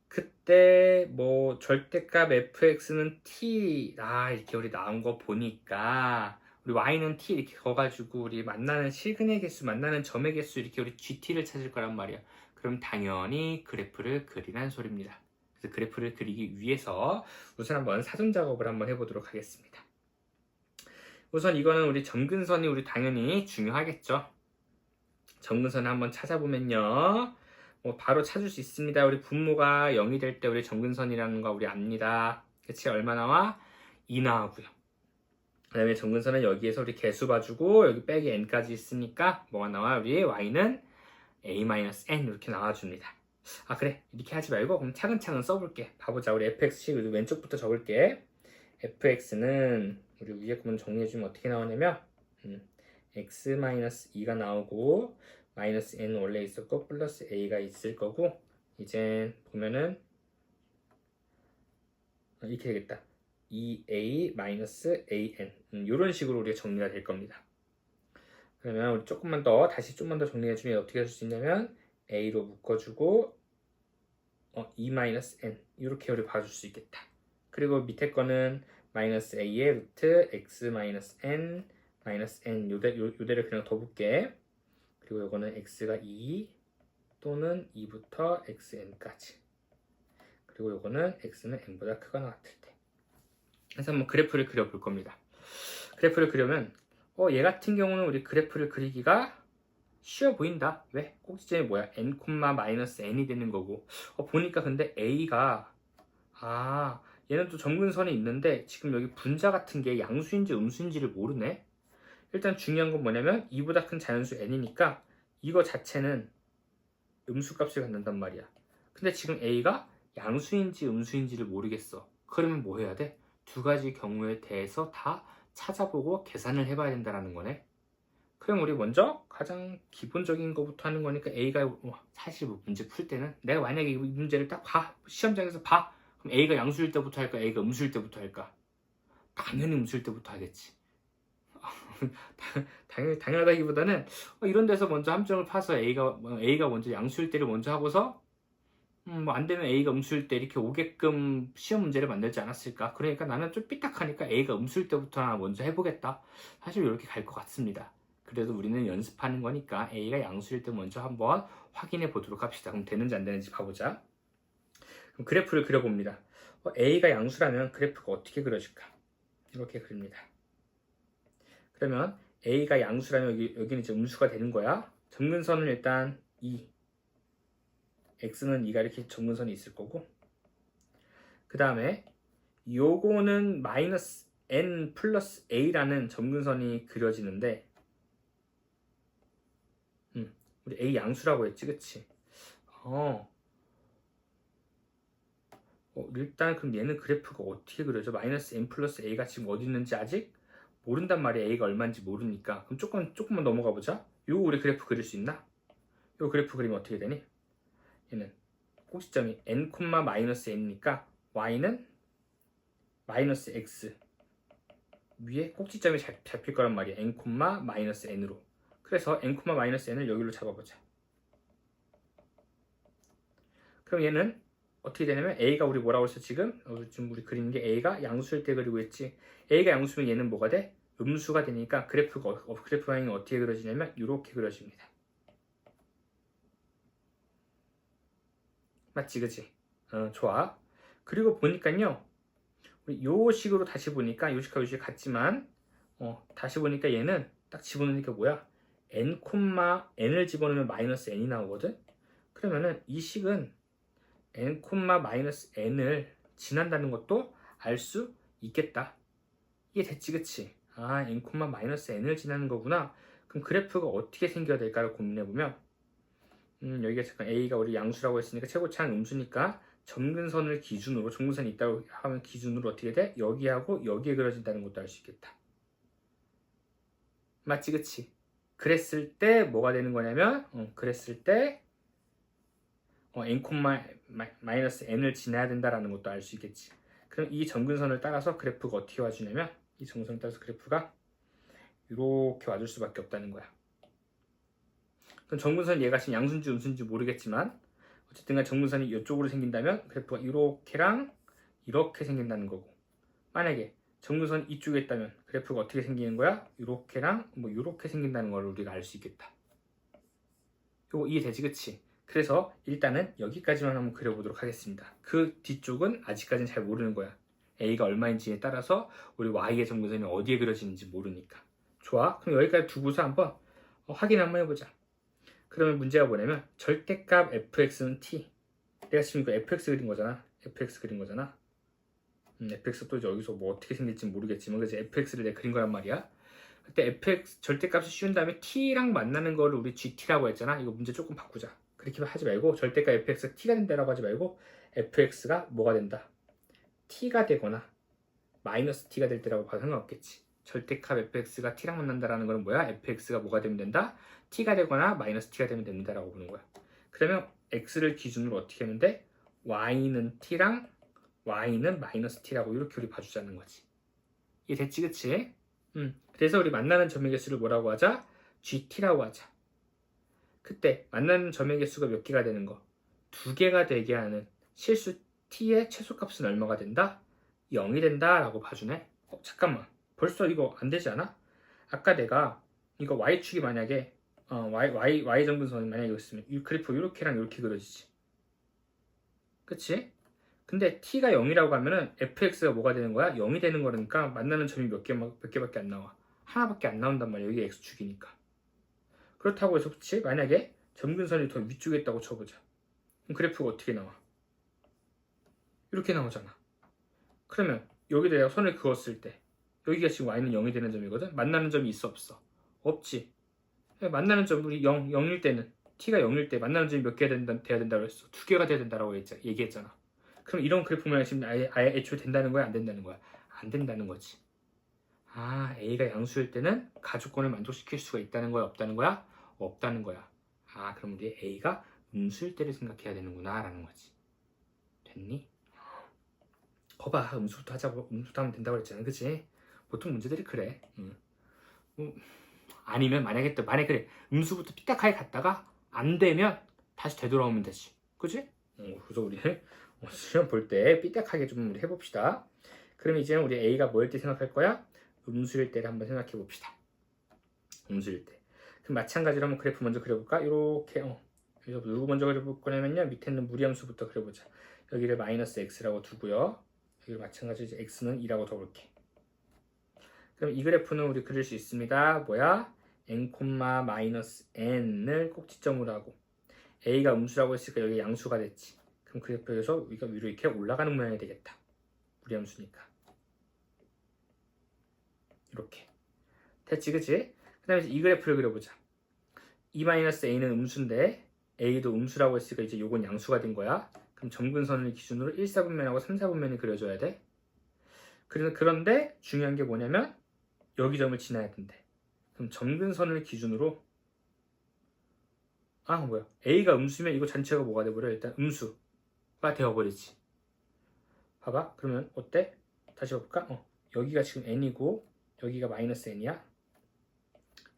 그때 뭐 절대값 fx는 t 이렇게 우리 나온 거 보니까 우리 y는 t 이렇게 거가지고 우리 만나는 실근의 개수 만나는 점의 개수 이렇게 우리 gt를 찾을 거란 말이야. 그럼 당연히 그래프를 그리란 소리입니다. 그래서 그래프를 그리기 위해서 우선 한번 사전 작업을 한번 해보도록 하겠습니다. 우선 이거는 우리 점근선이 우리 당연히 중요하겠죠. 점근선을 한번 찾아보면요. 바로 찾을 수 있습니다. 우리 분모가 0이 될 때 우리 점근선이라는 거 우리 압니다. 그치? 얼마 나와? 2 나오고요. 그 다음에 점근선은 여기에서 우리 개수 봐주고 여기 빼기 n까지 있으니까 뭐가 나와? 우리 y는 a-n 이렇게 나와줍니다. 그래 이렇게 하지 말고 그럼 차근차근 써볼게. 봐보자. 우리 fx 왼쪽부터 적을게. fx는 우리 위에 거만 정리해주면 어떻게 나오냐면 x-2가 나오고 마이너스 n은 원래 있었고 플러스 a가 있을 거고 이제 보면은 이렇게 되겠다. 2a-an 이런 식으로 우리가 정리가 될 겁니다. 그러면 우리 조금만 더 정리해주면 어떻게 할 수 있냐면 a로 묶어주고 2-n 이렇게 우리 봐줄 수 있겠다. 그리고 밑에 거는 마이너스 a의 루트 x-n n 요대를 그냥 더 붙게. 그리고 이거는 x가 2 또는 2부터 xn까지. 그리고 이거는 x는 n보다 크거나 같을 때. 그래서 한번 그래프를 그려볼 겁니다. 그래프를 그려면 얘 같은 경우는 우리 그래프를 그리기가 쉬워 보인다. 왜? 꼭지점이 뭐야? n, n이 되는 거고. 보니까 근데 a가 얘는 또 점근선이 있는데 지금 여기 분자 같은 게 양수인지 음수인지를 모르네. 일단 중요한 건 뭐냐면 2보다 큰 자연수 n이니까 이거 자체는 음수값을 갖는단 말이야. 근데 지금 a가 양수인지 음수인지를 모르겠어. 그러면 뭐 해야 돼? 두 가지 경우에 대해서 다 찾아보고 계산을 해봐야 된다는 거네. 그럼 우리 먼저 가장 기본적인 것부터 하는 거니까 a가 사실 뭐 문제 풀 때는 내가 만약에 이 문제를 딱 봐. 시험장에서 봐. 그럼 a가 양수일 때부터 할까? a가 음수일 때부터 할까? 당연히 음수일 때부터 하겠지. 당연하다기보다는 이런 데서 먼저 함정을 파서 a가 먼저 양수일 때를 먼저 하고서 뭐 안 되면 a가 음수일 때 이렇게 오게끔 시험 문제를 만들지 않았을까? 그러니까 나는 좀 삐딱하니까 a가 음수일 때부터 먼저 해보겠다. 사실 이렇게 갈 것 같습니다. 그래도 우리는 연습하는 거니까 a가 양수일 때 먼저 한번 확인해 보도록 합시다. 그럼 되는지 안 되는지 봐보자. 그럼 그래프를 그려봅니다. a가 양수라면 그래프가 어떻게 그려질까? 이렇게 그립니다. 그러면 a가 양수라면 여기는 이제 음수가 되는 거야. 점근선은 일단 2, x는 2가 이렇게 점근선이 있을 거고, 그 다음에 요거는 마이너스 n 플러스 a라는 점근선이 그려지는데, 우리 a 양수라고 했지, 그치? 일단 그럼 얘는 그래프가 어떻게 그려져? 마이너스 n 플러스 a가 지금 어디 있는지 아직 모른단 말이야. a가 얼마인지 모르니까. 그럼 조금만 넘어가 보자. 요거 우리 그래프 그릴 수 있나? 요 그래프 그리면 어떻게 되니? 얘는 꼭지점이 n, 마이너스 n이니까 y는 마이너스 x 위에 꼭지점이 잡힐 거란 말이야. n, 마이너스 n으로. 그래서 n, 마이너스 n을 여기로 잡아보자. 그럼 얘는 어떻게 되냐면 a가 우리 뭐라고 했어 지금? 지금 우리 그리는 게 a가 양수일 때 그리고 있지. a가 양수면 얘는 뭐가 돼? 음수가 되니까 그래프 방향이 어떻게 그려지냐면 이렇게 그려집니다. 맞지, 그치? 좋아. 그리고 보니까요, 우리 요 식으로 다시 보니까 요식과 요식 같지만, 다시 보니까 얘는 딱 집어넣으니까 뭐야? n, n을 집어넣으면 마이너스 n이 나오거든? 그러면은 이 식은 n, 마이너스 n을 지난다는 것도 알 수 있겠다. 이게 됐지, 그치? n, 마이너스 n을 지나는 거구나. 그럼 그래프가 어떻게 생겨야 될까를 고민해보면, 여기가 잠깐 a가 우리 양수라고 했으니까 최고차는 음수니까 점근선을 기준으로, 점근선이 있다고 하면 기준으로 어떻게 돼? 여기하고 여기에 그려진다는 것도 알 수 있겠다. 맞지, 그치? 그랬을 때 뭐가 되는 거냐면, 그랬을 때 n, 마이너스 n을 지나야 된다는 것도 알 수 있겠지. 그럼 이 점근선을 따라서 그래프가 어떻게 와주냐면, 이 점근선을 따라서 그래프가 이렇게 와줄 수밖에 없다는 거야. 그럼 점근선 얘가 지금 양수인지 음수인지 모르겠지만 어쨌든 간 점근선이 이쪽으로 생긴다면 그래프가 이렇게랑 이렇게 생긴다는 거고, 만약에 점근선이 이쪽에 있다면 그래프가 어떻게 생기는 거야? 이렇게랑 뭐 이렇게 생긴다는 걸 우리가 알 수 있겠다. 이거 이해되지, 그치? 그래서 일단은 여기까지만 한번 그려보도록 하겠습니다. 그 뒤쪽은 아직까지는 잘 모르는 거야. a가 얼마인지에 따라서 우리 y의 점근선이 어디에 그려지는지 모르니까. 좋아, 그럼 여기까지 두고서 한번 확인 한번 해보자. 그러면 문제가 뭐냐면 절대값 fx는 t. 내가 지금 이거 fx 그린 거잖아. fx 그린 거잖아. fx 또 여기서 뭐 어떻게 생길지 모르겠지만 그치? fx를 내가 그린 거란 말이야. 그때 fx 절대값을 씌운 다음에 t랑 만나는 거를 우리 gt라고 했잖아. 이거 문제 조금 바꾸자. 그렇게 하지 말고 절대값 fx가 t가 된다라고 하지 말고 fx가 뭐가 된다? t가 되거나 마이너스 t가 될 때라고 봐도 상관없겠지. 절대값 fx가 t랑 만난다라는 거는 뭐야? fx가 뭐가 되면 된다? t가 되거나 마이너스 t가 되면 됩니다라고 보는 거야. 그러면 x를 기준으로 어떻게 하면 돼? y는 t랑 y는 마이너스 t라고 이렇게 우리 봐주자는 거지. 이게 됐지, 그치? 그래서 우리 만나는 점의 개수를 뭐라고 하자? gt라고 하자. 그때 만나는 점의 개수가 몇 개가 되는 거? 2개가 되게 하는 실수 t의 최소값은 얼마가 된다? 0이 된다 라고 봐주네. 잠깐만, 벌써 이거 안 되지 않아? 아까 내가 이거 y축이 만약에 y 점근선이 만약에 있으면 이 그래프 이렇게랑 이렇게 그려지지, 그치? 근데 t가 0이라고 하면은 fx가 뭐가 되는 거야? 0이 되는 거니까 만나는 점이 몇 개밖에 안 나와. 하나밖에 안 나온단 말이야. 여기 x축이니까. 그렇다고 해서 그치? 만약에 점근선이 더 위쪽에 있다고 쳐보자. 그럼 그래프가 어떻게 나와? 이렇게 나오잖아. 그러면 여기다 내가 선을 그었을 때 여기가 지금 y는 0이 되는 점이거든? 만나는 점이 있어 없어? 없지. 만나는 점 우리 0일 때는 t가 0일 때 만나는 점이 몇 개가 돼야 된다고 했어? 2개가 돼야 된다고 얘기했잖아. 그럼 이런 그래프 모양이 지금 아예 애초에 된다는 거야? 안 된다는 거야? 안 된다는 거지. 아, A가 양수일 때는 가주권을 만족시킬 수가 있다는 거야? 없다는 거야? 없다는 거야. 아, 그럼 우리 A가 음수일 때를 생각해야 되는구나 라는 거지. 됐니? 거봐, 음수부터 하자고. 음수부터 하면 된다고 그랬잖아, 그치? 보통 문제들이 그래. 아니면 만약에 그래, 음수부터 삐딱하게 갔다가 안 되면 다시 되돌아오면 되지, 그치? 그래서 우리 시험 볼 때 삐딱하게 좀 우리 해봅시다. 그럼 이제 우리 A가 뭐일 때 생각할 거야? 음수일 때를 한번 생각해 봅시다. 음수일 때. 그럼 마찬가지로 한번 그래프 먼저 그려볼까? 이렇게 여기서 누구 먼저 그려볼 거냐면요, 밑에 있는 무리함수부터 그려보자. 여기를 마이너스 x라고 두고요. 여기를 마찬가지로 이제 x는 2라고 둬볼게. 그럼 이 그래프는 우리 그릴 수 있습니다. 뭐야? n, 마이너스 n을 꼭지점으로 하고 a가 음수라고 했으니까 여기 양수가 됐지. 그럼 그래프에서 우리가 위로 이렇게 올라가는 모양이 되겠다. 무리함수니까. 이렇게. 됐지, 그치? 그 다음에 이 그래프를 그려보자. 2-a는 음수인데 a도 음수라고 했으니까 이제 요건 양수가 된 거야. 그럼 점근선을 기준으로 1사분면하고 3사분면이 그려줘야 돼. 그런데 중요한 게 뭐냐면 여기 점을 지나야 된대. 그럼 점근선을 기준으로 a가 음수면 이거 전체가 뭐가 돼버려? 일단 음수가 되어버리지. 봐봐. 그러면 어때? 다시 볼까? 여기가 지금 n이고 여기가 마이너스 n이야.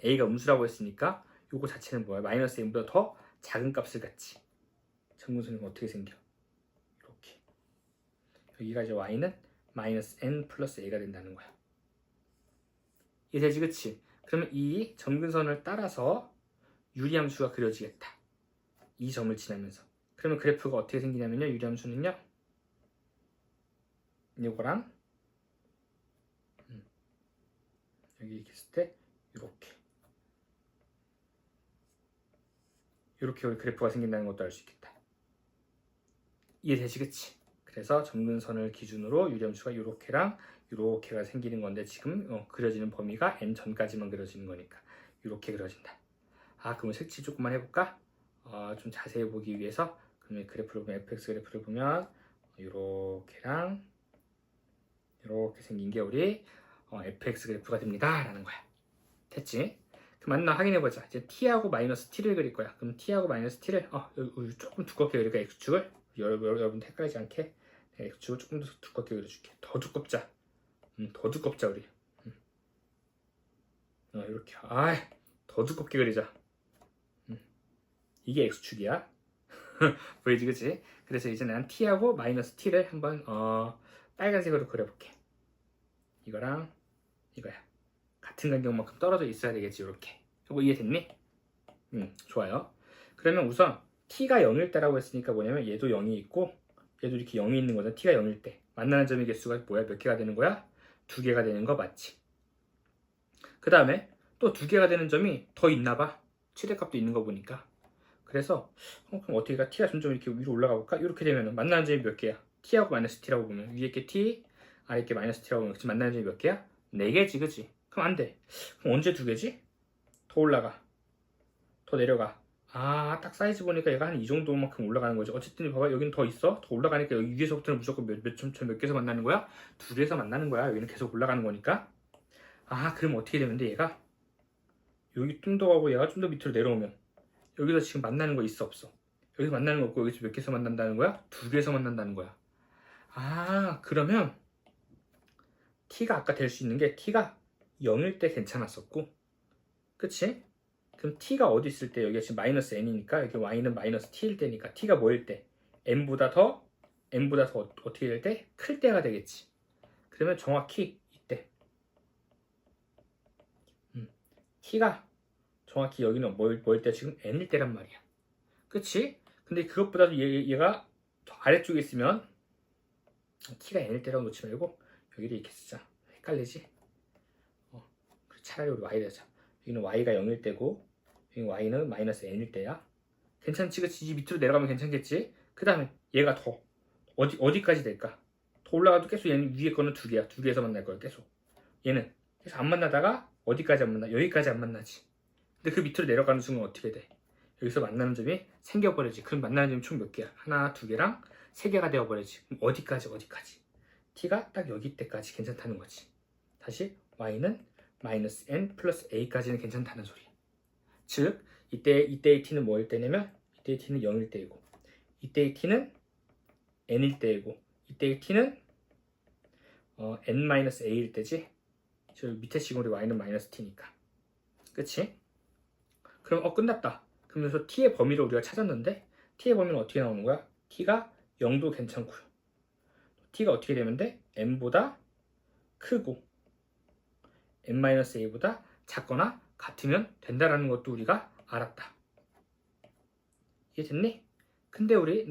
a가 음수라고 했으니까 요거 자체는 뭐야? 마이너스 n보다 더 작은 값을 갖지. 점근선이 어떻게 생겨? 이렇게. 여기가 이제 y는 마이너스 n 플러스 a가 된다는 거야. 이해되지, 그치? 그러면 이 점근선을 따라서 유리함수가 그려지겠다. 이 점을 지나면서. 그러면 그래프가 어떻게 생기냐면요, 유리함수는요, 이거랑 여기 이렇게 했을 때 이렇게 우리 그래프가 생긴다는 것도 알 수 있겠다. 이해되지, 그치? 그래서 점근선을 기준으로 유리함수가 이렇게가 생기는 건데 지금 그려지는 범위가 n 전까지만 그려지는 거니까 이렇게 그려진다. 그럼 색칠 조금만 해볼까? 좀 자세히 보기 위해서. 그러면 그래프를 보면 fx 그래프를 보면 이렇게랑 이렇게 생긴 게 우리 fx 그래프가 됩니다 라는 거야. 됐지? 그럼 맞나 확인해보자. 이제 t하고 마이너스 t를 그릴 거야. 그럼 t하고 마이너스 t를 여기 조금 두껍게 그릴까? x축을 여러분들 헷갈리지 않게 x축을 조금 더 두껍게 그려줄게. 더 두껍자. 더 두껍자 우리. 이렇게. 더 두껍게 그리자. 이게 x축이야. 보이지, 그치? 그래서 이제 난 t하고 마이너스 t를 한번 빨간색으로 그려볼게. 이거랑 이거야. 같은 간격만큼 떨어져 있어야 되겠지. 이렇게. 이거 이해됐니? 좋아요. 그러면 우선 t가 0일 때라고 했으니까 뭐냐면 얘도 0이 있고 얘도 이렇게 0이 있는 거잖아. t가 0일 때 만나는 점의 개수가 뭐야? 몇 개가 되는 거야? 2개가 되는 거 맞지? 그 다음에 또 2개가 되는 점이 더 있나 봐. 최대값도 있는 거 보니까. 그래서 그럼 어떻게 가? t가 점점 이렇게 위로 올라가 볼까? 이렇게 되면 만나는 점이 몇 개야? t하고 마이너스 t라고 보면 위에 게 t, 아래 게 마이너스 t라고 보면 만나는 점이 몇 개야? 4개지, 그치? 그럼 안 돼. 그럼 언제 2개지? 더 올라가. 더 내려가. 딱 사이즈 보니까 얘가 한 이 정도만큼 올라가는 거지. 어쨌든 봐봐, 여기는 더 있어. 더 올라가니까 여기 위에서부터는 무조건 몇 개에서 만나는 거야? 2개에서 만나는 거야. 여기는 계속 올라가는 거니까. 그럼 어떻게 되면 돼, 얘가? 여기 좀 더 가고 얘가 좀 더 밑으로 내려오면 여기서 지금 만나는 거 있어 없어? 여기서 만나는 거 없고 여기서 몇 개에서 만난다는 거야? 2개에서 만난다는 거야. 그러면 t가 아까 될 수 있는 게 t가 0일 때 괜찮았었고, 그치? 그럼 t가 어디 있을 때, 여기가 지금 마이너스 n이니까 여기 y는 마이너스 t일 때니까 t가 뭐일 때? n보다 더 어떻게 될 때? 클 때가 되겠지. 그러면 정확히 이때 t가 정확히 여기는 뭐일 때? 지금 n일 때란 말이야. 그치? 근데 그것보다도 얘가 더 아래쪽에 있으면 t가 n일 때라고 놓지 말고 여기를 이렇게 쓰자. 헷갈리지? 차라리 우리 y 되자. 여기는 y가 0일 때고 여기 y는 마이너스 n일 때야. 괜찮지? 그치? 이 밑으로 내려가면 괜찮겠지? 그 다음에 얘가 더 어디까지 될까? 더 올라가도 계속 얘는 위에 거는 두 개야. 두 개에서 만날 거야 계속. 얘는 계속 안 만나다가 어디까지 안 만나? 여기까지 안 만나지. 근데 그 밑으로 내려가는 순간 어떻게 돼? 여기서 만나는 점이 생겨버리지. 그럼 만나는 점이 총 몇 개야? 하나, 두 개랑 세 개가 되어버리지. 그럼 어디까지? t가 딱 여기 때까지 괜찮다는 거지. 다시 y는 마이너스 n 플러스 a까지는 괜찮다는 소리. 즉 이때의 t는 뭐일 때냐면 이때의 t는 0일 때이고 이때의 t는 n일 때이고 이때의 t는 n-a일 때지. 저 밑에 시골이 y는 마이너스 t니까. 그치? 그럼 끝났다. 그러면서 t의 범위를 우리가 찾았는데 t의 범위는 어떻게 나오는 거야? t가 0도 괜찮고요. t가 어떻게 되면 돼? n보다 크고 n-a보다 작거나 같으면 된다라는 것도 우리가 알았다. 이해됐니? 근데 우리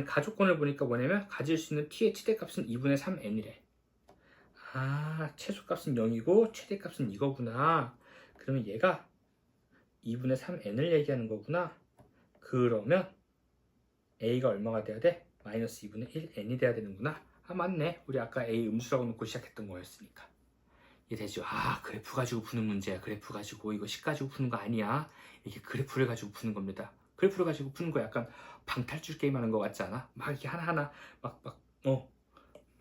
가족권을 보니까 뭐냐면 가질 수 있는 t의 최대값은 2분의 3n이래. 최소값은 0이고 최대값은 이거구나. 그러면 얘가 2분의 3n을 얘기하는 거구나. 그러면 a가 얼마가 돼야 돼? 마이너스 2분의 1n이 돼야 되는구나. 맞네. 우리 아까 a 음수라고 놓고 시작했던 거였으니까. 이해되죠? 그래프 가지고 푸는 문제야. 그래프 가지고 이거 식 가지고 푸는 거 아니야. 이게 그래프를 가지고 푸는 겁니다. 그래프를 가지고 푸는 거 약간 방탈출 게임 하는 거 같지 않아? 막 이렇게 하나하나 막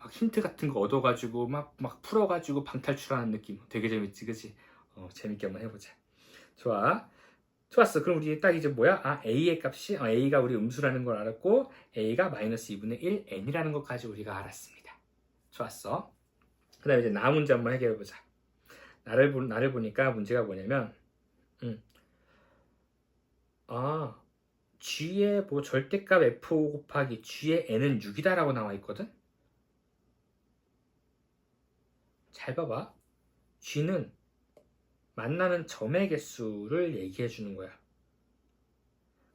힌트 같은 거 얻어가지고 막 풀어가지고 방탈출하는 느낌. 되게 재밌지, 그치? 재밌게 한번 해보자. 좋았어. 그럼 우리 딱 이제 뭐야? a의 값이 a가 우리 음수라는 걸 알았고 a가 마이너스 2분의 1 n이라는 것까지 우리가 알았습니다. 좋았어. 그 다음에 이제 나 문제 한번 해결해보자. 나를 보니까 문제가 뭐냐면 g의 뭐 절대값 f5 곱하기 g의 n은 6이다 라고 나와 있거든. 잘 봐봐. g는 만나는 점의 개수를 얘기해 주는 거야.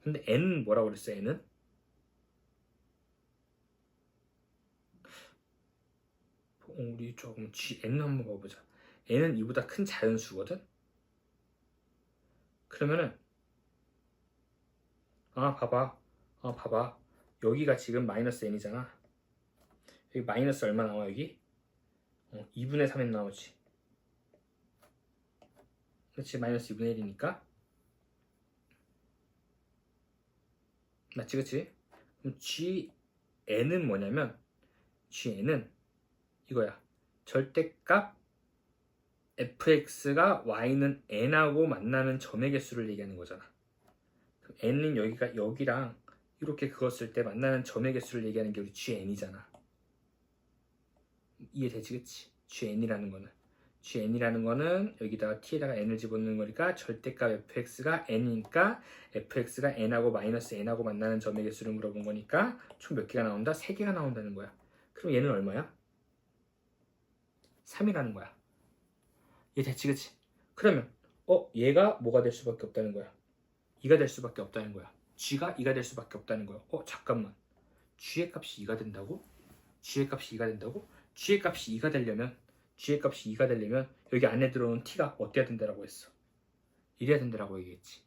근데 n은 뭐라고 그랬어? n은 우리 조금 n 한번 봐보자. n은 이보다 큰 자연수거든. 그러면은 봐봐. 여기가 지금 마이너스 n이잖아. 여기 마이너스 얼마 나와 여기? 2분의 3n 나오지. 그렇지. 마이너스 2분의 1이니까. 맞지, 그치? 그럼 gn은 뭐냐면 gn은 이거야. 절대값 fx가 y는 n하고 만나는 점의 개수를 얘기하는 거잖아. 그럼 n은 여기랑 이렇게 그었을 때 만나는 점의 개수를 얘기하는 게 우리 gn이잖아. 이해되지, 그치? gn이라는 거는 여기다가 t에다가 n을 집어넣는 거니까 절대값 fx가 n이니까 fx가 n하고 마이너스 n하고 만나는 점의 개수를 물어본 거니까 총 몇 개가 나온다? 3개가 나온다는 거야. 그럼 얘는 얼마야? 3이라는 거야. 이해됐지, 그치? 그러면 얘가 뭐가 될 수밖에 없다는 거야? 2가 될 수밖에 없다는 거야. g가 2가 될 수밖에 없다는 거야. 잠깐만. g의 값이 2가 된다고? g의 값이 2가 된다고? g의 값이 2가 되려면 여기 안에 들어오는 t가 어때야 된다라고 했어? 이래야 된다라고 얘기했지.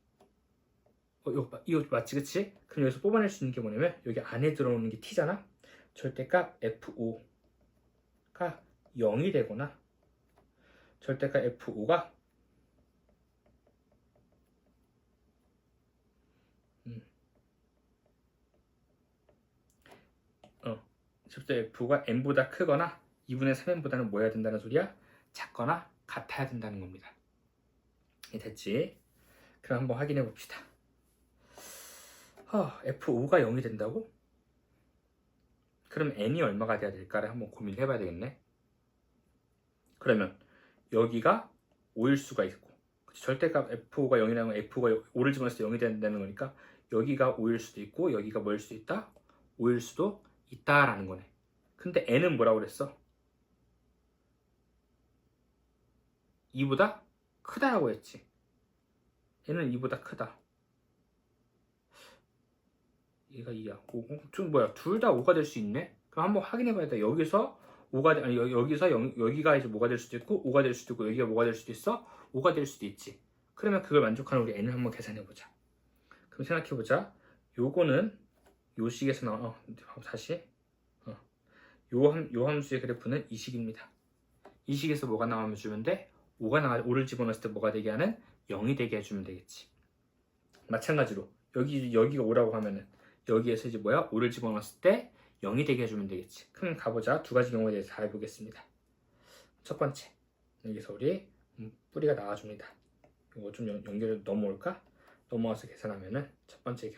이거 맞지, 그치? 그럼 여기서 뽑아낼 수 있는 게 뭐냐면 여기 안에 들어오는 게 t잖아? 절대값 f5가 0이 되거나 절대값 f5가 절대 f가 n보다 크거나 2분의 3n보다는 뭐 해야 된다는 소리야? 작거나 같아야 된다는 겁니다. 됐지? 그럼 한번 확인해 봅시다. f5가 0이 된다고? 그럼 n이 얼마가 돼야 될까를 한번 고민을 해봐야 되겠네. 그러면 여기가 5일 수가 있고, 절대값 f5가 0이라면 f5가 5를 집어넣었을 때 0이 된다는 거니까 여기가 5일 수도 있고 여기가 뭐일 수도 있다? 5일 수도 있다라는 거네. 근데 n은 뭐라고 그랬어? 2보다 크다라고 했지. n은 2보다 크다. 얘가 2야. 좀 뭐야? 둘 다 5가 될 수 있네? 그럼 한번 확인해 봐야 돼. 여기서 5가 아니 여기서 여기가 이제 뭐가 될 수도 있고 5가 될 수도 있고 여기가 뭐가 될 수도 있어? 5가 될 수도 있지. 그러면 그걸 만족하는 우리 n을 한번 계산해 보자. 그럼 생각해 보자. 요거는 요 식에서 나와. 다시. 요 함수의 그래프는 이 식입니다. 이 식에서 뭐가 나오면 주면 돼? 5를 집어넣었을 때 뭐가 되게 하는? 0이 되게 해주면 되겠지. 마찬가지로 여기가 5라고 하면은 여기에서 이제 뭐야? 5를 집어넣었을 때 0이 되게 해주면 되겠지. 그럼 가보자. 두 가지 경우에 대해서 다 해보겠습니다. 첫 번째, 여기서 우리 뿌리가 나와줍니다. 이거 좀 연결해 넘어올까? 넘어와서 계산하면은 첫 번째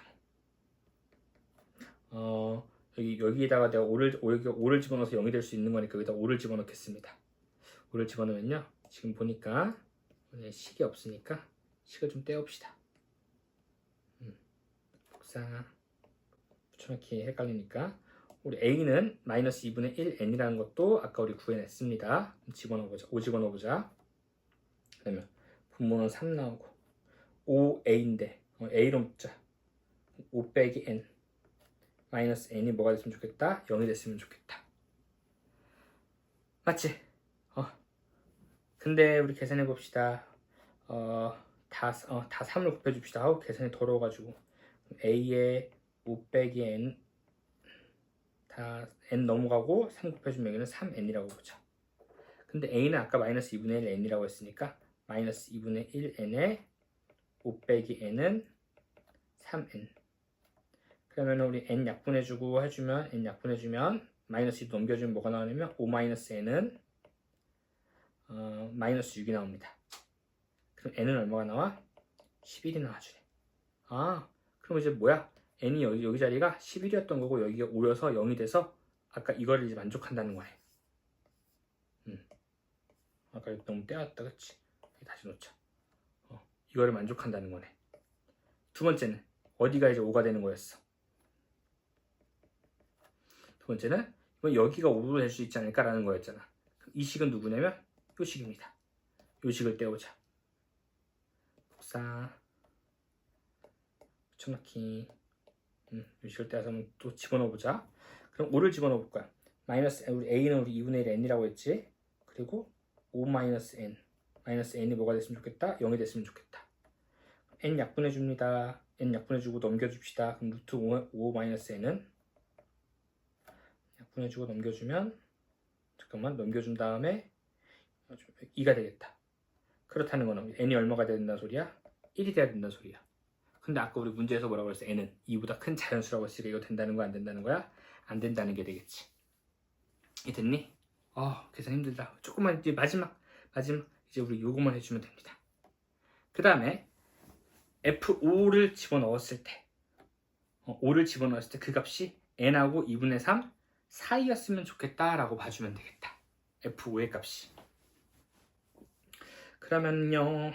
경우 여기에다가 내가 5를 집어넣어서 0이 될 수 있는 거니까 여기다 5를 집어넣겠습니다. 5를 집어넣으면요, 지금 보니까 식이 없으니까 식을 좀 떼옵시다. 복사 붙여넣기 헷갈리니까 우리 a는 마이너스 2분의 1n이라는 것도 아까 우리 구해냈습니다. 집어넣어보자. 5 집어넣어보자. 그러면 분모는 3 나오고 5a인데 a로 묶자. 5 빼기 n 마이너스 n이 뭐가 됐으면 좋겠다? 0이 됐으면 좋겠다. 맞지? 근데 우리 계산해 봅시다. 다 3을 곱해줍시다. 계산이 더러워가지고 a에 5 빼기 n 다 n 넘어가고 3 곱해주면 여기는 3n이라고 보자. 근데 a는 아까 마이너스 2분의 1 n이라고 했으니까 마이너스 2분의 1 n에 5 빼기 n은 3n. 그러면 우리 n 약분해주고 해주면 n 약분해주면 마이너스 2 넘겨주면 뭐가 나오냐면 5 마이너스 n은 마이너스 6이 나옵니다. 그럼 n은 얼마가 나와? 11이 나와주네. 그럼 이제 뭐야? n이 여기 자리가 11이었던 거고 여기가 5여서 0이 돼서 아까 이거를 이제 만족한다는 거네. 아까 너무 떼었다, 그치? 다시 놓자. 이거를 만족한다는 거네. 두 번째는 어디가 이제 5가 되는 거였어? 두 번째는 이건 여기가 5로 될 수 있지 않을까라는 거였잖아. 이 식은 누구냐면 요 식입니다. 요 식을 떼오자. 복사 붙여넣기. 요 식을 떼어서 한번 또 집어넣어보자. 그럼 5를 집어넣어볼 거야. 마이너스 우리 a는 우리 2분의 1 n이라고 했지. 그리고 5 마이너스 n 마이너스 n이 뭐가 됐으면 좋겠다? 0이 됐으면 좋겠다. n 약분해줍니다. n 약분해주고 넘겨줍시다. 그럼 루트 5 마이너스 n은 약분해주고 넘겨주면 넘겨준 다음에 2가 되겠다. 그렇다는 거는 n이 얼마가 돼야 된다는 소리야? 1이 돼야 된다는 소리야. 근데 아까 우리 문제에서 뭐라고 했어? n은 2보다 큰 자연수라고 했으니까 이거 된다는 거야? 안 된다는 거야? 안 된다는 게 되겠지. 이 됐니? 계산 힘들다. 조금만 이제 마지막 이제 우리 요거만 해주면 됩니다. 그 다음에 F5를 집어넣었을 때 5를 집어넣었을 때 그 값이 n하고 2분의 3 사이였으면 좋겠다라고 봐주면 되겠다. F5의 값이. 그러면요,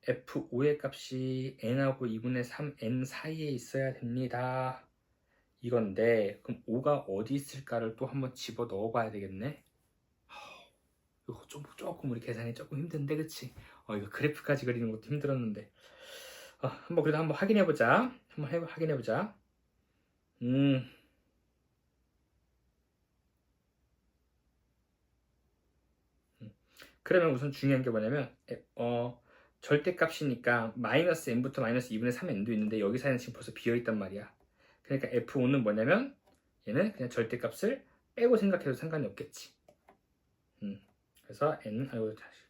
F5의 값이 n하고 2분의 3 n 사이에 있어야 됩니다. 이건데 그럼 5가 어디 있을까를 또 한번 집어 넣어 봐야 되겠네. 이거 조금 우리 계산이 조금 힘든데, 그치? 이거 그래프까지 그리는 것도 힘들었는데 한번 그래도 한번 확인해 보자. 확인해 보자. 그러면 우선 중요한 게 뭐냐면 절대값이니까 마이너스 n부터 마이너스 2분의 3n도 있는데 여기 사이는 지금 벌써 비어있단 말이야. 그러니까 F5는 뭐냐면 얘는 그냥 절대값을 빼고 생각해도 상관이 없겠지. 그래서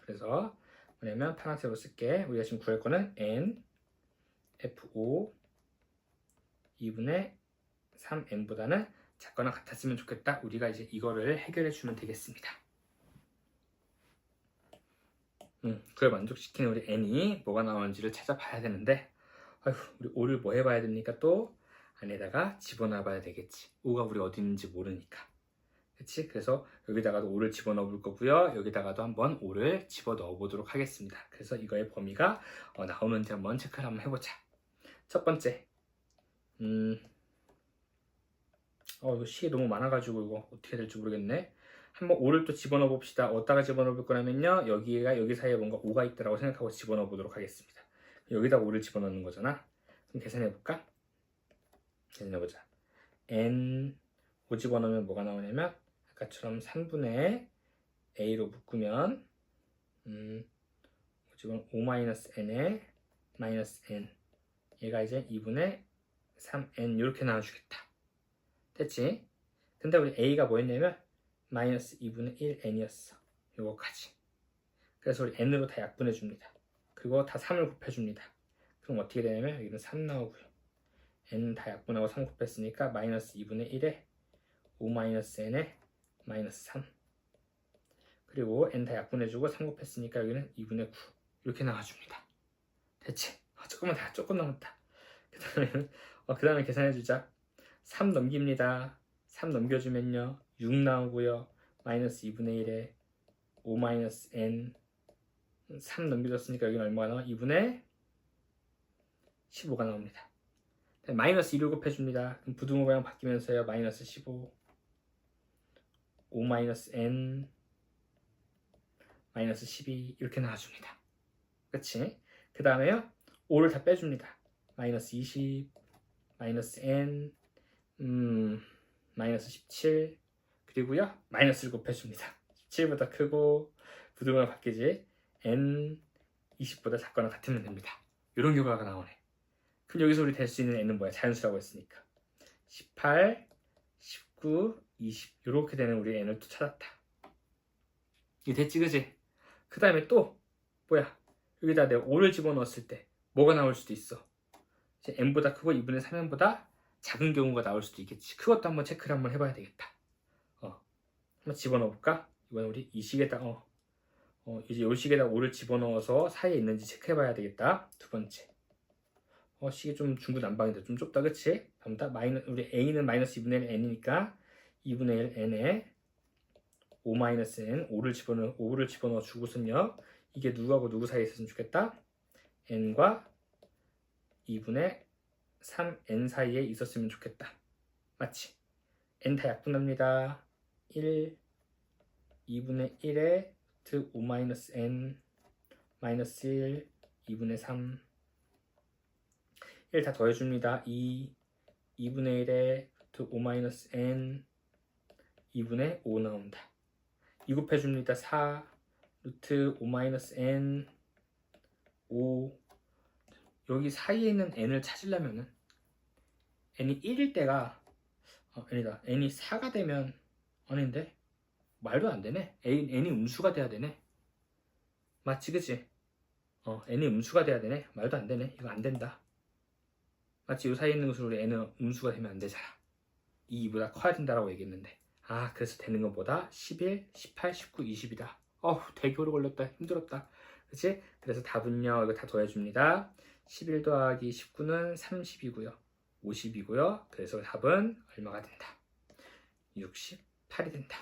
그래서 뭐냐면 파란색으로 쓸게. 우리가 지금 구할 거는 n F5 2분의 3n보다는 작거나 같았으면 좋겠다. 우리가 이제 이거를 해결해 주면 되겠습니다. 그걸 만족시키는 우리 n이 뭐가 나오는지를 찾아봐야 되는데 아휴, 우리 5를 뭐 해봐야 됩니까? 또 안에다가 집어넣어 봐야 되겠지. 5가 우리 어디 있는지 모르니까. 그치? 그래서 여기다가도 5를 집어넣어 볼 거고요. 여기다가도 한번 5를 집어넣어 보도록 하겠습니다. 그래서 이거의 범위가 나오는지 한번 체크를 한번 해보자. 첫 번째, 이거 식이 너무 많아가지고 이거 어떻게 될지 모르겠네. 한번 5를 또 집어넣어 봅시다. 어디다가 집어넣어 볼 거냐면요. 여기 사이에 뭔가 5가 있다라고 생각하고 집어넣어 보도록 하겠습니다. 여기다가 5를 집어넣는 거잖아. 그럼 계산해 볼까? 계산해 보자. n 5 집어넣으면 뭐가 나오냐면 아까처럼 3분의 a로 묶으면 5-n에 마이너스 n 얘가 이제 2분의 3n 이렇게 나와주겠다. 됐지? 근데 우리 a가 뭐였냐면 마이너스 2분의 1n이었어. 요거까지. 그래서 우리 n으로 다 약분해 줍니다. 그리고 다 3을 곱해줍니다. 그럼 어떻게 되냐면 여기는 3 나오고요. n 다 약분하고 3 곱했으니까 마이너스 2분의 1에 5-n에 마이너스 3. 그리고 n 다 약분해주고 3 곱했으니까 여기는 2분의 9 이렇게 나와줍니다. 됐지? 조금 남았다. 그 다음에 계산해주자. 3 넘깁니다. 3 넘겨주면요 6 나오고요. 마이너스 2분의 1에 5-n 3 넘겨줬으니까 여기는 얼마가 나와? 2분의 15가 나옵니다. 마이너스 2를 곱해줍니다. 그럼 부등호 방향 바뀌면서요 마이너스 15 5-n 마이너스 12 이렇게 나와줍니다. 그치? 그 다음에요 5를 다 빼줍니다. 마이너스 20 마이너스 n 마이너스 17 그리고요 마이너스를 곱해줍니다. 17보다 크고 부등호가 바뀌지 n 20보다 작거나 같으면 됩니다. 이런 결과가 나오네. 그럼 여기서 우리 될 수 있는 n은 뭐야? 자연수라고 했으니까 18, 19, 20 이렇게 되는 우리 n을 또 찾았다. 이게 됐지 그지? 그 다음에 또 뭐야? 여기다 내가 5를 집어넣었을 때 뭐가 나올 수도 있어. 이제 n보다 크고 2분의 3n보다 작은 경우가 나올 수도 있겠지. 그것도 한번 체크를 한번 해봐야 되겠다. 한번 집어넣어 볼까? 이번에 우리 이 식에다 이제 이 식에다 5를 집어넣어서 사이에 있는지 체크해봐야 되겠다. 두 번째. 식이 좀 중구난방인데 좀 좁다 그치? 다음다 우리 a는 마이너스 2분의 1 n이니까 2분의 1 n에 5-n 5를 집어넣어 주고선요 이게 누구하고 누구 사이에 있었으면 좋겠다? n과 2분의 3n 사이에 있었으면 좋겠다. 맞지? n 다 약분합니다. 1 2분의 1에 5-n 마이너스 1 2분의 3 1 다 더해줍니다. 2분의 1에 5-n 2분의 5 나온다. 2 곱해줍니다. 4 루트 5-n 5 여기 사이에 있는 n을 찾으려면은 n이 1일 때가 아니다. n이 4가 되면 아닌데 말도 안 되네. n이 음수가 돼야 되네. 맞지 그치? n이 음수가 돼야 되네. 말도 안 되네. 이거 안 된다. 맞지? 이 사이에 있는 것으로 우리 n은 음수가 되면 안 되잖아. 2보다 커야 된다라고 얘기했는데 그래서 되는 것보다 11, 18, 19, 20이다. 되게 오래 걸렸다. 힘들었다. 그치? 그래서 답은요 이거 다 더해줍니다. 11 더하기 19는 30이고요 50이고요 그래서 답은 얼마가 된다? 68이 된다.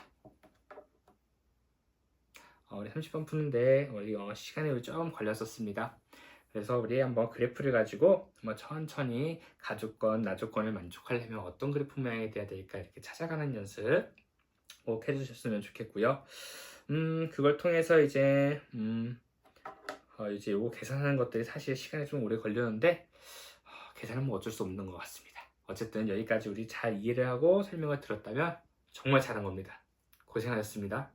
우리 30번 푸는데 우리 시간이 좀 걸렸었습니다. 그래서 우리 한번 그래프를 가지고 한번 천천히 가족권, 나족권을 만족하려면 어떤 그래프 모양이 돼야 될까 이렇게 찾아가는 연습 꼭 해주셨으면 좋겠고요. 그걸 통해서 이제 이제 요거 계산하는 것들이 사실 시간이 좀 오래 걸렸는데 계산은 뭐 어쩔 수 없는 것 같습니다. 어쨌든 여기까지 우리 잘 이해를 하고 설명을 들었다면 정말 잘한 겁니다. 고생하셨습니다.